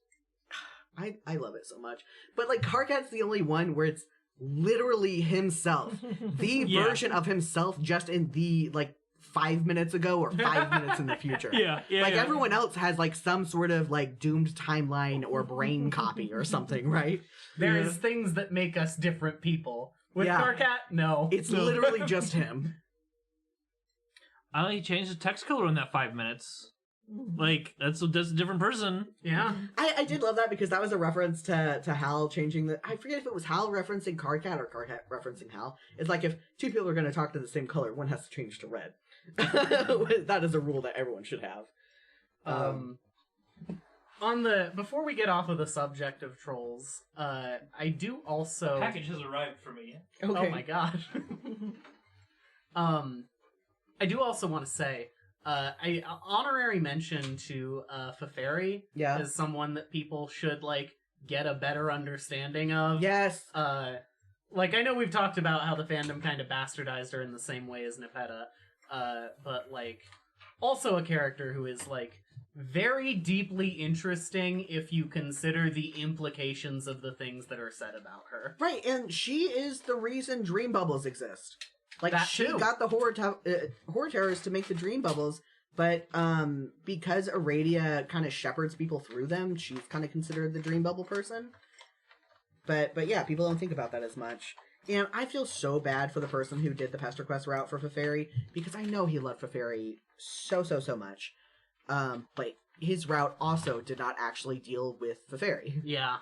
I love it so much. But, like, Karkat's the only one where it's literally himself. The version of himself just in the, like, 5 minutes ago or 5 minutes in the future. Everyone else has, like, some sort of, like, doomed timeline or brain copy or something, right? There's things that make us different people. With Karkat, no. It's literally just him. I only changed the text color in that 5 minutes. Like, that's a different person. Yeah. I did love that because that was a reference to Hal changing the... I forget if it was Hal referencing Karkat or Karkat referencing Hal. It's like if two people are going to talk to the same color, one has to change to red. That is a rule that everyone should have. Before we get off of the subject of trolls, I do also... Package has arrived for me. Okay. Oh my gosh. I do also want to say... I honorary mention to Feferi as someone that people should like get a better understanding of. Yes. Like I know we've talked about how the fandom kind of bastardized her in the same way as Nepeta, but like also a character who is like very deeply interesting if you consider the implications of the things that are said about her. Right, and she is the reason dream bubbles exist. Like, that she too. got the horror terrors to make the dream bubbles, but because Aradia kind of shepherds people through them, she's kind of considered the dream bubble person. But yeah, people don't think about that as much. And I feel so bad for the person who did the Pester Quest route for Feferi, because I know he loved Feferi so much. But his route also did not actually deal with Feferi. Yeah.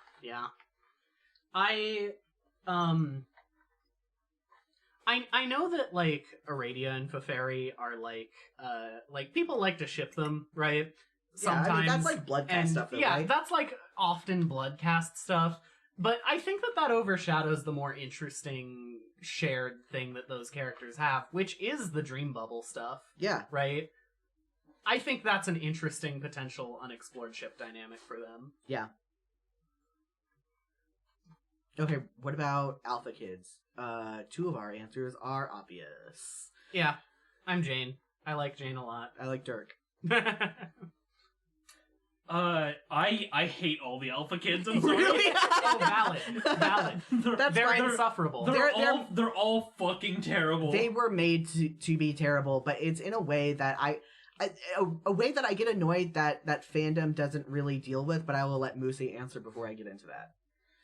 I know that, like, Aradia and Feferi are, like, people like to ship them, right? Sometimes. Yeah, I mean, that's, like, Bloodcast stuff, though, right? That's, like, often Bloodcast stuff. But I think that overshadows the more interesting shared thing that those characters have, which is the Dream Bubble stuff. Yeah. Right? I think that's an interesting potential unexplored ship dynamic for them. Yeah. Okay, what about Alpha Kids? Two of our answers are obvious. Yeah, I'm Jane. I like Jane a lot. I like Dirk. I hate all the Alpha Kids. I'm sorry. Really? Oh, valid. They're insufferable. They're all fucking terrible. They were made to be terrible, but it's in a way that a way that I get annoyed that fandom doesn't really deal with, but I will let Moosie answer before I get into that.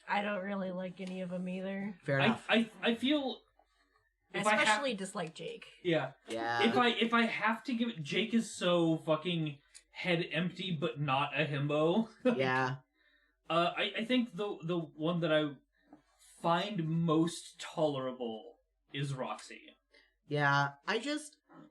I don't really like any of them either. Fair enough. I feel... Especially dislike Jake. Yeah. If I have to give it... Jake is so fucking head empty, but not a himbo. Yeah. I think the one that I find most tolerable is Roxy. Yeah,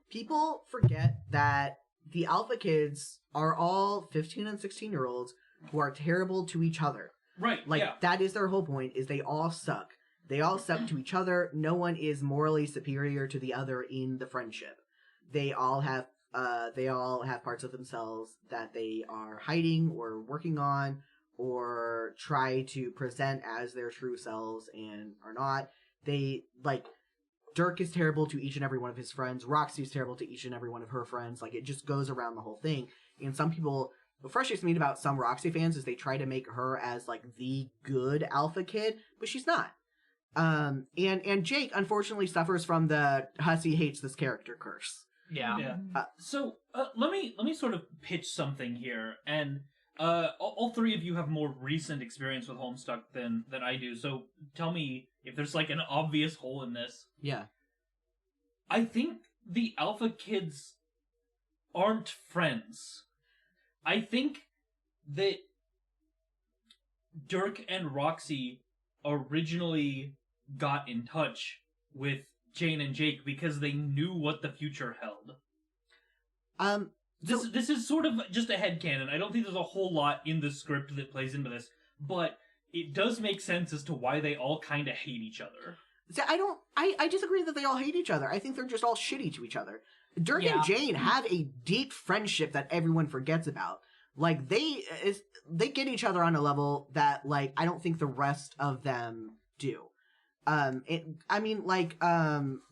people forget that the Alpha Kids are all 15 and 16-year-olds who are terrible to each other. Right, Like, that is their whole point, is they all suck. They all suck to each other. No one is morally superior to the other in the friendship. They all have parts of themselves that they are hiding or working on or try to present as their true selves and are not. They, like, Dirk is terrible to each and every one of his friends. Roxy is terrible to each and every one of her friends. Like, it just goes around the whole thing. And some people... What frustrates me about some Roxy fans is they try to make her as, like, the good alpha kid, but she's not. And Jake, unfortunately, suffers from the Hussy hates this character curse. Yeah. So, let me sort of pitch something here, and all three of you have more recent experience with Homestuck than I do, so tell me if there's, like, an obvious hole in this. Yeah. I think the alpha kids aren't friends. I think that Dirk and Roxy originally got in touch with Jane and Jake because they knew what the future held. This is sort of just a headcanon. I don't think there's a whole lot in the script that plays into this, but it does make sense as to why they all kind of hate each other. See, I disagree that they all hate each other. I think they're just all shitty to each other. Dirk and Jane have a deep friendship that everyone forgets about. Like, they get each other on a level that, like, I don't think the rest of them do.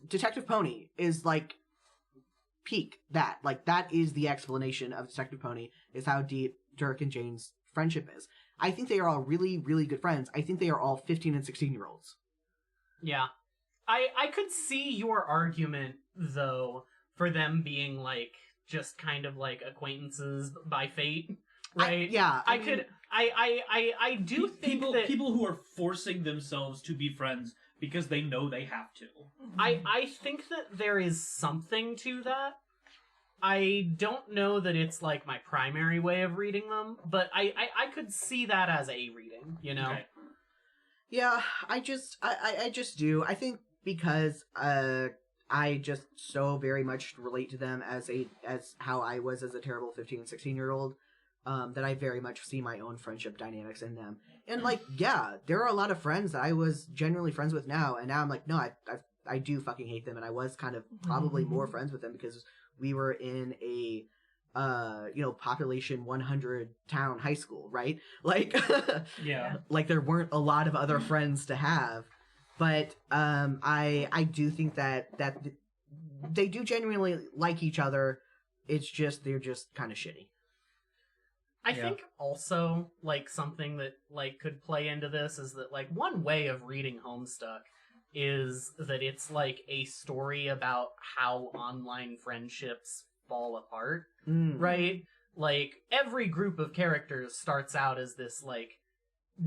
Detective Pony is, like, peak that. Like, that is the explanation of Detective Pony, is how deep Dirk and Jane's friendship is. I think they are all really, really good friends. I think they are all 15 and 16-year-olds. Yeah. I could see your argument, though, for them being, like, just kind of, like, acquaintances by fate, right? I do think that... People who are forcing themselves to be friends because they know they have to. I think that there is something to that. I don't know that it's, like, my primary way of reading them, but I could see that as a reading, you know? Okay. Yeah, I just do. I think because I just so very much relate to them as how I was as a terrible 15 and 16-year-old, that I very much see my own friendship dynamics in them. And, like, yeah, there are a lot of friends that I was genuinely friends with now, and now I'm like, no, I do fucking hate them, and I was kind of probably more friends with them because we were in a population 100 town high school, right? Like, yeah, like there weren't a lot of other friends to have, but I do think that they do genuinely like each other. It's just they're just kind of shitty. I think also, like, something that, like, could play into this is that, like, one way of reading Homestuck is that it's, like, a story about how online friendships fall apart, right? Like, every group of characters starts out as this, like,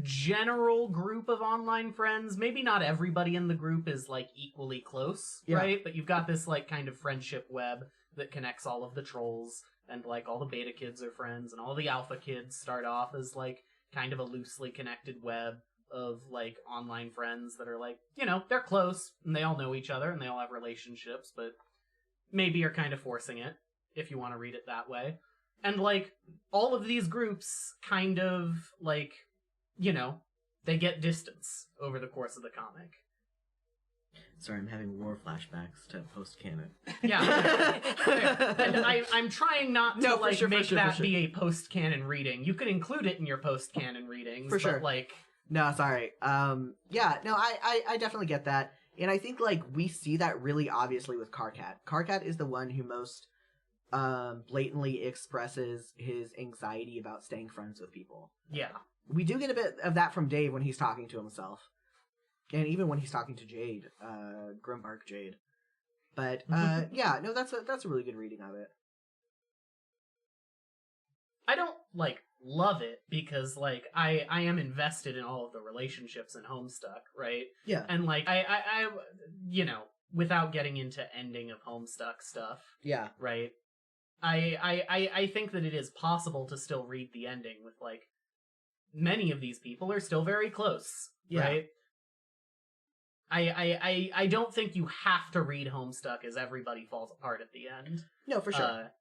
general group of online friends. Maybe not everybody in the group is, like, equally close, right? But you've got this, like, kind of friendship web that connects all of the trolls, and, like, all the beta kids are friends, and all the alpha kids start off as, like, kind of a loosely connected web of, like, online friends that are, like, you know, they're close, and they all know each other, and they all have relationships, but maybe are kind of forcing it, if you want to read it that way. And, like, all of these groups kind of, like, you know, they get distance over the course of the comic. Sorry, I'm having war flashbacks to post-canon. Yeah. And I'm trying not to, make that be a post-canon reading. You can include it in your post-canon readings, for sure. But, like... No, sorry. I definitely get that. And I think, like, we see that really obviously with Karkat. Karkat is the one who most blatantly expresses his anxiety about staying friends with people. Yeah. We do get a bit of that from Dave when he's talking to himself. And even when he's talking to Jade, Grimbark Jade. But, that's a really good reading of it. I don't, like, love it because, like, I am invested in all of the relationships in Homestuck, right? Yeah. And, like, I you know, without getting into ending of Homestuck stuff. Yeah. Right? I think that it is possible to still read the ending with, like, many of these people are still very close, right? I don't think you have to read Homestuck as everybody falls apart at the end. No, for sure.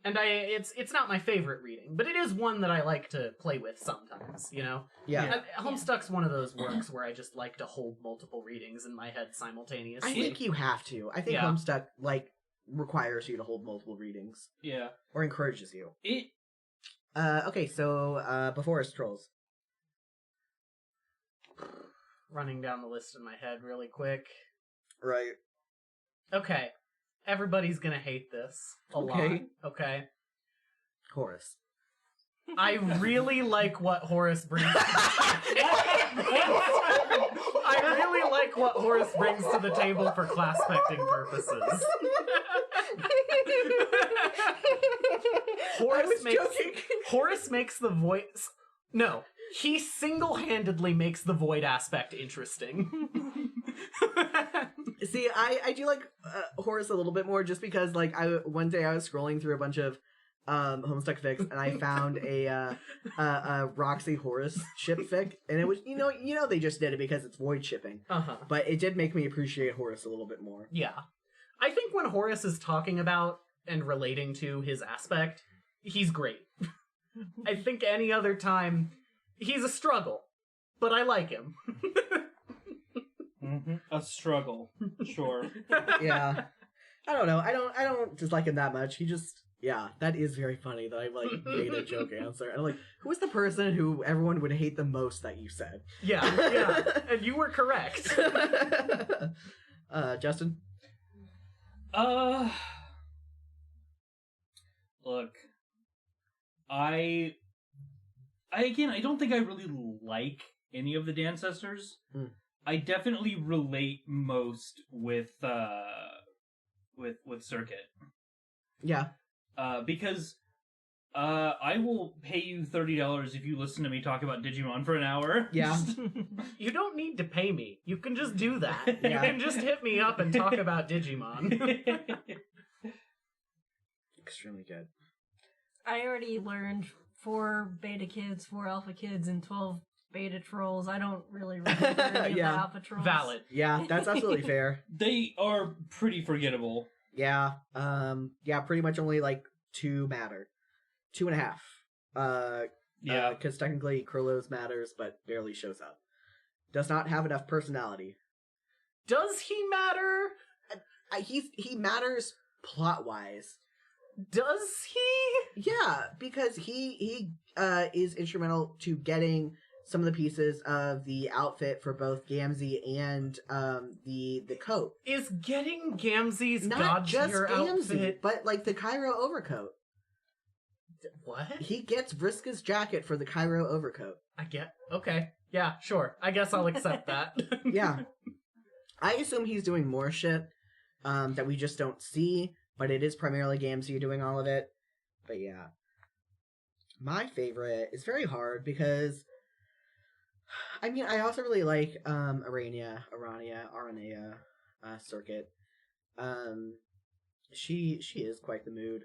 And it's not my favorite reading, but it is one that I like to play with sometimes, you know? Yeah. Homestuck's one of those works where I just like to hold multiple readings in my head simultaneously. I think you have to. I think Homestuck, like, requires you to hold multiple readings. Yeah. Or encourages you. Okay, so, Beforus Trolls. Running down the list in my head really quick. Right. Okay. Everybody's gonna hate this a lot. Okay. Horace. I really like what Horace brings. I really like what Horace brings to the table for class-specting purposes. Horace makes the voice... No. He single-handedly makes the void aspect interesting. See, I do like Horace a little bit more just because, like, one day I was scrolling through a bunch of Homestuck fics and I found a Roxy Horace ship fic, and it was you know they just did it because it's void shipping. But it did make me appreciate Horace a little bit more. Yeah, I think when Horace is talking about and relating to his aspect, he's great. I think any other time, he's a struggle, but I like him. A struggle, sure. Yeah. I don't know. I don't dislike him that much. He just, yeah, that is very funny that I like made a joke answer. And I'm like, who was the person who everyone would hate the most that you said? Yeah, and you were correct. Justin? Look, I don't think I really like any of the Dancestors. I definitely relate most with Circuit. Yeah. Because I will pay you $30 if you listen to me talk about Digimon for an hour. Yeah. You don't need to pay me. You can just do that. Yeah. You can just hit me up and talk about Digimon. Extremely good. I already learned 4 beta kids, 4 alpha kids, and 12 beta trolls. I don't really remember any of the Yeah. alpha trolls. Valid. Yeah, that's absolutely fair. They are pretty forgettable. Yeah. Yeah, pretty much only like 2 matter. 2.5. Yeah. Because technically Krillose matters, but barely shows up. Does not have enough personality. Does he matter? He matters plot-wise. Does he? Yeah, because he is instrumental to getting some of the pieces of the outfit for both Gamzee and the coat. Is getting Gamzee's Not God just tier Gamzee, outfit? but like the Cairo overcoat. What? He gets Vriska's jacket for the Cairo overcoat. I get. Okay. Yeah, sure. I guess I'll accept that. Yeah. I assume he's doing more shit that we just don't see, but it is primarily Gamzee doing all of it. But yeah. My favorite is very hard because I mean, I also really like Arania, Circuit. She is quite the mood.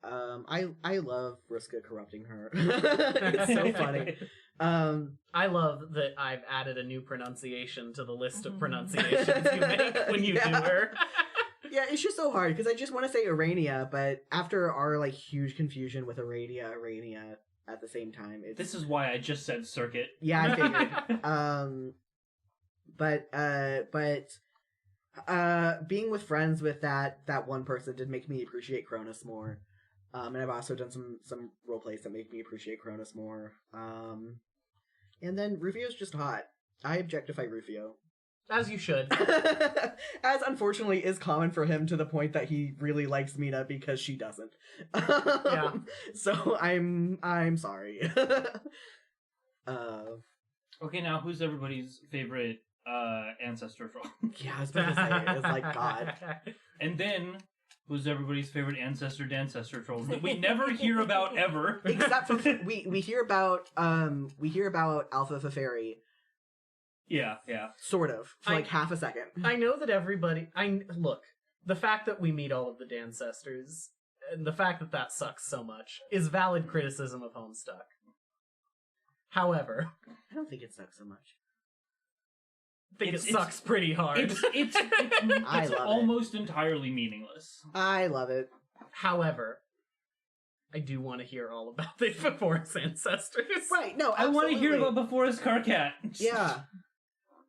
I love Vriska corrupting her. It's so funny. I love that I've added a new pronunciation to the list of pronunciations you make when you do her. Yeah, it's just so hard because I just want to say Arania, but after our like huge confusion with Arania at the same time, it's... This is why I just said Circuit. Yeah, I figured. But being with friends with that one person did make me appreciate Cronus more. And I've also done some role plays that make me appreciate Cronus more. And then Rufio's just hot. I objectify Rufio. As you should. As unfortunately is common for him to the point that he really likes Mina because she doesn't. Yeah. So I'm sorry. Okay, now who's everybody's favorite ancestor troll? Yeah, I was about to say, it's like God. And then who's everybody's favorite ancestor trolls that we never hear about ever? Except for we hear about Alpha Feferi. Yeah. Sort of. For like half a second. I know that everybody... Look, the fact that we meet all of the Dancestors, and the fact that sucks so much, is valid criticism of Homestuck. However... I don't think it sucks so much. I think it sucks pretty hard. It's I love almost entirely meaningless. I love it. However, I do want to hear all about the Beforus ancestors. Right, no, I want to hear about Beforus Carcat. Yeah.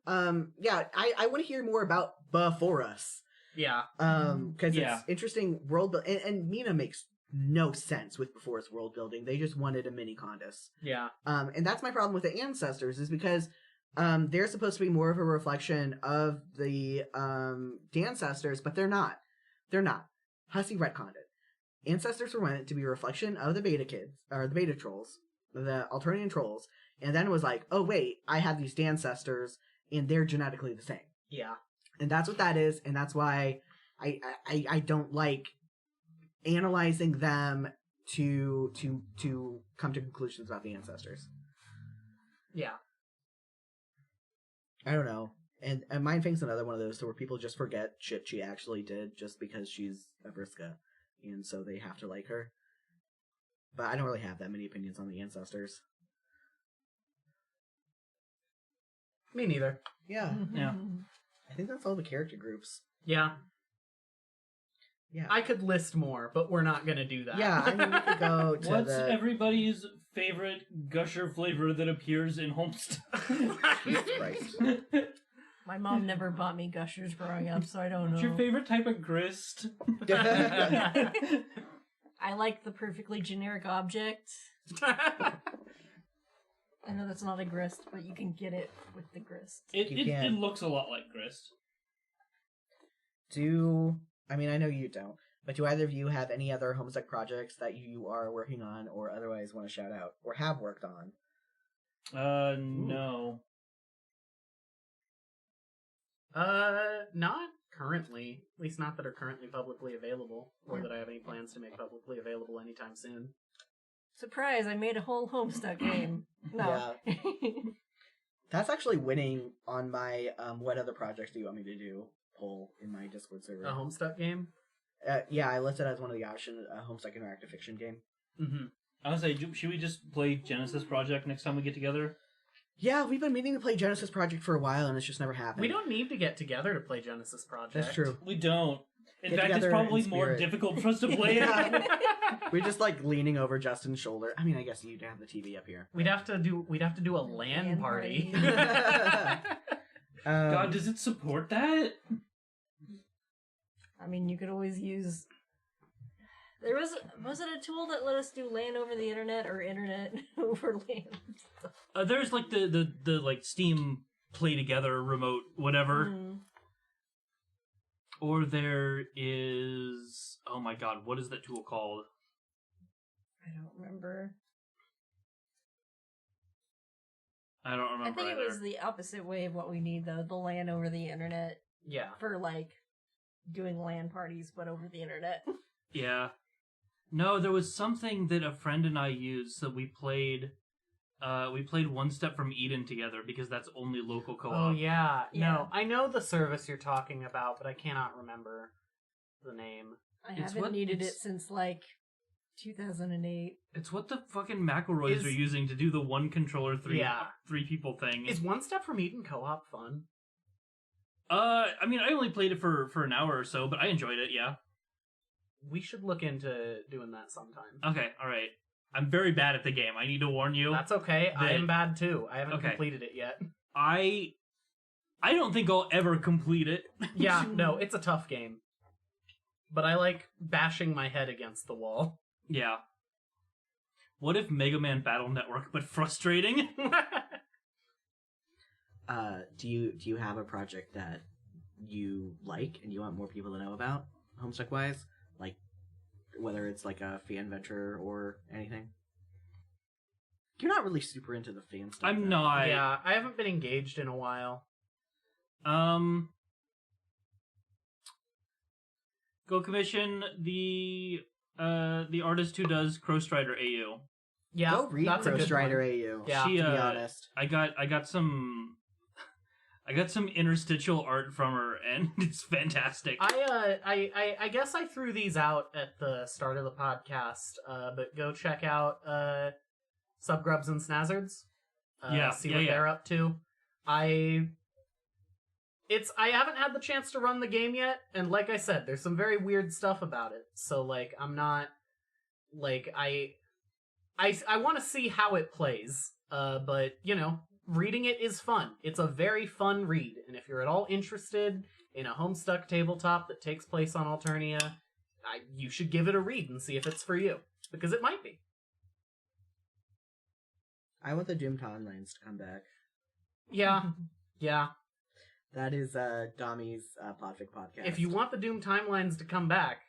Yeah, I want to hear more about Beforus. Yeah. Because it's interesting world building, and Mina makes no sense with Beforus world building. They just wanted a mini Condus. Yeah. And that's my problem with the ancestors is because they're supposed to be more of a reflection of the Dancestors, but they're not. They're not. Hussey retconned it. Ancestors were meant to be a reflection of the beta kids, or the beta trolls, the Alternian trolls, and then it was like, oh wait, I have these Dancestors, and they're genetically the same. Yeah. And that's what that is, and that's why I don't like analyzing them to come to conclusions about the ancestors. Yeah. I don't know. And Mind Fang's another one of those where people just forget shit she actually did just because she's a Vriska, and so they have to like her. But I don't really have that many opinions on the ancestors. Me neither. Yeah. Yeah. I think that's all the character groups. Yeah. Yeah. I could list more, but we're not going to do that. Yeah, I mean, we could go to What's everybody's favorite gusher flavor that appears in Homestuck? Jesus Christ. My mom never bought me Gushers growing up, so I don't know. What's your favorite type of grist? I like the perfectly generic object. I know that's not a grist, but you can get it with the grist. It looks a lot like grist. I mean, I know you don't, but do either of you have any other Homestuck projects that you are working on or otherwise want to shout out or have worked on? No. Not currently. At least not that are currently publicly available, or that I have any plans to make publicly available anytime soon. Surprise, I made a whole Homestuck game. No. Yeah. That's actually winning on my what other projects do you want me to do poll in my Discord server. A Homestuck game? Yeah, I listed as one of the options a Homestuck interactive fiction game. Mm-hmm. I was say, should we just play Genesis Project next time we get together? Yeah, we've been meaning to play Genesis Project for a while, and it's just never happened. We don't need to get together to play Genesis Project. That's true. We don't. In Get fact, it's together probably in more spirit. difficult for us to play it. We're just like leaning over Justin's shoulder. I mean, I guess you'd have the TV up here. We'd have to do a LAN party. God, does it support that? I mean, you could always use... There was it a tool that let us do LAN over the internet or internet over LAN? There's like the like Steam play together remote whatever. Mm. Or there is, oh my god, what is that tool called? I don't remember. I don't remember. I think either. it was the opposite way of what we need, though. The LAN over the internet Yeah. for, like, doing LAN parties, but over the internet. Yeah. No, there was something that a friend and I used, so we played One Step from Eden together, because that's only local co-op. Oh, yeah. Yeah. No, I know the service you're talking about, but I cannot remember the name. I It's haven't what- needed it it's- since, like, 2008. It's what the fucking McElroys are using to do the one controller, three people thing. Is One Step from Eden co-op fun? I mean, I only played it for an hour or so, but I enjoyed it, yeah. We should look into doing that sometime. Okay, alright. I'm very bad at the game, I need to warn you. That's okay. I am bad too. I haven't Okay. completed it yet. I don't think I'll ever complete it. Yeah, no, it's a tough game. But I like bashing my head against the wall. Yeah. What if Mega Man Battle Network, but frustrating? Do you have a project that you like and you want more people to know about, Homestuck wise? Like, whether it's like a fan venture or anything? You're not really super into the fan stuff. I'm though. not. Yeah, I haven't been engaged in a while. Go commission the artist who does Crow Strider AU. Yeah, Go read that's a Crow good Strider one. AU. Yeah, to be She, honest. I got some interstitial art from her, and it's fantastic. I guess I threw these out at the start of the podcast, but go check out Subgrubs and Snazzards. See what they're up to. I haven't had the chance to run the game yet, and like I said, there's some very weird stuff about it. So like I'm not like I want to see how it plays. But you know, reading it is fun. It's a very fun read, and if you're at all interested in a Homestuck tabletop that takes place on Alternia, you should give it a read and see if it's for you, because it might be. I want the Doom Timelines to come back. Yeah, yeah. That is Dami's Podfic podcast. If you want the Doom timelines to come back,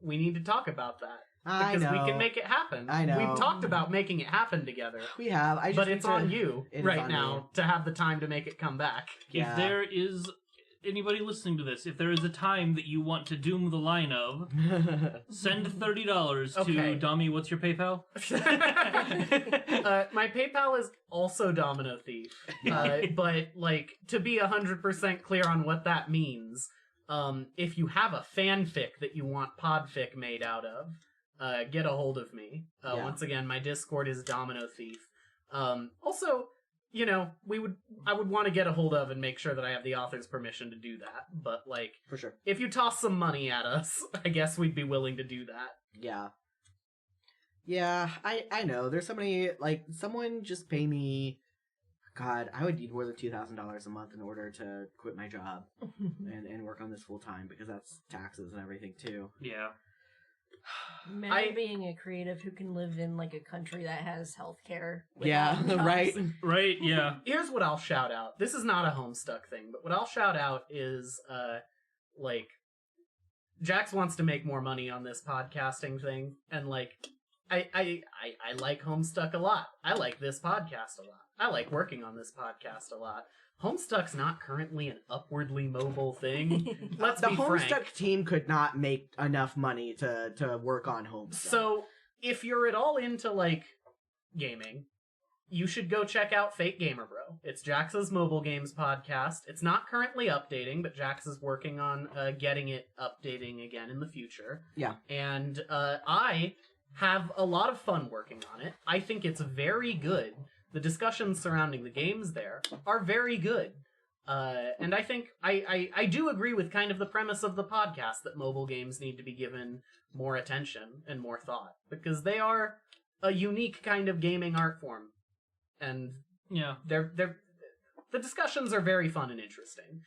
we need to talk about that. I Because know. we can make it happen. I know. We've talked about making it happen together. We have. But it's on you It is right on now me. to have the time to make it come back. Yeah. If there is anybody listening to this, if there is a time that you want to doom the line of, send $30 Okay. to Dami. What's your PayPal? My PayPal is also Domino Thief. But, like, to be 100% clear on what that means, if you have a fanfic that you want podfic made out of, get a hold of me. Yeah. Once again, my Discord is Domino Thief. Also, you know, I would want to get a hold of and make sure that I have the author's permission to do that. But, like, For sure. if you toss some money at us, I guess we'd be willing to do that. Yeah. Yeah, I know. There's so many, like, someone just pay me God, I would need more than $2,000 a month in order to quit my job and work on this full time, because that's taxes and everything too. Yeah. Imagine being a creative who can live in like a country that has healthcare. Yeah, right. Right, yeah. Here's what I'll shout out. This is not a Homestuck thing, but what I'll shout out is, like, Jax wants to make more money on this podcasting thing, and, like, I like Homestuck a lot. I like this podcast a lot. I like working on this podcast a lot. Homestuck's not currently an upwardly mobile thing. Let's The be Homestuck frank. team could not make enough money to work on Homestuck. So, if you're at all into, like, gaming, you should go check out Fake Gamer Bro. It's Jax's mobile games podcast. It's not currently updating, but Jax is working on getting it updating again in the future. Yeah. And I have a lot of fun working on it. I think it's very good. The discussions surrounding the games there are very good. And I think I do agree with kind of the premise of the podcast that mobile games need to be given more attention and more thought, because they are a unique kind of gaming art form. And Yeah. the discussions are very fun and interesting.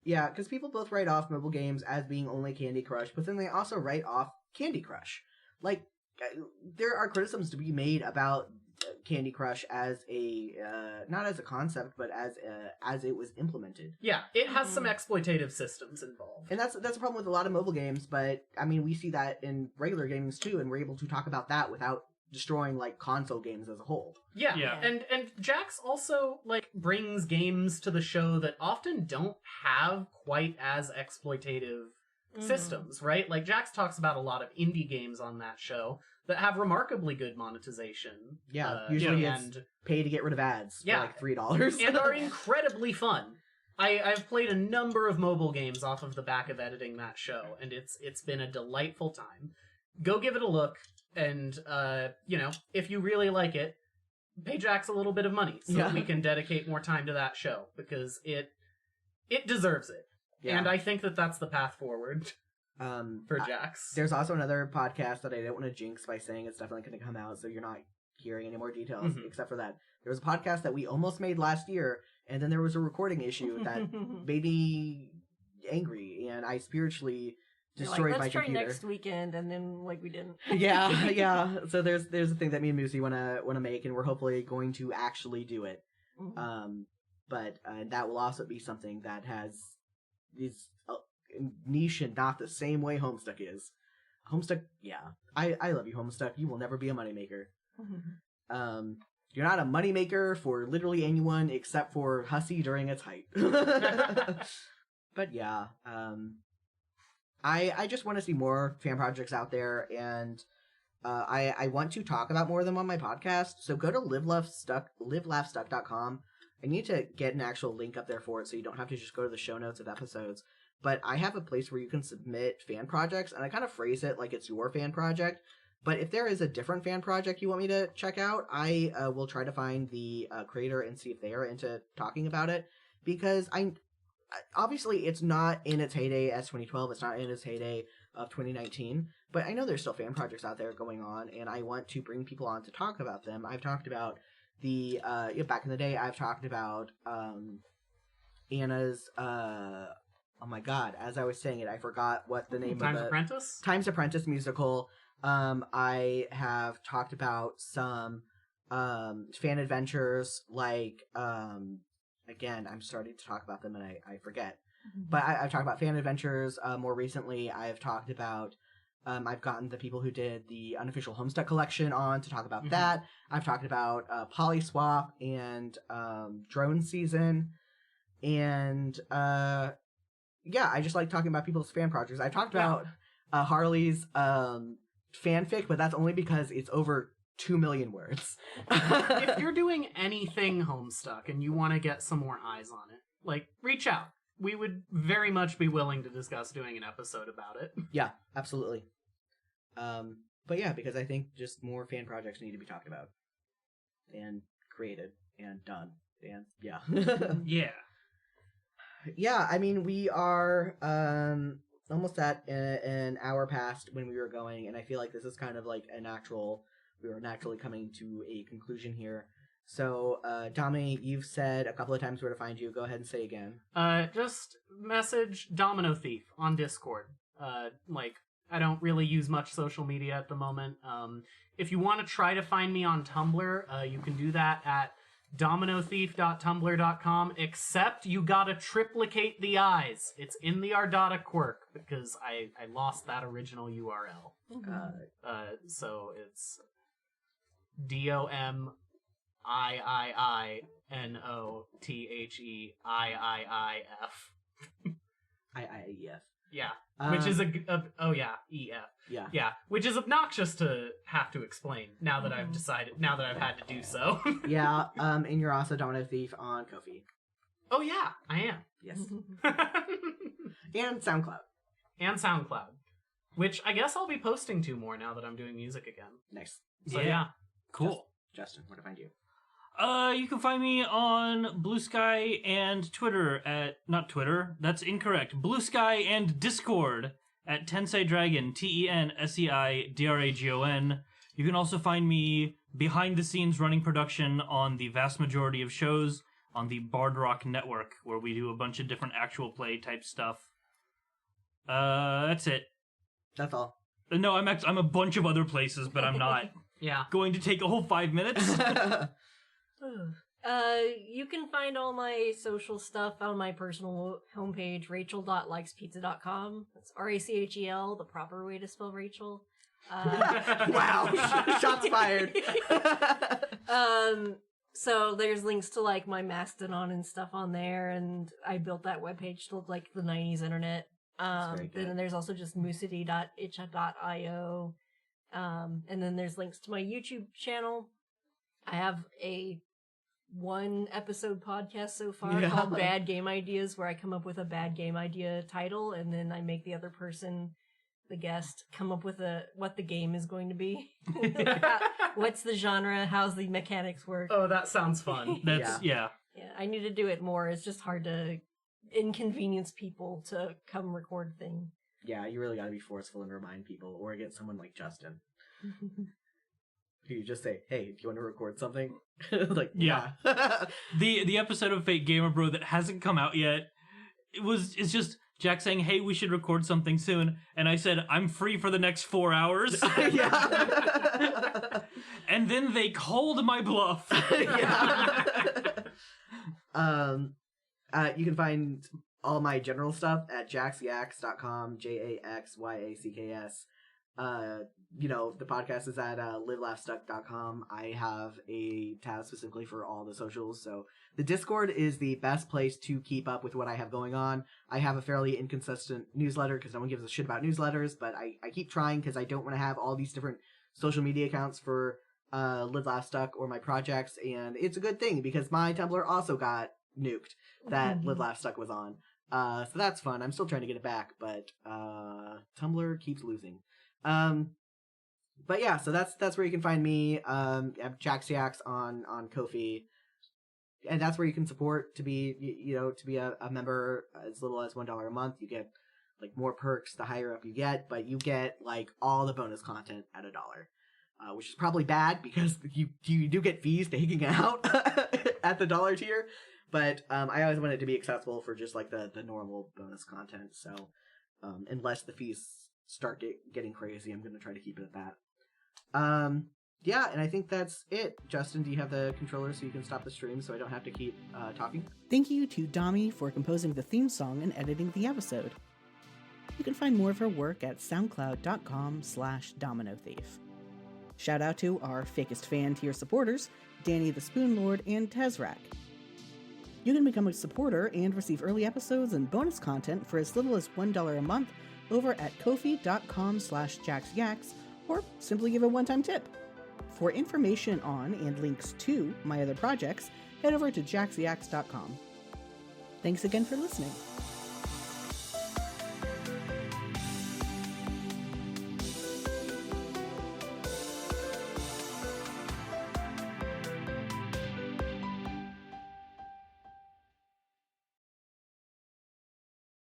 Yeah, because people both write off mobile games as being only Candy Crush, but then they also write off Candy Crush. Like, there are criticisms to be made about Candy Crush as a not as a concept, but as it was implemented. Yeah, it has some exploitative systems involved. And that's a problem with a lot of mobile games, but I mean, we see that in regular games too, and we're able to talk about that without destroying like console games as a whole. Yeah, Yeah. and Jax also like brings games to the show that often don't have quite as exploitative systems, right? Like Jax talks about a lot of indie games on that show that have remarkably good monetization. Yeah, usually and it's pay to get rid of ads Yeah. for like $3. and are incredibly fun. I've played a number of mobile games off of the back of editing that show, and it's been a delightful time. Go give it a look, and if you really like it, pay Jax a little bit of money so that we can dedicate more time to that show, because it deserves it. Yeah. And I think that that's the path forward for Jax. There's also another podcast that I don't want to jinx by saying it's definitely going to come out, so you're not hearing any more details, except for that. There was a podcast that we almost made last year, and then there was a recording issue that made me angry, and I spiritually destroyed my Let's try computer. next weekend, and then we didn't. yeah. So there's a thing that me and Moosie wanna make, and we're hopefully going to actually do it. But that will also be something that is niche and not the same way Homestuck is. Homestuck, yeah. I love you, Homestuck. You will never be a moneymaker. You're not a moneymaker for literally anyone except for Hussy during its height. But yeah, I just want to see more fan projects out there, and I want to talk about more of them on my podcast. So go to livelaughstuck.com. I need to get an actual link up there for it, so you don't have to just go to the show notes of episodes. But I have a place where you can submit fan projects, and I kind of phrase it like it's your fan project. But if there is a different fan project you want me to check out, I will try to find the creator and see if they are into talking about it. Because obviously it's not in its heyday as 2012, it's not in its heyday of 2019, but I know there's still fan projects out there going on, and I want to bring people on to talk about them. I've talked about the, back in the day, I've talked about Anna's, oh my god, as I was saying it, I forgot what the name Times of the... Apprentice? Times Apprentice musical. I have talked about some fan adventures, like, again, I'm starting to talk about them and I forget. But I've talked about fan adventures. More recently, I've talked about, I've gotten the people who did the unofficial Homestuck collection on to talk about that. I've talked about Polyswap and Drone Season. And, yeah, I just like talking about people's fan projects. I've talked about Harley's fanfic, but that's only because it's over 2 million words. If you're doing anything Homestuck and you want to get some more eyes on it, like, reach out. We would very much be willing to discuss doing an episode about it. Yeah, absolutely. But yeah, because I think just more fan projects need to be talked about and created and done. And yeah. Yeah. Yeah, I mean, we are almost at an hour past when we were going, and I feel like this is kind of like we are naturally coming to a conclusion here. So, Dami, you've said a couple of times where to find you. Go ahead and say again. Just message Domino Thief on Discord. I don't really use much social media at the moment. If you want to try to find me on Tumblr, you can do that at dominothief.tumblr.com, except you gotta triplicate the I's. It's in the Ardata quirk, because I lost that original URL. So it's DOMIIINOTHEIIF. IIEF. Yeah, which is EF. Yeah. Which is obnoxious to have to explain now that I've had to do so. Yeah, and you're also Domino Thief on Ko-fi. Oh yeah, I am. Yes. And SoundCloud. And SoundCloud, which I guess I'll be posting to more now that I'm doing music again. Nice. So yeah. Cool. Justin, where to find you? You can find me on Blue Sky and Twitter at... Not Twitter, that's incorrect. Blue Sky and Discord at Tensei Dragon, TENSEI-DRAGON. You can also find me behind the scenes running production on the vast majority of shows on the Bard Rock Network, where we do a bunch of different actual play type stuff. That's it. That's all. No, I'm a bunch of other places, but I'm not Yeah. going to take a whole 5 minutes. You can find all my social stuff on my personal homepage, rachel.likespizza.com. That's RACHEL, the proper way to spell Rachel. Wow. Shots fired. So there's links to like my Mastodon and stuff on there, and I built that webpage to look like the 90s internet. very good. Then there's also just moosey.itch.io. And then there's links to my YouTube channel. I have a 1-episode podcast so far called Bad Game Ideas, where I come up with a bad game idea title, and then I make the other person, the guest, come up with what the game is going to be. What's the genre? How's the mechanics work? Oh, that sounds fun. Yeah. Yeah, I need to do it more. It's just hard to inconvenience people to come record things. Yeah, you really gotta be forceful and remind people, or get someone like Justin. You just say, hey, do you want to record something? Like, Yeah. The episode of Fake Gamer Bro that hasn't come out yet, it's just Jack saying, hey, we should record something soon. And I said, I'm free for the next 4 hours. Yeah. And then they called my bluff. Yeah. You can find all my general stuff at jaxyaks.com, JAXYACKS. The podcast is at livelaughstuck.com. I have a tab specifically for all the socials, so the Discord is the best place to keep up with what I have going on. I have a fairly inconsistent newsletter because no one gives a shit about newsletters, but I keep trying because I don't want to have all these different social media accounts for Live Laugh Stuck or my projects, and it's a good thing because my Tumblr also got nuked that Live Laugh Stuck was on. So that's fun. I'm still trying to get it back, but Tumblr keeps losing. But yeah, so that's where you can find me. I have Jaxyaks on Ko-fi, and that's where you can support to be a member as little as $1 a month. You get like more perks the higher up you get, but you get like all the bonus content at $1, which is probably bad because you do get fees to hanging out at the $1 tier. But I always want it to be accessible for just like the normal bonus content. So unless the fees start getting crazy, I'm going to try to keep it at that. Yeah, and I think that's it. Justin, do you have the controller so you can stop the stream so I don't have to keep talking? Thank you to Dami for composing the theme song and editing the episode. You can find more of her work at soundcloud.com/dominothief. Shout out to our fakest fan tier supporters, Danny the Spoon Lord and Tezrak. You can become a supporter and receive early episodes and bonus content for as little as $1 a month over at kofi.com/jaxyaks, or simply give a one-time tip. For information on and links to my other projects, head over to jaxyaks.com. Thanks again for listening.